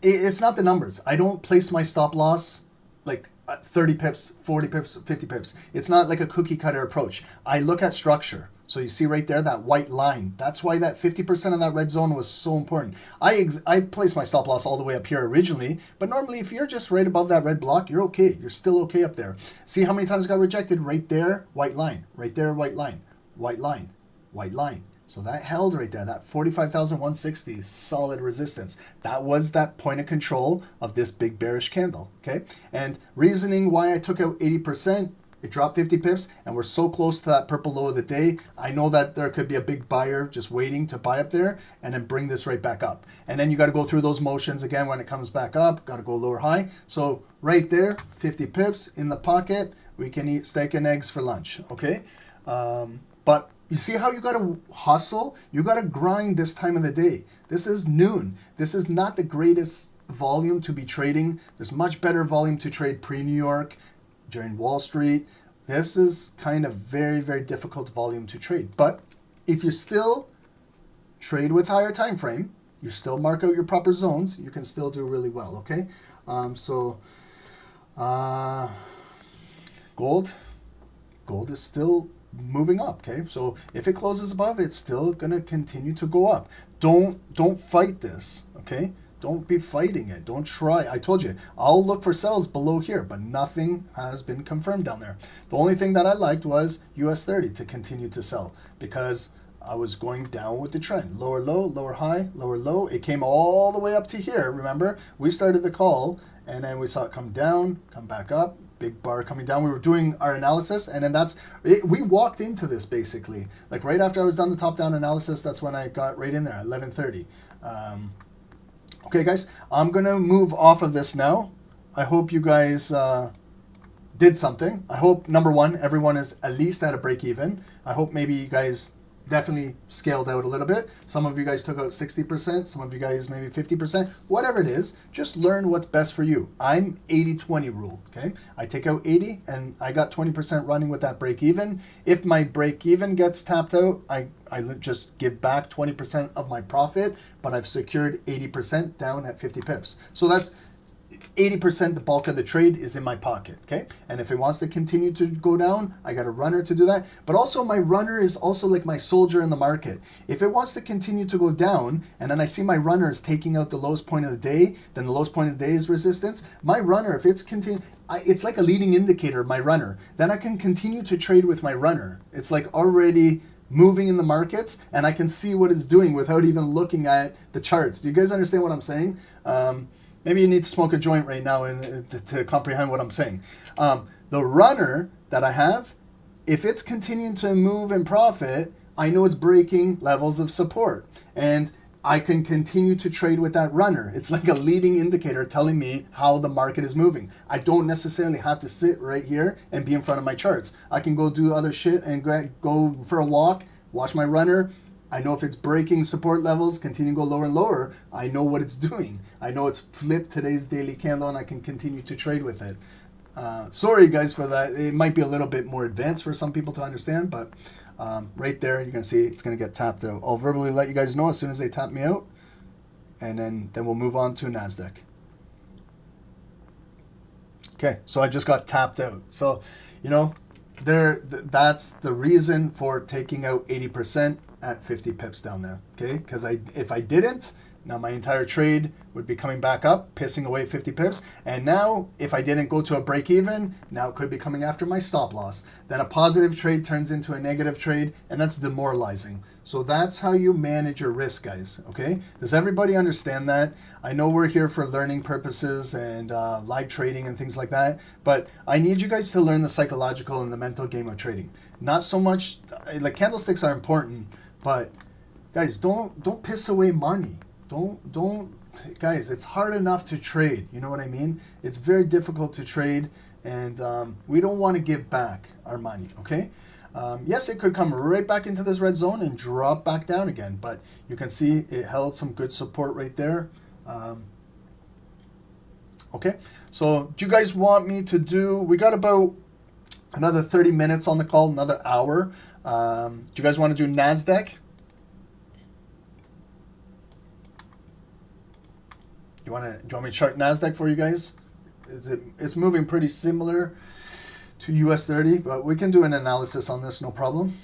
C: it's not the numbers. I don't place my stop loss like 30 pips, 40 pips, 50 pips. It's not like a cookie cutter approach. I look at structure. So you see right there, that white line. That's why that 50% of that red zone was so important. I placed my stop loss all the way up here originally, but normally if you're just right above that red block, you're okay. You're still okay up there. See how many times it got rejected? Right there, white line. Right there, white line. White line. White line. So that held right there. That 45,160 solid resistance. That was that point of control of this big bearish candle. Okay. And reasoning why I took out 80%, It dropped 50 pips, and we're so close to that purple low of the day. I know that there could be a big buyer just waiting to buy up there and then bring this right back up. And then you got to go through those motions again when it comes back up. Got to go lower high. So right there, 50 pips in the pocket. We can eat steak and eggs for lunch, okay? But you see how you got to hustle? You got to grind this time of the day. This is noon. This is not the greatest volume to be trading. There's much better volume to trade pre-New York, during Wall Street. This is kind of very, very difficult volume to trade. But if you still trade with higher time frame, you still mark out your proper zones, you can still do really well, okay? Gold is still moving up, okay? So if it closes above, it's still gonna continue to go up. Don't fight this, okay? Don't be fighting it. Don't try. I told you, I'll look for sells below here, but nothing has been confirmed down there. The only thing that I liked was US30 to continue to sell because I was going down with the trend. Lower low, lower high, lower low. It came all the way up to here. Remember, we started the call and then we saw it come down, come back up, big bar coming down. We were doing our analysis and then we walked into this basically. Like right after I was done the top-down analysis, that's when I got right in there at 11:30. Okay, guys, I'm going to move off of this now. I hope you guys did something. I hope, number one, everyone is at least at a break even. I hope maybe you guys definitely scaled out a little bit. Some of you guys took out 60%, some of you guys maybe 50%, whatever it is, just learn what's best for you. I'm 80-20 rule, okay? I take out 80 and I got 20% running with that break even. If my break even gets tapped out, I just give back 20% of my profit, but I've secured 80% down at 50 pips. So that's 80%, the bulk of the trade is in my pocket, okay? And if it wants to continue to go down, I got a runner to do that. But also my runner is also like my soldier in the market. If it wants to continue to go down, and then I see my runner is taking out the lowest point of the day, then the lowest point of the day is resistance. My runner, if it's it's like a leading indicator, my runner. Then I can continue to trade with my runner. It's like already moving in the markets, and I can see what it's doing without even looking at the charts. Do you guys understand what I'm saying? Maybe you need to smoke a joint right now to comprehend what I'm saying. The runner that I have, if it's continuing to move and profit, I know it's breaking levels of support. And I can continue to trade with that runner. It's like a leading indicator telling me how the market is moving. I don't necessarily have to sit right here and be in front of my charts. I can go do other shit and go for a walk, watch my runner. I know if it's breaking support levels, continue to go lower and lower. I know what it's doing. I know it's flipped today's daily candle and I can continue to trade with it. Sorry guys for that. It might be a little bit more advanced for some people to understand, but right there you can see it's going to get tapped out. I'll verbally let you guys know as soon as they tap me out, and then we'll move on to NASDAQ. Okay, so I just got tapped out. So, you know, that's the reason for taking out 80% at 50 pips down there, okay? Because if I didn't, now my entire trade would be coming back up, pissing away 50 pips. And now if I didn't go to a break even, now it could be coming after my stop loss. Then a positive trade turns into a negative trade, and that's demoralizing. So that's how you manage your risk, guys, okay? Does everybody understand that? I know we're here for learning purposes and live trading and things like that, but I need you guys to learn the psychological and the mental game of trading. Not so much, like candlesticks are important, but guys, don't piss away money. Don't guys, it's hard enough to trade. You know what I mean? It's very difficult to trade, and we don't want to give back our money, okay? Yes, it could come right back into this red zone and drop back down again, but you can see it held some good support right there. Okay, so do you guys want me to we got about another 30 minutes on the call, another hour. Do you guys want to do NASDAQ? Do you want me to chart NASDAQ for you guys? It's moving pretty similar to US30, but we can do an analysis on this, no problem.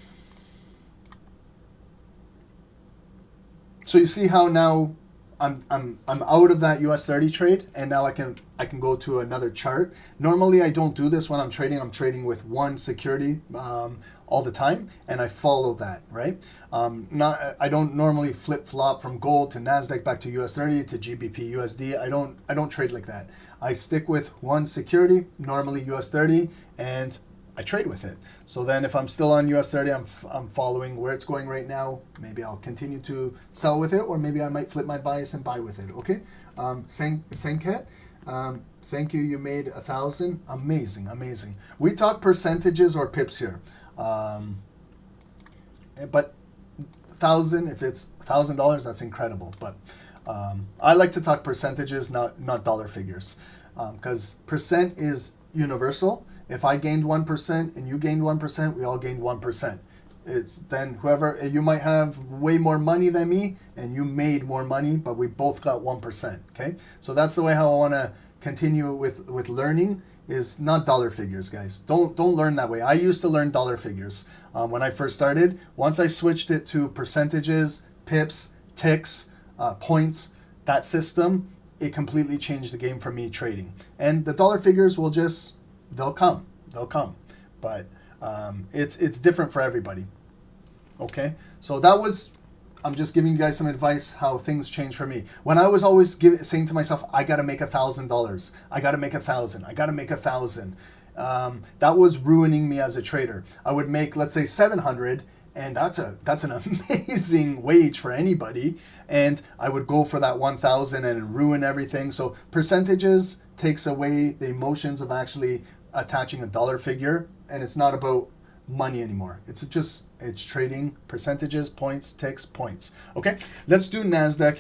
C: So you see how now I'm out of that US30 trade, and now I can go to another chart. Normally I don't do this when I'm trading. I'm trading with one security all the time, and I follow that, right? I don't normally flip flop from gold to NASDAQ back to US30 to GBP USD. I don't trade like that. I stick with one security, normally US30, and I trade with it. So then if I'm still on US30, I'm following where it's going right now. Maybe I'll continue to sell with it, or maybe I might flip my bias and buy with it. Okay. Senket, thank you. You made 1,000. Amazing, amazing. We talk percentages or pips here. But 1,000, if it's $1,000, that's incredible. But I like to talk percentages, not dollar figures, because percent is universal. If I gained 1% and you gained 1%, we all gained 1%. It's then whoever, you might have way more money than me and you made more money, but we both got 1%. Okay, so that's the way how I want to continue with learning, is not dollar figures, guys. Don't learn that way. I used to learn dollar figures when I first started. Once I switched it to percentages, pips, ticks, points, that system, it completely changed the game for me trading. And the dollar figures will just, they'll come, but it's different for everybody. Okay, so that was, I'm just giving you guys some advice how things change for me. When I was always saying to myself, I got to make $1,000, I got to make 1,000, I got to make 1,000. That was ruining me as a trader. I would make, let's say, 700, and that's an amazing wage for anybody. And I would go for that 1,000 and ruin everything. So percentages takes away the emotions of actually attaching a dollar figure, and it's not about money anymore. It's trading, percentages, points, ticks, points. Okay, let's do NASDAQ.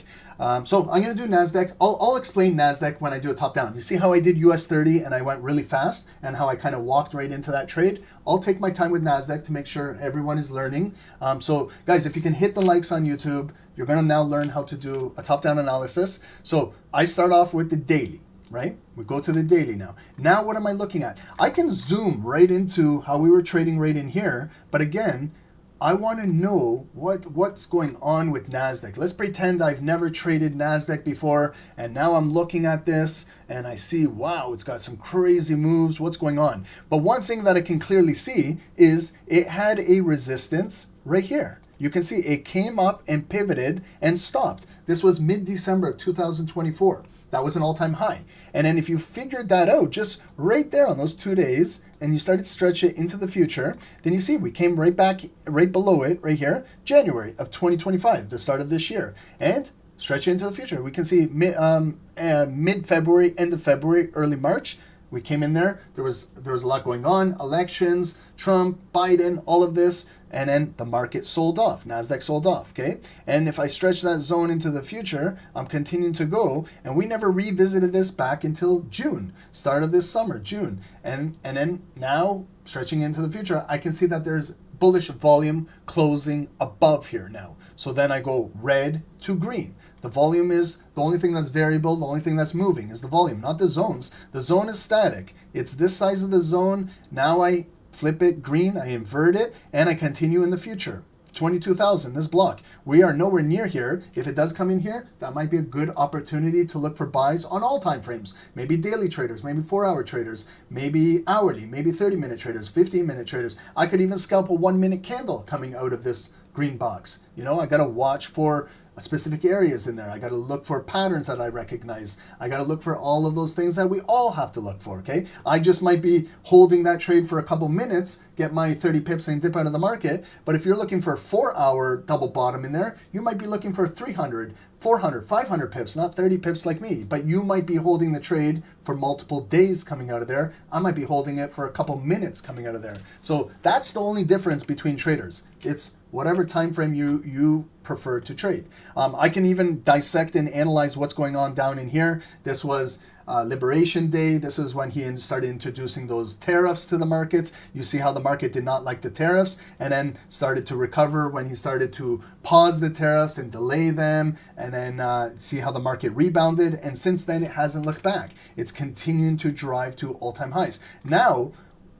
C: So I'm going to do NASDAQ. I'll explain NASDAQ when I do a top down. You see how I did US30 and I went really fast, and how I kind of walked right into that trade? I'll take my time with NASDAQ to make sure everyone is learning. So guys, if you can hit the likes on YouTube, you're going to now learn how to do a top down analysis. So I start off with the daily. Right? We go to the daily now. Now what am I looking at? I can zoom right into how we were trading right in here, but again, I want to know what's going on with NASDAQ. Let's pretend I've never traded NASDAQ before, and now I'm looking at this and I see, wow, it's got some crazy moves. What's going on? But one thing that I can clearly see is it had a resistance right here. You can see it came up and pivoted and stopped. This was mid-December of 2024. That was an all-time high. And then if you figured that out just right there on those 2 days, and you started to stretch it into the future, then you see we came right back, right below it, right here, January of 2025, the start of this year. And stretch it into the future. We can see mid-February, end of February, early March, we came in there. There was a lot going on, elections, Trump, Biden, all of this. And then the market sold off. NASDAQ sold off, okay? And if I stretch that zone into the future, I'm continuing to go. And we never revisited this back until June, start of this summer, June. And then now, stretching into the future, I can see that there's bullish volume closing above here now. So then I go red to green. The volume is the only thing that's variable. The only thing that's moving is the volume, not the zones. The zone is static. It's this size of the zone. Now I flip it green, I invert it, and I continue in the future. 22,000, this block. We are nowhere near here. If it does come in here, that might be a good opportunity to look for buys on all time frames. Maybe daily traders, maybe 4-hour traders, maybe hourly, maybe 30-minute traders, 15-minute traders. I could even scalp a 1-minute candle coming out of this green box. You know, I got to watch for specific areas in there. I got to look for patterns that I recognize. I got to look for all of those things that we all have to look for, okay? I just might be holding that trade for a couple minutes, get my 30 pips and dip out of the market. But if you're looking for a 4-hour double bottom in there, you might be looking for 300, 400, 500 pips, not 30 pips like me. But you might be holding the trade for multiple days coming out of there. I might be holding it for a couple minutes coming out of there. So that's the only difference between traders. It's whatever time frame you prefer to trade. I can even dissect and analyze what's going on down in here. This was Liberation Day. This is when he started introducing those tariffs to the markets. You see how the market did not like the tariffs and then started to recover when he started to pause the tariffs and delay them, and then see how the market rebounded. And since then, it hasn't looked back. It's continuing to drive to all-time highs. Now,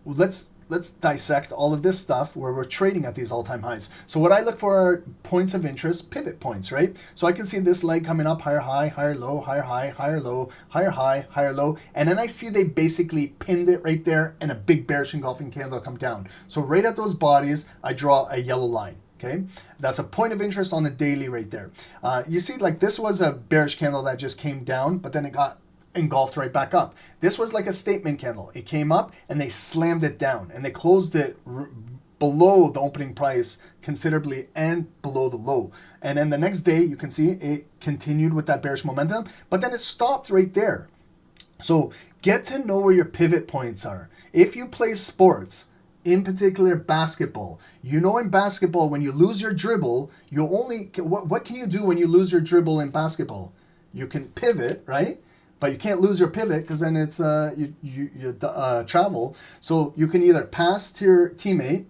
C: let's dissect all of this stuff where we're trading at these all-time highs. So what I look for are points of interest, pivot points, right? So I can see this leg coming up, higher high, higher low, higher high, higher low, higher high, higher low. And then I see they basically pinned it right there and a big bearish engulfing candle come down. So right at those bodies, I draw a yellow line. Okay, that's a point of interest on the daily right there. You see, like this was a bearish candle that just came down, but then it got engulfed right back up. This was like a statement candle. It came up and they slammed it down and they closed it below the opening price considerably and below the low. And then the next day, you can see it continued with that bearish momentum, but then it stopped right there. So get to know where your pivot points are. If you play sports, in particular basketball, you know in basketball, when you lose your dribble, you only, what can you do when you lose your dribble in basketball? You can pivot, right? But you can't lose your pivot because then it's you travel. So you can either pass to your teammate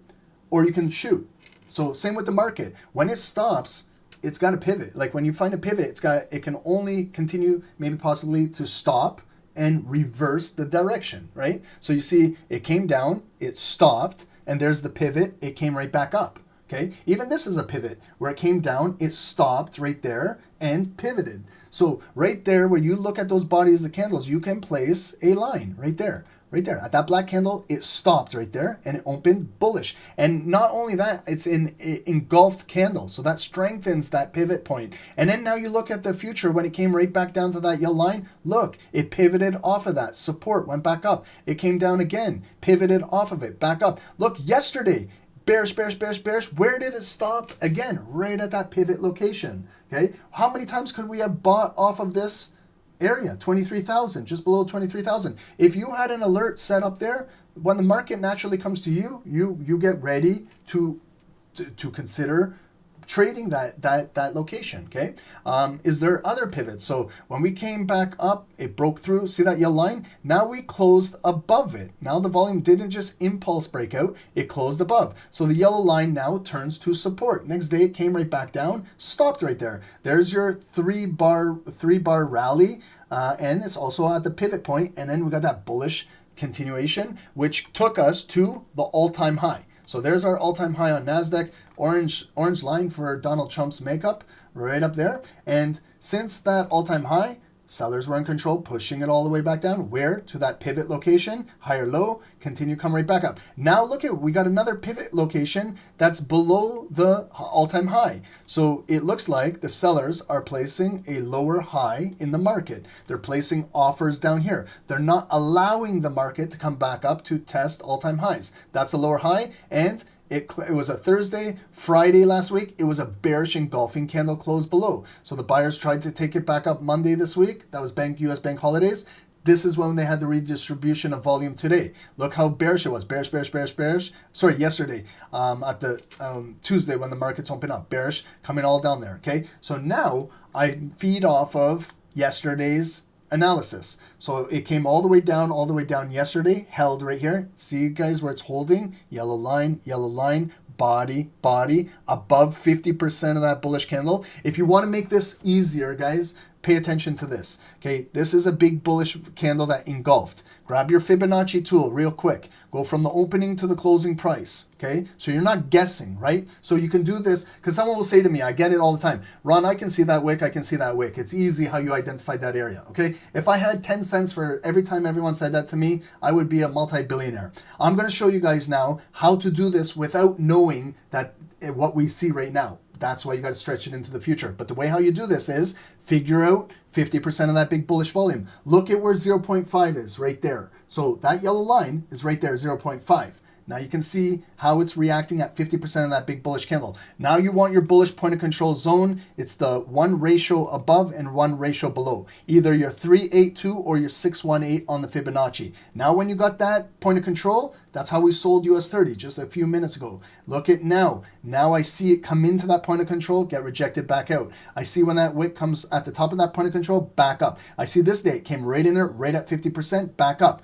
C: or you can shoot. So same with the market. When it stops, it's got to pivot. Like when you find a pivot, it can only continue, maybe possibly to stop and reverse the direction, right? So you see it came down, it stopped, and there's the pivot, it came right back up, okay? Even this is a pivot where it came down, it stopped right there and pivoted. So right there, when you look at those bodies of candles, you can place a line right there. Right there at that black candle, it stopped right there and it opened bullish. And not only that, it's an engulfed candle. So that strengthens that pivot point. And then now you look at the future when it came right back down to that yellow line. Look, it pivoted off of that support, went back up. It came down again, pivoted off of it, back up. Look, yesterday, bearish, bearish, bearish, bearish. Where did it stop? Again, right at that pivot location. Okay. How many times could we have bought off of this area? 23,000, just below 23,000. If you had an alert set up there, when the market naturally comes to you, you get ready to consider trading that location. Okay. Is there other pivots? So when we came back up, it broke through. See that yellow line? Now we closed above it. Now the volume didn't just impulse break out, it closed above. So the yellow line now turns to support. Next day it came right back down, stopped right there. There's your three bar rally, and it's also at the pivot point. And then we got that bullish continuation, which took us to the all-time high. So there's our all-time high on NASDAQ, orange line for Donald Trump's makeup right up there. And since that all-time high, sellers were in control, pushing it all the way back down. Where? To that pivot location, higher low, continue, come right back up. Now look at, we got another pivot location that's below the all-time high. So it looks like the sellers are placing a lower high in the market. They're placing offers down here. They're not allowing the market to come back up to test all-time highs. That's a lower high, and it was a Thursday. Friday last week, it was a bearish engulfing candle close below. So the buyers tried to take it back up Monday this week. That was US bank holidays. This is when they had the redistribution of volume today. Look how bearish it was. Bearish, bearish, bearish, bearish. Sorry, yesterday at the Tuesday when the markets open up. Bearish coming all down there, okay? So now I feed off of yesterday's analysis. So it came all the way down yesterday, held right here. See guys where it's holding? Yellow line, body, above 50% of that bullish candle. If you want to make this easier, guys, pay attention to this. Okay, this is a big bullish candle that engulfed. Grab your Fibonacci tool real quick. Go from the opening to the closing price, okay? So you're not guessing, right? So you can do this, because someone will say to me, I get it all the time, Ron, I can see that wick, I can see that wick. It's easy how you identified that area, okay? If I had 10 cents for every time everyone said that to me, I would be a multi-billionaire. I'm gonna show you guys now how to do this without knowing that what we see right now. That's why you got to stretch it into the future. But the way how you do this is figure out 50% of that big bullish volume. Look at where 0.5 is right there. So that yellow line is right there, 0.5. Now you can see how it's reacting at 50% of that big bullish candle. Now you want your bullish point of control zone. It's the 1 ratio above and 1 ratio below. Either your 382 or your 618 on the Fibonacci. Now when you got that point of control, that's how we sold US30 just a few minutes ago. Look at now. Now I see it come into that point of control, get rejected back out. I see when that wick comes at the top of that point of control, back up. I see this day, it came right in there, right at 50%, back up.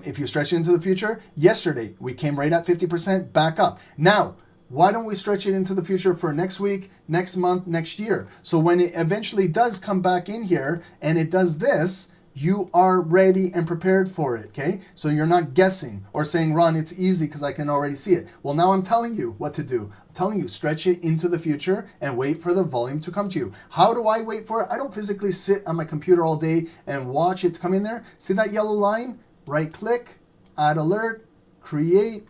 C: If you stretch it into the future, yesterday we came right at 50%, back up. Now, why don't we stretch it into the future for next week, next month, next year? So when it eventually does come back in here and it does this, you are ready and prepared for it, okay? So you're not guessing or saying, Ron, it's easy because I can already see it. Well, now I'm telling you what to do. I'm telling you, stretch it into the future and wait for the volume to come to you. How do I wait for it? I don't physically sit on my computer all day and watch it come in there. See that yellow line? Right click, add alert, create.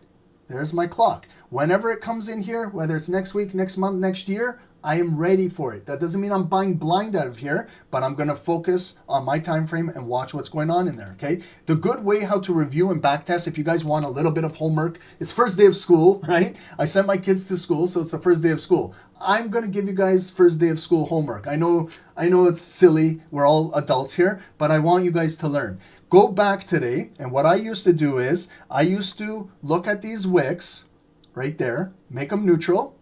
C: There's my clock. Whenever it comes in here, whether it's next week, next month, next year, I am ready for it. That doesn't mean I'm buying blind out of here, but I'm going to focus on my time frame and watch what's going on in there, okay? The good way how to review and backtest, if you guys want a little bit of homework, it's first day of school, right? I sent my kids to school, so it's the first day of school. I'm going to give you guys first day of school homework. I know it's silly. We're all adults here, but I want you guys to learn. Go back today, and what I used to do is I used to look at these wicks right there, make them neutral.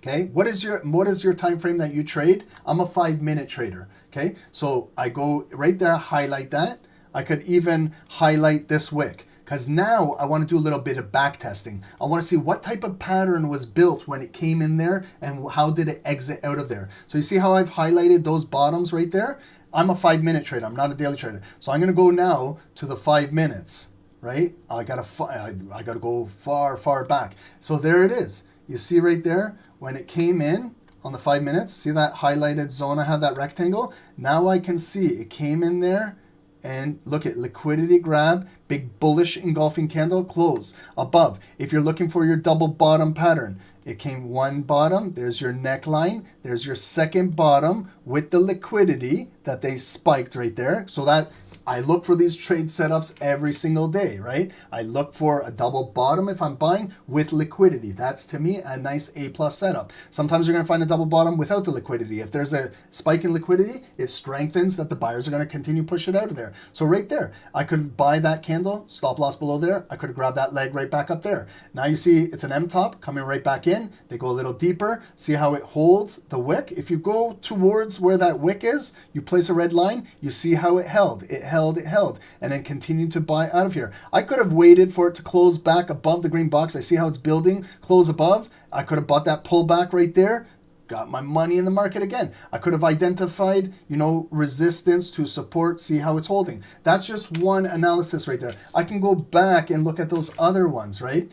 C: Okay, what is your time frame that you trade? I'm a 5-minute trader. Okay, so I go right there, highlight that. I could even highlight this wick because now I want to do a little bit of back testing. I want to see what type of pattern was built when it came in there and how did it exit out of there. So you see how I've highlighted those bottoms right there? I'm a 5-minute trader. I'm not a daily trader. So I'm going to go now to the 5 minutes, right? I gotta go far back. So there it is. You see right there, when it came in on the 5 minutes, see that highlighted zone? I have that rectangle. Now I can see it came in there and look at liquidity grab, big bullish engulfing candle, close above. If you're looking for your double bottom pattern, it came one bottom, there's your neckline, there's your second bottom with the liquidity that they spiked right there. So that I look for these trade setups every single day, right? I look for a double bottom if I'm buying with liquidity. That's to me a nice A+ setup. Sometimes you're going to find a double bottom without the liquidity. If there's a spike in liquidity, it strengthens that the buyers are going to continue push it out of there. So right there, I could buy that candle, stop loss below there. I could have grabbed that leg right back up there. Now you see it's an M top coming right back in. They go a little deeper. See how it holds the wick? If you go towards where that wick is, you place a red line, you see how it held. It held, and then continued to buy out of here. I could have waited for it to close back above the green box. I see how it's building, close above. I could have bought that pullback right there, got my money in the market again. I could have identified, resistance to support, see how it's holding. That's just one analysis right there. I can go back and look at those other ones, right?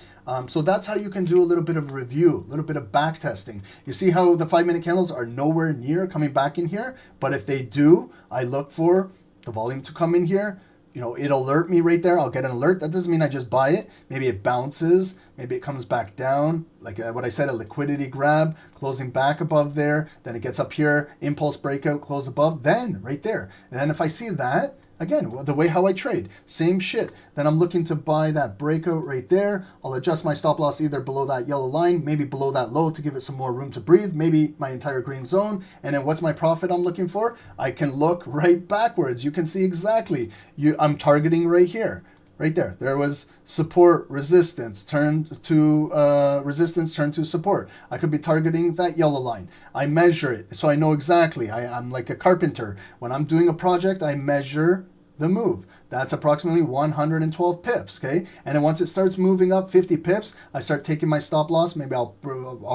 C: So that's how you can do a little bit of review, a little bit of back testing. You see how the 5-minute candles are nowhere near coming back in here, but if they do, I look for the volume to come in here. It'll alert me right there. I'll get an alert. That doesn't mean I just buy it. Maybe it bounces. Maybe it comes back down. Like what I said, a liquidity grab, closing back above there. Then it gets up here, impulse breakout, close above. Then right there. And then if I see that, again, the way how I trade, same shit. Then I'm looking to buy that breakout right there. I'll adjust my stop loss either below that yellow line, maybe below that low to give it some more room to breathe, maybe my entire green zone. And then what's my profit I'm looking for? I can look right backwards. You can see exactly. I'm targeting right here. Right there. There was support, resistance, turned to support. I could be targeting that yellow line. I measure it, so I know exactly. I'm like a carpenter. When I'm doing a project, I measure the move. That's approximately 112 pips, okay? And then once it starts moving up 50 pips, I start taking my stop loss. Maybe I'll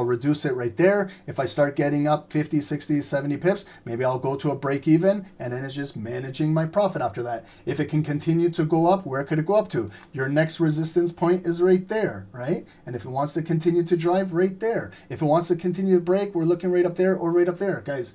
C: reduce it right there. If I start getting up 50, 60, 70 pips, maybe I'll go to a break even, and then it's just managing my profit after that. If it can continue to go up, where could it go up to? Your next resistance point is right there, right? And if it wants to continue to drive, right there. If it wants to continue to break, we're looking right up there or right up there, guys.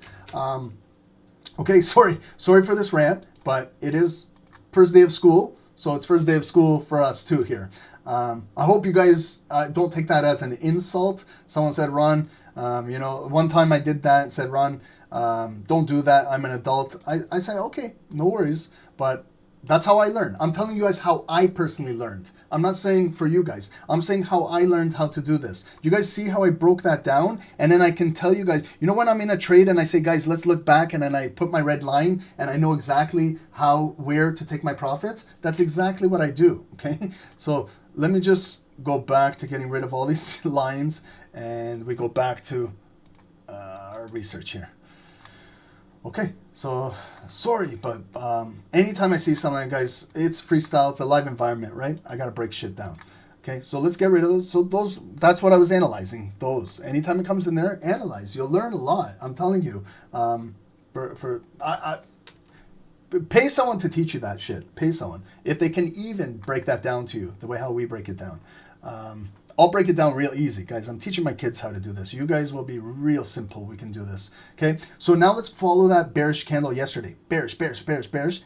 C: Okay, sorry for this rant, but it is first day of school, so it's first day of school for us too here. I hope you guys don't take that as an insult. Someone said, Ron, one time I did that and said, Ron, don't do that. I'm an adult. I said, okay, no worries, but that's how I learned. I'm telling you guys how I personally learned. I'm not saying for you guys. I'm saying how I learned how to do this. You guys see how I broke that down? And then I can tell you guys, when I'm in a trade and I say, guys, let's look back, and then I put my red line and I know exactly where to take my profits. That's exactly what I do, okay? So let me just go back to getting rid of all these lines, and we go back to our research here. Okay, so sorry, but anytime I see something, guys, it's freestyle, it's a live environment, right? I gotta break shit down. Okay, so let's get rid of those. So that's what I was analyzing. Those, anytime it comes in there, analyze. You'll learn a lot. I'm telling you. Pay someone to teach you that shit. Pay someone if they can even break that down to you the way how we break it down. I'll break it down real easy, guys. I'm teaching my kids how to do this. You guys will be real simple. We can do this. Okay, so now let's follow that bearish candle yesterday. Bearish.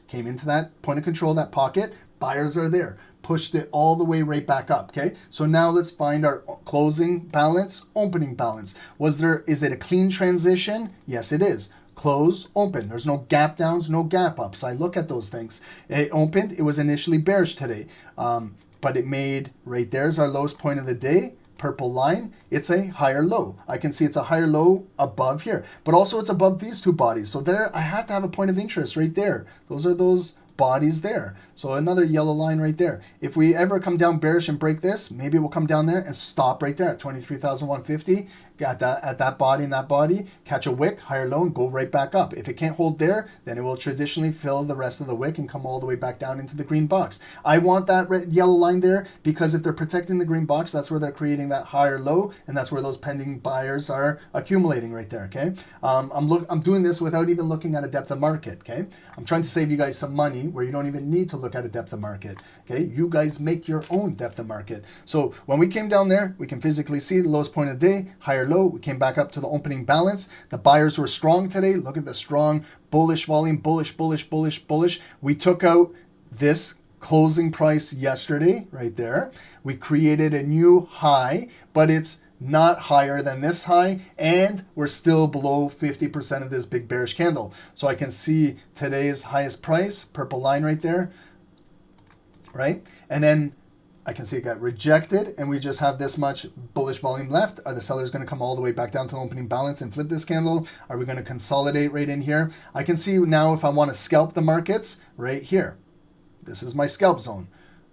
C: Came into that point of control, that pocket. Buyers are there. pushed it all the way right back up. Okay, so now let's find our closing balance, opening balance. Is it a clean transition? Yes, it is. Close, open. There's no gap downs, no gap ups. I look at those things. It opened, it was initially bearish today, but it made, right there's our lowest point of the day, purple line. It's a higher low. I can see it's a higher low above here, but also it's above these two bodies. So there, I have to have a point of interest right there. Those are those bodies there. So another yellow line right there. If we ever come down bearish and break this, maybe we'll come down there and stop right there at 23,150. At that body and that body, catch a wick, higher low, and go right back up. If it can't hold there, then it will traditionally fill the rest of the wick and come all the way back down into the green box. I want that yellow line there because if they're protecting the green box, that's where they're creating that higher low, and that's where those pending buyers are accumulating right there. Okay, I'm doing this without even looking at a depth of market. Okay, I'm trying to save you guys some money where you don't even need to look at a depth of market. Okay, you guys make your own depth of market. So when we came down there, we can physically see the lowest point of the day, higher low. We came back up to the opening balance. The buyers were strong today. Look at the strong bullish volume, bullish, bullish, bullish, bullish. We took out this closing price yesterday right there. We created a new high, but it's not higher than this high, and we're still below 50% of this big bearish candle. So I can see today's highest price, purple line right there, right? And then I can see it got rejected, and we just have this much bullish volume left. Are the sellers going to come all the way back down to the opening balance and flip this candle? Are we going to consolidate right in here? I can see now if I want to scalp the markets right here. This is my scalp zone.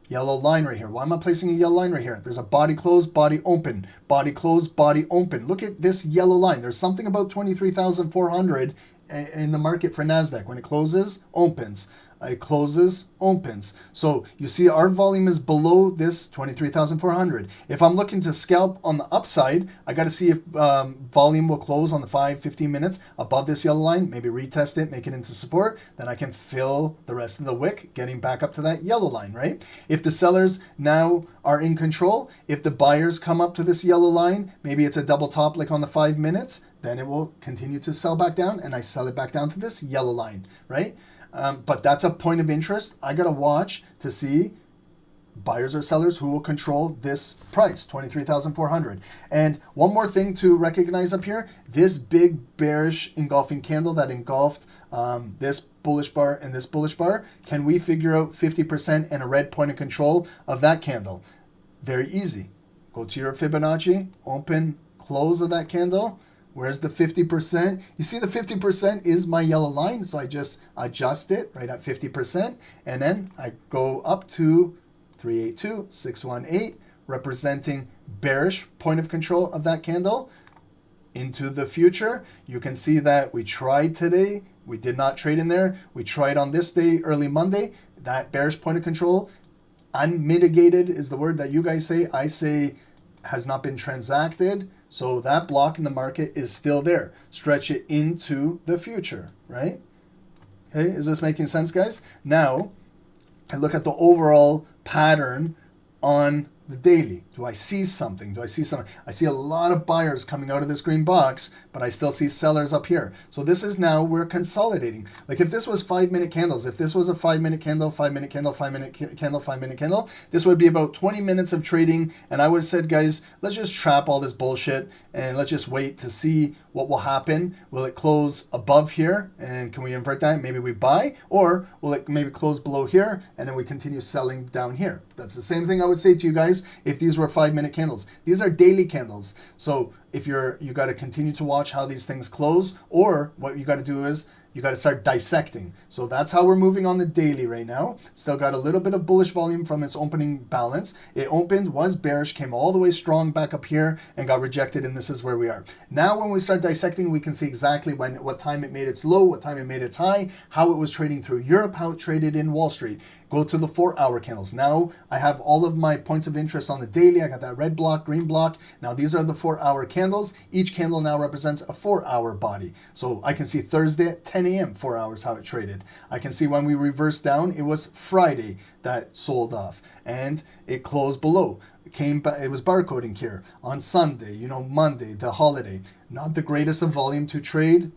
C: Yellow line right here. Why am I placing a yellow line right here? There's a body close, body open, body close, body open. Look at this yellow line. There's something about 23,400 in the market for NASDAQ. When it closes, opens. It closes, opens. So you see our volume is below this 23,400. If I'm looking to scalp on the upside, I got to see if volume will close on the 5-15 minutes above this yellow line, maybe retest it, make it into support. Then I can fill the rest of the wick, getting back up to that yellow line, right? If the sellers now are in control, if the buyers come up to this yellow line, maybe it's a double top like on the 5 minutes, then it will continue to sell back down, and I sell it back down to this yellow line, right? But that's a point of interest. I got to watch to see buyers or sellers who will control this price, 23,400. And one more thing to recognize up here, this big bearish engulfing candle that engulfed this bullish bar and this bullish bar, can we figure out 50% and a red point of control of that candle? Very easy. Go to your Fibonacci, open, close of that candle. Where's the 50%? You see the 50% is my yellow line, so I just adjust it right at 50%, and then I go up to 382,618, representing bearish point of control of that candle. Into the future, you can see that we tried today. We did not trade in there. We tried on this day, early Monday. That bearish point of control, unmitigated is the word that you guys say. I say has not been transacted. So that block in the market is still there. Stretch it into the future, right? Okay, is this making sense, guys? Now, I look at the overall pattern on the daily. Do I see something? Do I see something? I see a lot of buyers coming out of this green box, but I still see sellers up here. So this is now, we're consolidating. Like if this was 5-minute candles, if this was a 5-minute candle, 5-minute candle, 5-minute candle, 5-minute candle, this would be about 20 minutes of trading. And I would have said, guys, let's just trap all this bullshit and let's just wait to see what will happen. Will it close above here? And can we invert that? Maybe we buy, or will it maybe close below here? And then we continue selling down here. That's the same thing I would say to you guys if these were 5-minute candles. These are daily candles. So if you got to continue to watch how these things close, or what you got to do is you got to start dissecting. So that's how we're moving on the daily right now. Still got a little bit of bullish volume from its opening balance. It opened, was bearish, came all the way strong back up here and got rejected, and this is where we are. Now when we start dissecting, we can see exactly what time it made its low, what time it made its high, how it was trading through Europe, how it traded in Wall Street. Go to the 4-hour candles. Now I have all of my points of interest on the daily. I got that red block, green block. Now these are the 4-hour candles. Each candle now represents a 4-hour body. So I can see Thursday at 10 a.m., 4 hours, how it traded. I can see when we reversed down, it was Friday that sold off and it closed below. It was barcoding here on Sunday, Monday, the holiday. Not the greatest of volume to trade.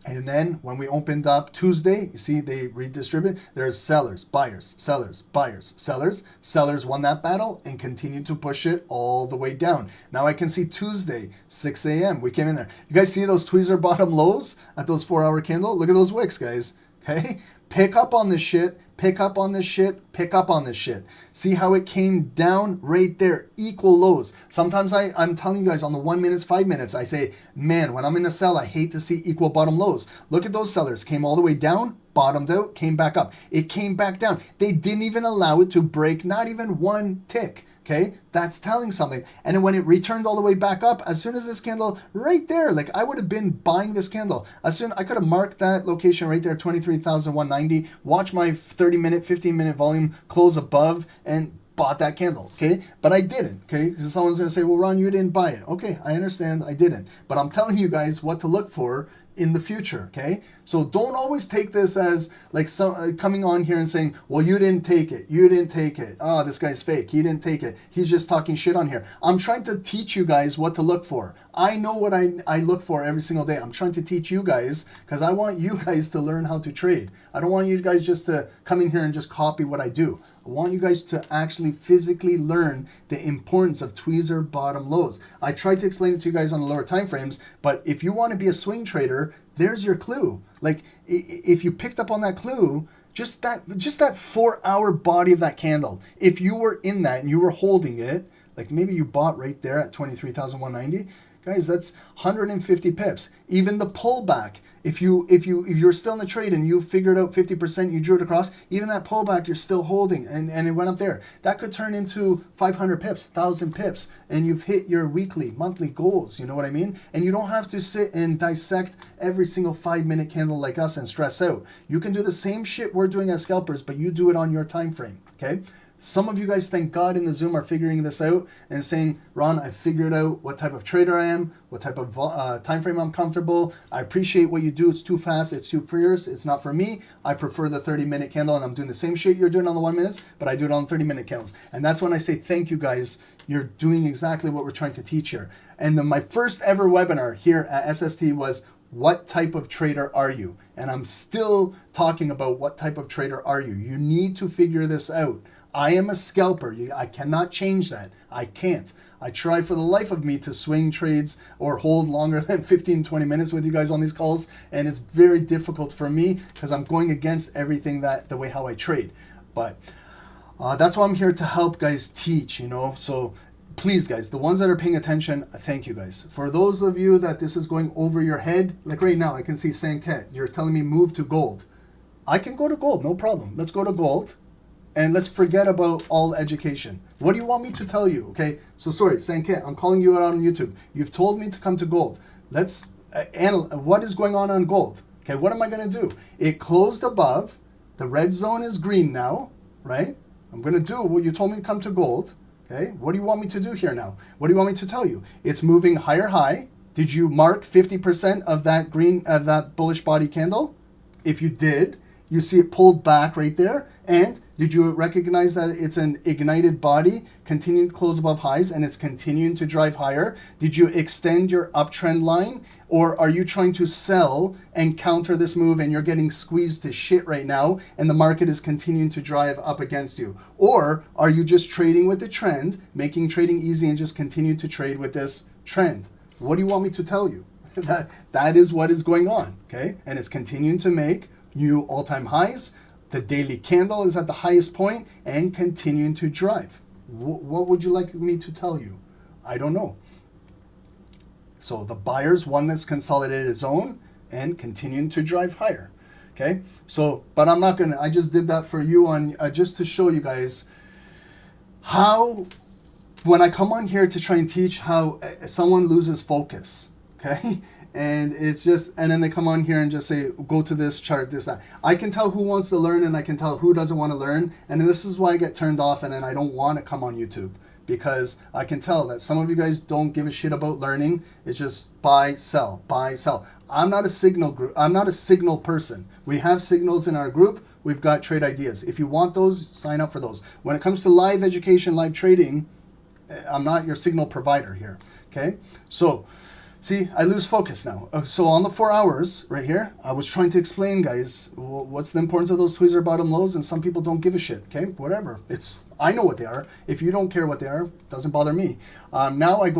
C: And then when we opened up Tuesday, you see they redistribute. There's sellers, buyers, sellers, buyers, sellers. Sellers won that battle and continued to push it all the way down. Now I can see Tuesday, 6 a.m. We came in there. You guys see those tweezer bottom lows at those 4-hour candle? Look at those wicks, guys. Okay? Pick up on this shit. Pick up on this shit, pick up on this shit. See how it came down right there, equal lows. Sometimes I'm telling you guys on the 1 minutes, 5 minutes, I say, man, when I'm in a sell, I hate to see equal bottom lows. Look at those sellers, came all the way down, bottomed out, came back up. It came back down. They didn't even allow it to break, not even one tick. Okay, that's telling something. And then when it returned all the way back up, as soon as this candle right there, like I would have been buying this candle. As soon I could have marked that location right there, 23,190. Watch my 30-minute, 15-minute volume close above and bought that candle. Okay, but I didn't. Okay, because someone's gonna say, well, Ron, you didn't buy it. Okay, I understand, I didn't. But I'm telling you guys what to look for in the future. Okay, so don't always take this as like some coming on here and saying, well, you didn't take it, you didn't take it, oh, this guy's fake, he didn't take it, he's just talking shit on here. I'm trying to teach you guys what to look for. I know what I look for every single day. I'm trying to teach you guys because I want you guys to learn how to trade. I don't want you guys just to come in here and just copy what I do. I want you guys to actually physically learn the importance of tweezer bottom lows. I tried to explain it to you guys on the lower time frames, but if you want to be a swing trader, there's your clue. Like if you picked up on that clue, just that 4-hour body of that candle, if you were in that and you were holding it, like maybe you bought right there at 23,190, guys, that's 150 pips. Even the pullback, if you're still in the trade and you figured out 50%, you drew it across, even that pullback you're still holding and it went up there. That could turn into 500 pips, 1,000 pips, and you've hit your weekly, monthly goals, you know what I mean? And you don't have to sit and dissect every single 5-minute candle like us and stress out. You can do the same shit we're doing as scalpers, but you do it on your time frame, okay? Some of you guys, thank God, in the Zoom are figuring this out and saying, Ron, I figured out what type of trader I am, what type of time frame I'm comfortable. I appreciate what you do. It's too fast. It's too fierce. It's not for me. I prefer the 30-minute candle, and I'm doing the same shit you're doing on the 1 minutes, but I do it on 30-minute candles. And that's when I say thank you, guys. You're doing exactly what we're trying to teach here. And then my first ever webinar here at SST was, what type of trader are you? And I'm still talking about what type of trader are you. You need to figure this out. I am a scalper. I cannot change that. I can't. I try for the life of me to swing trades or hold longer than 15, 20 minutes with you guys on these calls. And it's very difficult for me because I'm going against everything the way how I trade. But that's why I'm here to help guys teach, you know. So please, guys, the ones that are paying attention, thank you, guys. For those of you that this is going over your head, like right now, I can see Sanket. You're telling me move to gold. I can go to gold, no problem. Let's go to gold. And let's forget about all education. What do you want me to tell you? Okay, so sorry, Sanket, I'm calling you out on YouTube. You've told me to come to gold. Let's analyze what is going on gold. Okay, what am I going to do? It closed above. The red zone is green now, right? I'm going to do what you told me to come to gold. Okay, what do you want me to do here now? What do you want me to tell you? It's moving higher high. Did you mark 50% of that green, that bullish body candle? If you did, you see it pulled back right there. And did you recognize that it's an ignited body, continuing to close above highs, and it's continuing to drive higher? Did you extend your uptrend line? Or are you trying to sell and counter this move and you're getting squeezed to shit right now and the market is continuing to drive up against you? Or are you just trading with the trend, making trading easy and just continue to trade with this trend? What do you want me to tell you? That is what is going on, okay? And it's continuing to make new all-time highs. The daily candle is at the highest point and continuing to drive. What would you like me to tell you? I don't know. So the buyers won this consolidated zone and continuing to drive higher. Okay. So, but I'm not going to, I just did that for you on just to show you guys how, when I come on here to try and teach how someone loses focus. Okay. And it's just, and then they come on here and just say, go to this chart, this, that. I can tell who wants to learn and I can tell who doesn't want to learn. And this is why I get turned off and then I don't want to come on YouTube. Because I can tell that some of you guys don't give a shit about learning. It's just buy, sell, buy, sell. I'm not a signal group. I'm not a signal person. We have signals in our group. We've got trade ideas. If you want those, sign up for those. When it comes to live education, live trading, I'm not your signal provider here. Okay. So See, I lose focus now. So on the 4 hours right here, I was trying to explain, guys, what's the importance of those tweezer bottom lows, and some people don't give a shit, okay? Whatever. I know what they are. If you don't care what they are, doesn't bother me. Now I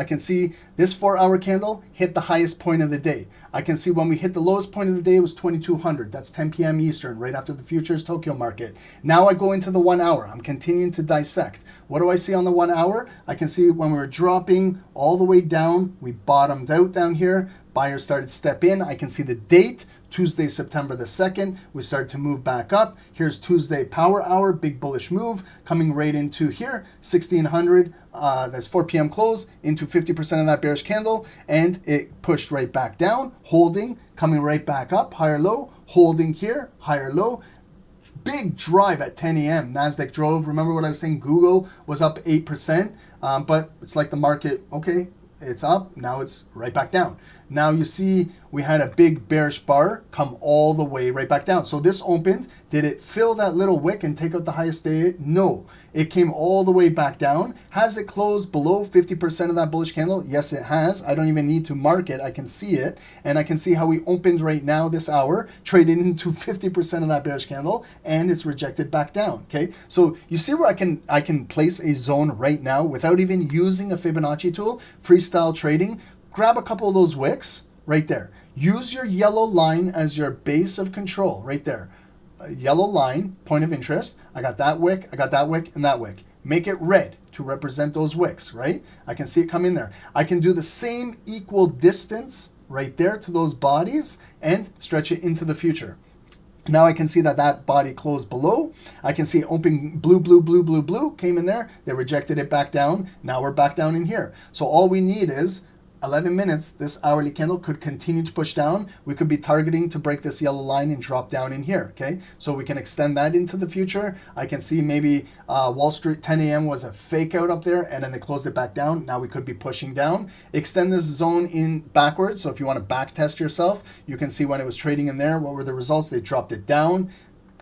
C: can see this 4-hour candle hit the highest point of the day. I can see when we hit the lowest point of the day, it was 2200. That's 10 p.m. Eastern, right after the futures Tokyo market. Now I go into the 1 hour. I'm continuing to dissect. What do I see on the 1 hour? I can see when we were dropping all the way down, we bottomed out down here. Buyers started to step in. I can see the date. Tuesday, September the 2nd, we started to move back up. Here's Tuesday power hour, big bullish move coming right into here, 1600, that's 4 p.m. close, into 50% of that bearish candle, and it pushed right back down, holding, coming right back up, higher low, holding here, higher low. Big drive at 10 a.m. NASDAQ drove. Remember what I was saying? Google was up 8%, but it's like the market, okay, it's up, now it's right back down. Now you see we had a big bearish bar come all the way right back down. So this opened. Did it fill that little wick and take out the highest day? No. It came all the way back down. Has it closed below 50% of that bullish candle? Yes, it has. I don't even need to mark it. I can see it. And I can see how we opened right now this hour, traded into 50% of that bearish candle, and it's rejected back down. Okay. So you see where I can place a zone right now without even using a Fibonacci tool, freestyle trading. Grab a couple of those wicks right there. Use your yellow line as your base of control right there. A yellow line, point of interest. I got that wick, I got that wick, and that wick. Make it red to represent those wicks, right? I can see it come in there. I can do the same equal distance right there to those bodies and stretch it into the future. Now I can see that body closed below. I can see it open blue, blue, blue, blue, blue, came in there. They rejected it back down. Now we're back down in here. So all we need is 11 minutes, this hourly candle could continue to push down. We could be targeting to break this yellow line and drop down in here, okay? So we can extend that into the future. I can see maybe Wall Street 10 a.m. was a fake out up there, and then they closed it back down. Now we could be pushing down. Extend this zone in backwards. So if you want to back test yourself, you can see when it was trading in there, what were the results? They dropped it down,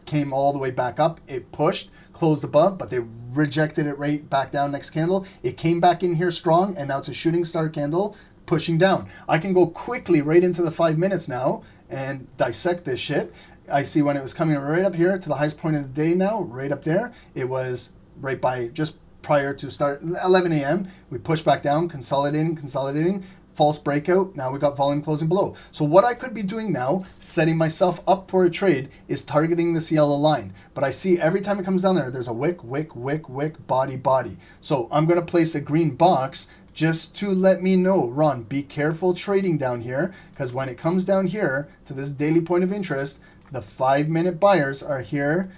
C: came all the way back up. It pushed, closed above, but they rejected it right back down next candle. It came back in here strong, and now it's a shooting star candle pushing down. I can go quickly right into the 5 minutes now and dissect this shit. I see when it was coming right up here to the highest point of the day now, right up there. It was right by just prior to start 11 a.m. We pushed back down, consolidating, false breakout. Now we got volume closing below. So what I could be doing now, setting myself up for a trade, is targeting this yellow line. But I see every time it comes down there, there's a wick, wick, wick, wick, body, body. So I'm going to place a green box just to let me know, Ron, be careful trading down here, because when it comes down here to this daily point of interest, the 5-minute buyers are here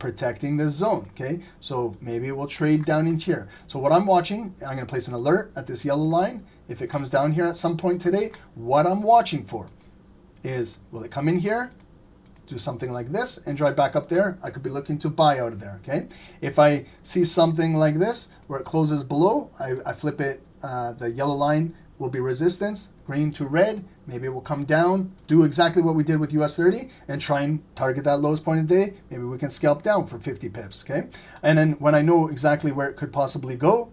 C: protecting this zone, okay? So maybe it will trade down into here. So what I'm watching, I'm going to place an alert at this yellow line. If it comes down here at some point today, what I'm watching for is, will it come in here, do something like this, and drive back up there? I could be looking to buy out of there, okay? If I see something like this, where it closes below, I flip it, the yellow line will be resistance, green to red, maybe it will come down, do exactly what we did with US30, and try and target that lowest point of the day. Maybe we can scalp down for 50 pips, okay? And then when I know exactly where it could possibly go,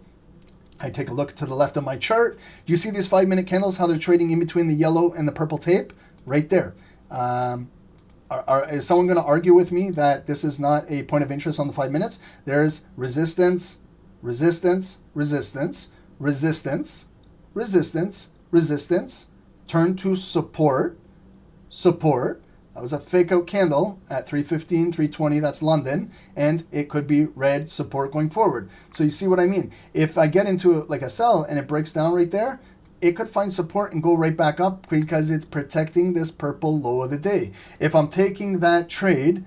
C: I take a look to the left of my chart. Do you see these 5-minute candles, how they're trading in between the yellow and the purple tape? Right there. Is someone going to argue with me that this is not a point of interest on the 5 minutes? There's resistance, resistance, resistance, resistance, resistance, resistance, turn to support, support. That was a fake out candle at 315, 320, that's London, and it could be red support going forward. So you see what I mean? If I get into like a sell and it breaks down right there, it could find support and go right back up because it's protecting this purple low of the day. If I'm taking that trade,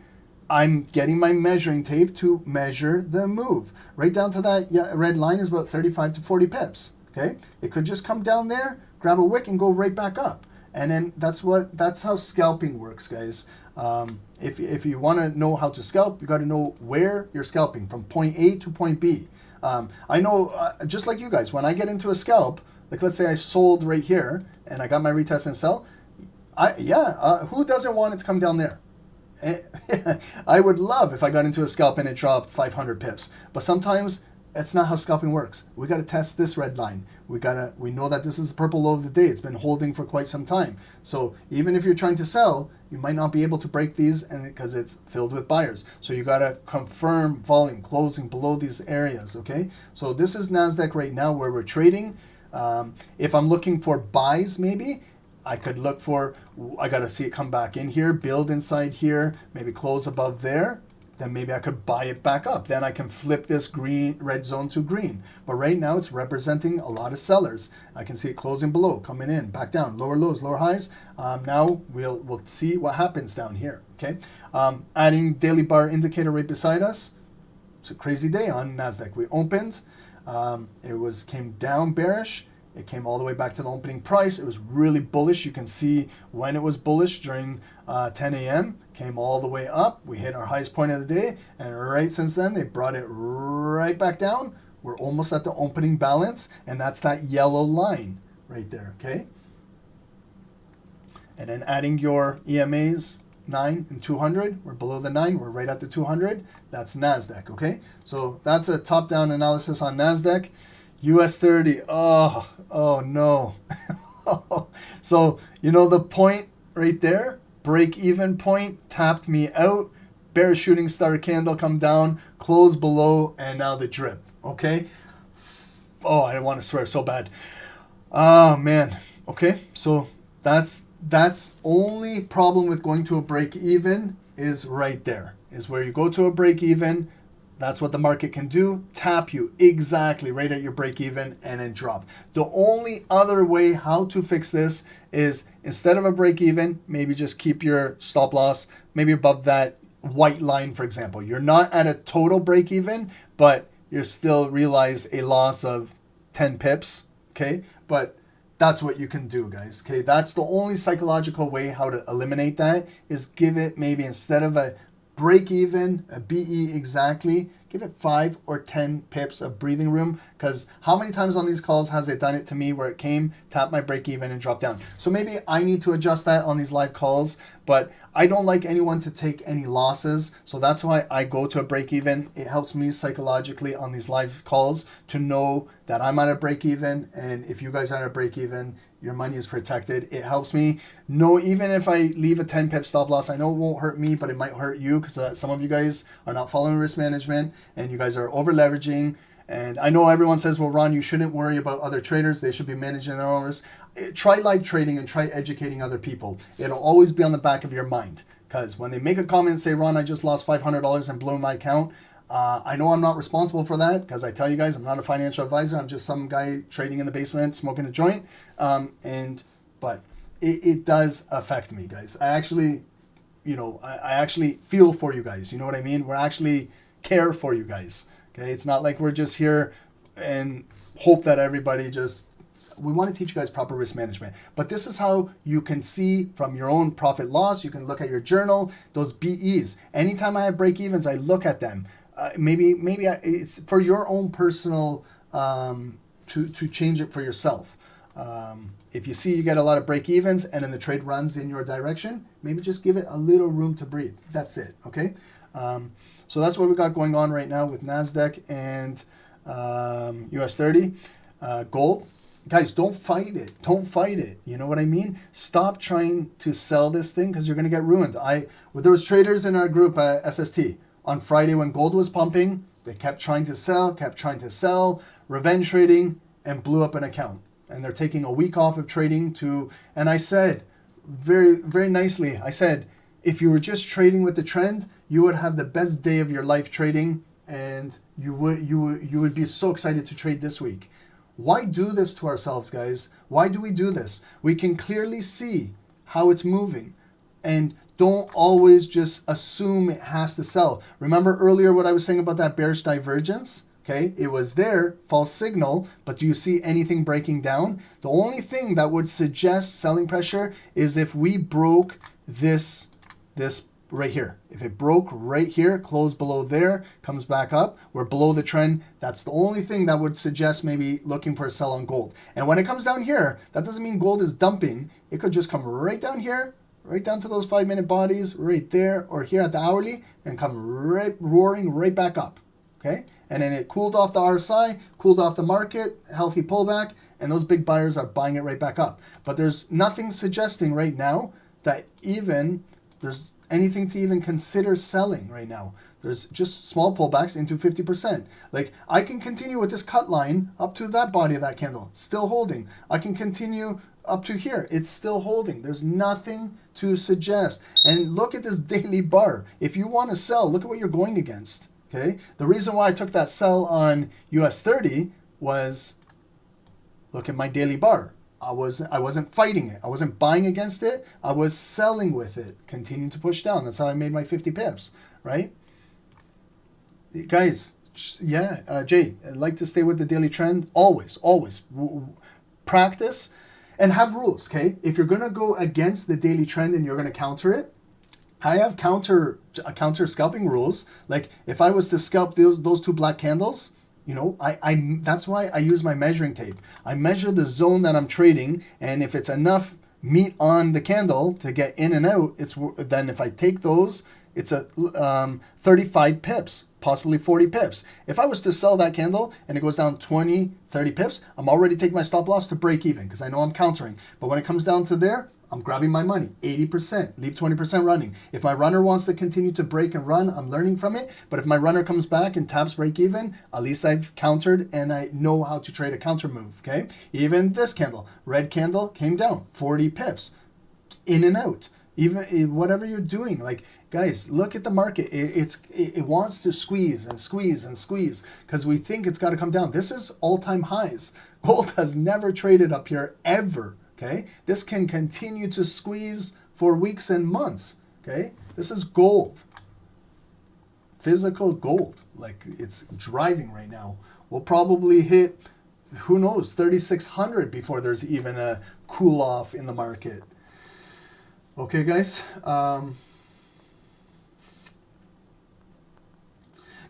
C: I'm getting my measuring tape to measure the move. Right down to that red line is about 35 to 40 pips, okay? It could just come down there, grab a wick, and go right back up. And then that's how scalping works, guys. If you want to know how to scalp, you got to know where you're scalping, from point A to point B. I know, just like you guys, when I get into a scalp, like let's say I sold right here, and I got my retest and sell, who doesn't want it to come down there? I would love if I got into a scalp and it dropped 500 pips. But sometimes that's not how scalping works. We got to test this red line. We know that this is the purple low of the day. It's been holding for quite some time. So even if you're trying to sell, you might not be able to break these, and because it's filled with buyers. So you got to confirm volume closing below these areas. Okay. So this is NASDAQ right now where we're trading. If I'm looking for buys, maybe I could look for, I got to see it come back in here, build inside here, maybe close above there. Then maybe I could buy it back up. Then I can flip this red zone to green. But right now it's representing a lot of sellers. I can see it closing below, coming in, back down, lower lows, lower highs. Now we'll see what happens down here. Okay. Adding daily bar indicator right beside us. It's a crazy day on NASDAQ. We opened, it came down bearish. It came all the way back to the opening price. It was really bullish. You can see when it was bullish during 10 a.m. Came all the way up. We hit our highest point of the day. And right since then, they brought it right back down. We're almost at the opening balance. And that's that yellow line right there, okay? And then adding your EMAs, 9 and 200. We're below the 9. We're right at the 200. That's NASDAQ, okay? So that's a top-down analysis on NASDAQ. US30, oh no. So, you know the point right there? Break even point, tapped me out. Bear shooting star candle come down, close below, and now the drip, okay? Oh, I want to swear so bad. Oh, man. Okay, so that's only problem with going to a break even is right there. Is where you go to a break even. That's what the market can do. Tap you exactly right at your break even and then drop. The only other way how to fix this is instead of a break even, maybe just keep your stop loss maybe above that white line, for example. You're not at a total break even, but you still realize a loss of 10 pips, okay? But that's what you can do, guys, okay? That's the only psychological way how to eliminate that is give it maybe instead of a break even, a BE exactly, give it 5 or 10 pips of breathing room, because how many times on these calls has it done it to me where it came, tapped my break even and dropped down? So maybe I need to adjust that on these live calls, but I don't like anyone to take any losses. So that's why I go to a break even. It helps me psychologically on these live calls to know that I'm at a break even. And if you guys are at a break even, your money is protected. It helps me know even if I leave a 10 pip stop loss, I know it won't hurt me, but it might hurt you because some of you guys are not following risk management and you guys are over leveraging. And I know everyone says, well, Ron, you shouldn't worry about other traders. They should be managing their own risk. Try live trading and try educating other people. It'll always be on the back of your mind because when they make a comment and say, Ron, I just lost $500 and blew my account. I know I'm not responsible for that because I tell you guys, I'm not a financial advisor. I'm just some guy trading in the basement, smoking a joint. But it does affect me, guys. I actually feel for you guys. You know what I mean? We're actually care for you guys. Okay. It's not like we're just here and hope that everybody we want to teach you guys proper risk management. But this is how you can see from your own profit loss. You can look at your journal, those BEs. Anytime I have break evens, I look at them. Maybe it's for your own personal to change it for yourself. If you see you get a lot of break evens and then the trade runs in your direction, maybe just give it a little room to breathe. That's it. Okay. So that's what we got going on right now with NASDAQ and US30. Gold. Guys, don't fight it. Don't fight it. You know what I mean? Stop trying to sell this thing because you're going to get ruined. There was traders in our group, SST. On Friday when gold was pumping, they kept trying to sell, revenge trading, and blew up an account. And they're taking a week off of trading and I said, very, very nicely, I said, if you were just trading with the trend, you would have the best day of your life trading and you would be so excited to trade this week. Why do this to ourselves, guys? Why do we do this? We can clearly see how it's moving and don't always just assume it has to sell. Remember earlier what I was saying about that bearish divergence? Okay, it was there, false signal, but do you see anything breaking down? The only thing that would suggest selling pressure is if we broke this right here. If it broke right here, closed below there, comes back up, we're below the trend. That's the only thing that would suggest maybe looking for a sell on gold. And when it comes down here, that doesn't mean gold is dumping. It could just come right down here, right down to those 5-minute bodies right there or here at the hourly and come right roaring right back up. Okay. and then it cooled off the RSI, cooled off the market, healthy pullback, and those big buyers are buying it right back up. But there's nothing suggesting right now that even there's anything to even consider selling right now. There's just small pullbacks into 50%. Like, I can continue with this cut line up to that body of that candle, still holding. I can continue up to here, it's still holding. There's nothing to suggest. And look at this daily bar. If you want to sell, look at what you're going against. Okay, the reason why I took that sell on US30 was, look at my daily bar. I wasn't fighting it. I wasn't buying against it. I was selling with it, continuing to push down. That's how I made my 50 pips, right? Guys, yeah, Jay, I'd like to stay with the daily trend. Always practice and have rules, okay? If you're going to go against the daily trend and you're going to counter it, I have counter scalping rules. Like, if I was to scalp those two black candles, you know, I that's why I use my measuring tape. I measure the zone that I'm trading, and if it's enough meat on the candle to get in and out, then if I take those, it's a 35 pips, possibly 40 pips. If I was to sell that candle and it goes down 20, 30 pips, I'm already taking my stop loss to break even because I know I'm countering. But when it comes down to there, I'm grabbing my money, 80%, leave 20% running. If my runner wants to continue to break and run, I'm learning from it. But if my runner comes back and taps break even, at least I've countered and I know how to trade a counter move, okay? Even this candle, red candle, came down 40 pips, in and out. Even whatever you're doing, like, guys, look at the market. It wants to squeeze and squeeze and squeeze because we think it's got to come down. This is all-time highs. Gold has never traded up here ever. Okay, this can continue to squeeze for weeks and months. Okay, this is gold, physical gold. Like, it's driving right now. We'll probably hit, who knows, 3,600 before there's even a cool off in the market. Okay, guys.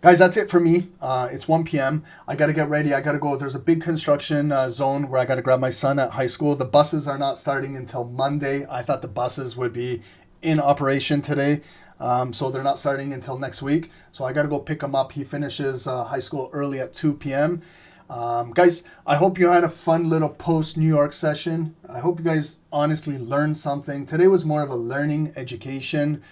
C: Guys, that's it for me. It's 1 p.m. I got to get ready. I got to go. There's a big construction zone where I got to grab my son at high school. The buses are not starting until Monday. I thought the buses would be in operation today. So they're not starting until next week. So I got to go pick him up. He finishes high school early at 2 p.m. Guys, I hope you had a fun little post-New York session. I hope you guys honestly learned something. Today was more of a learning education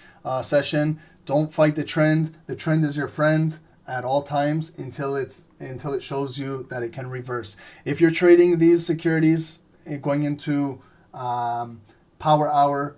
C: session. Don't fight the trend. The trend is your friend at all times until it shows you that it can reverse. If you're trading these securities going into power hour,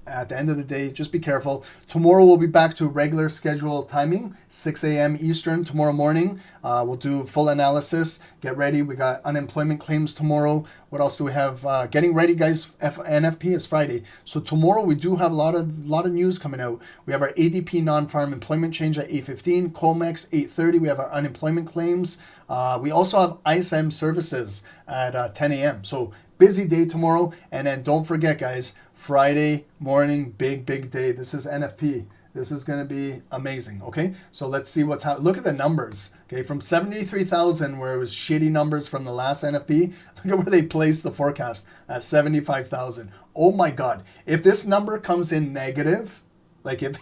C: at the end of the day, just be careful. Tomorrow we'll be back to regular schedule timing, 6 a.m. Eastern tomorrow morning. We'll do full analysis. Get ready. We got unemployment claims tomorrow. What else do we have? Getting ready, guys. NFP is Friday. So tomorrow we do have a lot of news coming out. We have our ADP non-farm employment change at 8:15. Comex 8:30. We have our unemployment claims. We also have ISM services at 10 a.m. So busy day tomorrow. And then don't forget, guys, Friday morning, big day. This is NFP. This is going to be amazing, okay? So let's see what's happening. Look at the numbers, okay? From 73,000, where it was shitty numbers from the last NFP, look at where they placed the forecast at 75,000. Oh my God. If this number comes in negative, like, if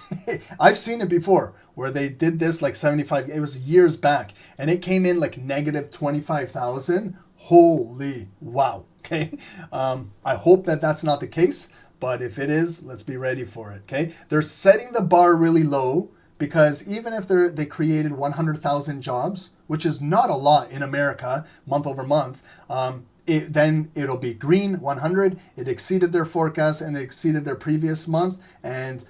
C: I've seen it before where they did this like 75, it was years back, and it came in like negative 25,000. Holy wow, okay? I hope that that's not the case. But if it is, let's be ready for it, okay? They're setting the bar really low because even if they created 100,000 jobs, which is not a lot in America, month over month, then it'll be green, 100. It exceeded their forecast and it exceeded their previous month. And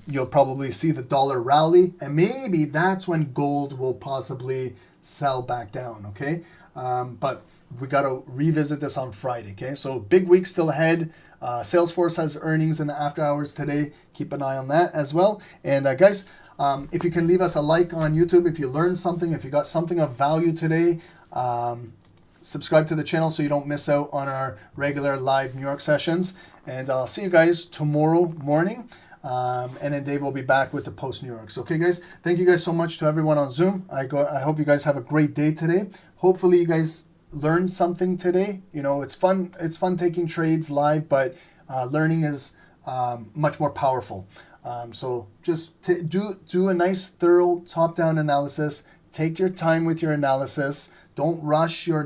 C: you'll probably see the dollar rally. And maybe that's when gold will possibly sell back down, okay? But we got to revisit this on Friday, okay? So big week still ahead. Salesforce has earnings in the after hours today. Keep an eye on that as well. And guys, if you can leave us a like on YouTube, if you learned something, if you got something of value today, subscribe to the channel so you don't miss out on our regular live New York sessions. And I'll see you guys tomorrow morning. And then Dave will be back with the post New York. So, okay, guys, thank you guys so much to everyone on Zoom. I hope you guys have a great day today. Hopefully you guys learned something today. You know, it's fun taking trades live, but learning is much more powerful. So just do a nice thorough top-down analysis, Take your time with your analysis. Don't rush your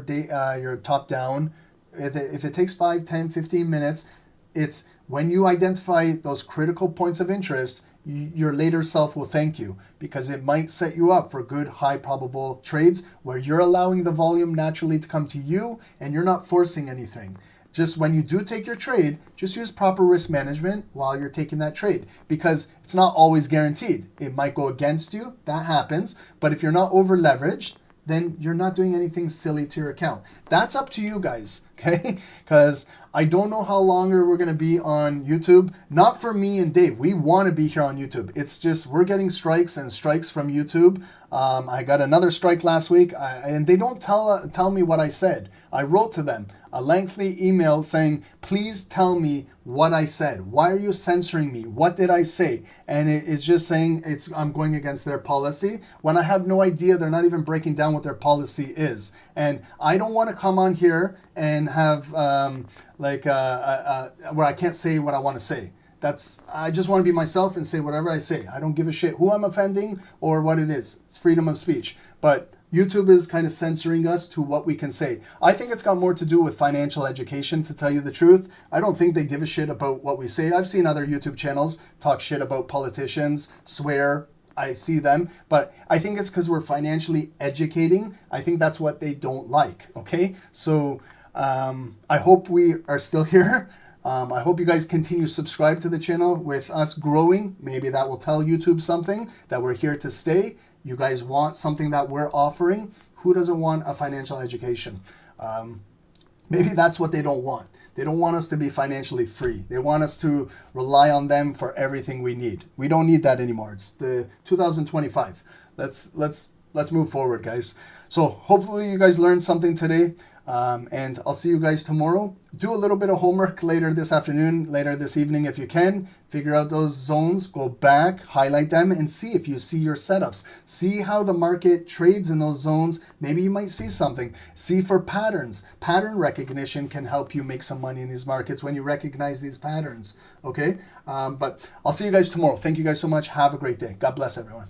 C: top down. If it takes 5, 10, 15 minutes, it's when you identify those critical points of interest, your later self will thank you, because it might set you up for good high probable trades where you're allowing the volume naturally to come to you and you're not forcing anything. Just when you do take your trade, just use proper risk management while you're taking that trade, because it's not always guaranteed. It might go against you, that happens, but if you're not over leveraged, then you're not doing anything silly to your account. That's up to you guys, okay? Because I don't know how longer we're gonna be on YouTube. Not for me and Dave, we wanna be here on YouTube. It's just, we're getting strikes and strikes from YouTube. I got another strike last week, and they don't tell me what I said. I wrote to them a lengthy email saying, please tell me what I said. Why are you censoring me? What did I say? And it's just saying I'm going against their policy, when I have no idea. They're not even breaking down what their policy is. And I don't want to come on here and have where I can't say what I want to say. I just want to be myself and say whatever I say. I don't give a shit who I'm offending or what it is. It's freedom of speech. But YouTube is kind of censoring us to what we can say. I think it's got more to do with financial education, to tell you the truth. I don't think they give a shit about what we say. I've seen other YouTube channels talk shit about politicians, swear. I see them, but I think it's because we're financially educating. I think that's what they don't like, okay? So I hope we are still here. I hope you guys continue to subscribe to the channel. With us growing, maybe that will tell YouTube something, that we're here to stay. You guys want something that we're offering. Who doesn't want a financial education? Maybe that's what they don't want. They don't want us to be financially free. They want us to rely on them for everything we need. We don't need that anymore. It's the 2025. Let's move forward, guys. So hopefully you guys learned something today. And I'll see you guys tomorrow. Do a little bit of homework later this afternoon, later this evening if you can. Figure out those zones, go back, highlight them, and see if you see your setups. See how the market trades in those zones. Maybe you might see something. See for patterns. Pattern recognition can help you make some money in these markets when you recognize these patterns. Okay? But I'll see you guys tomorrow. Thank you guys so much. Have a great day. God bless everyone.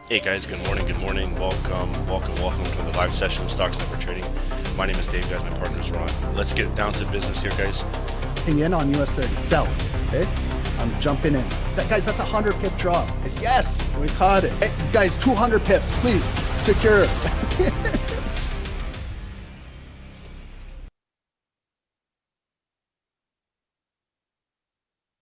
A: Hey guys, good morning, welcome to the live session of Stocks Network Trading. My name is Dave, guys, my partner is Ron. Let's get down to business here, guys.
B: In on US30, sell, okay? I'm jumping in. Guys, that's a 100 pip drop. Yes, we caught it. Hey, guys, 200 pips, please, secure.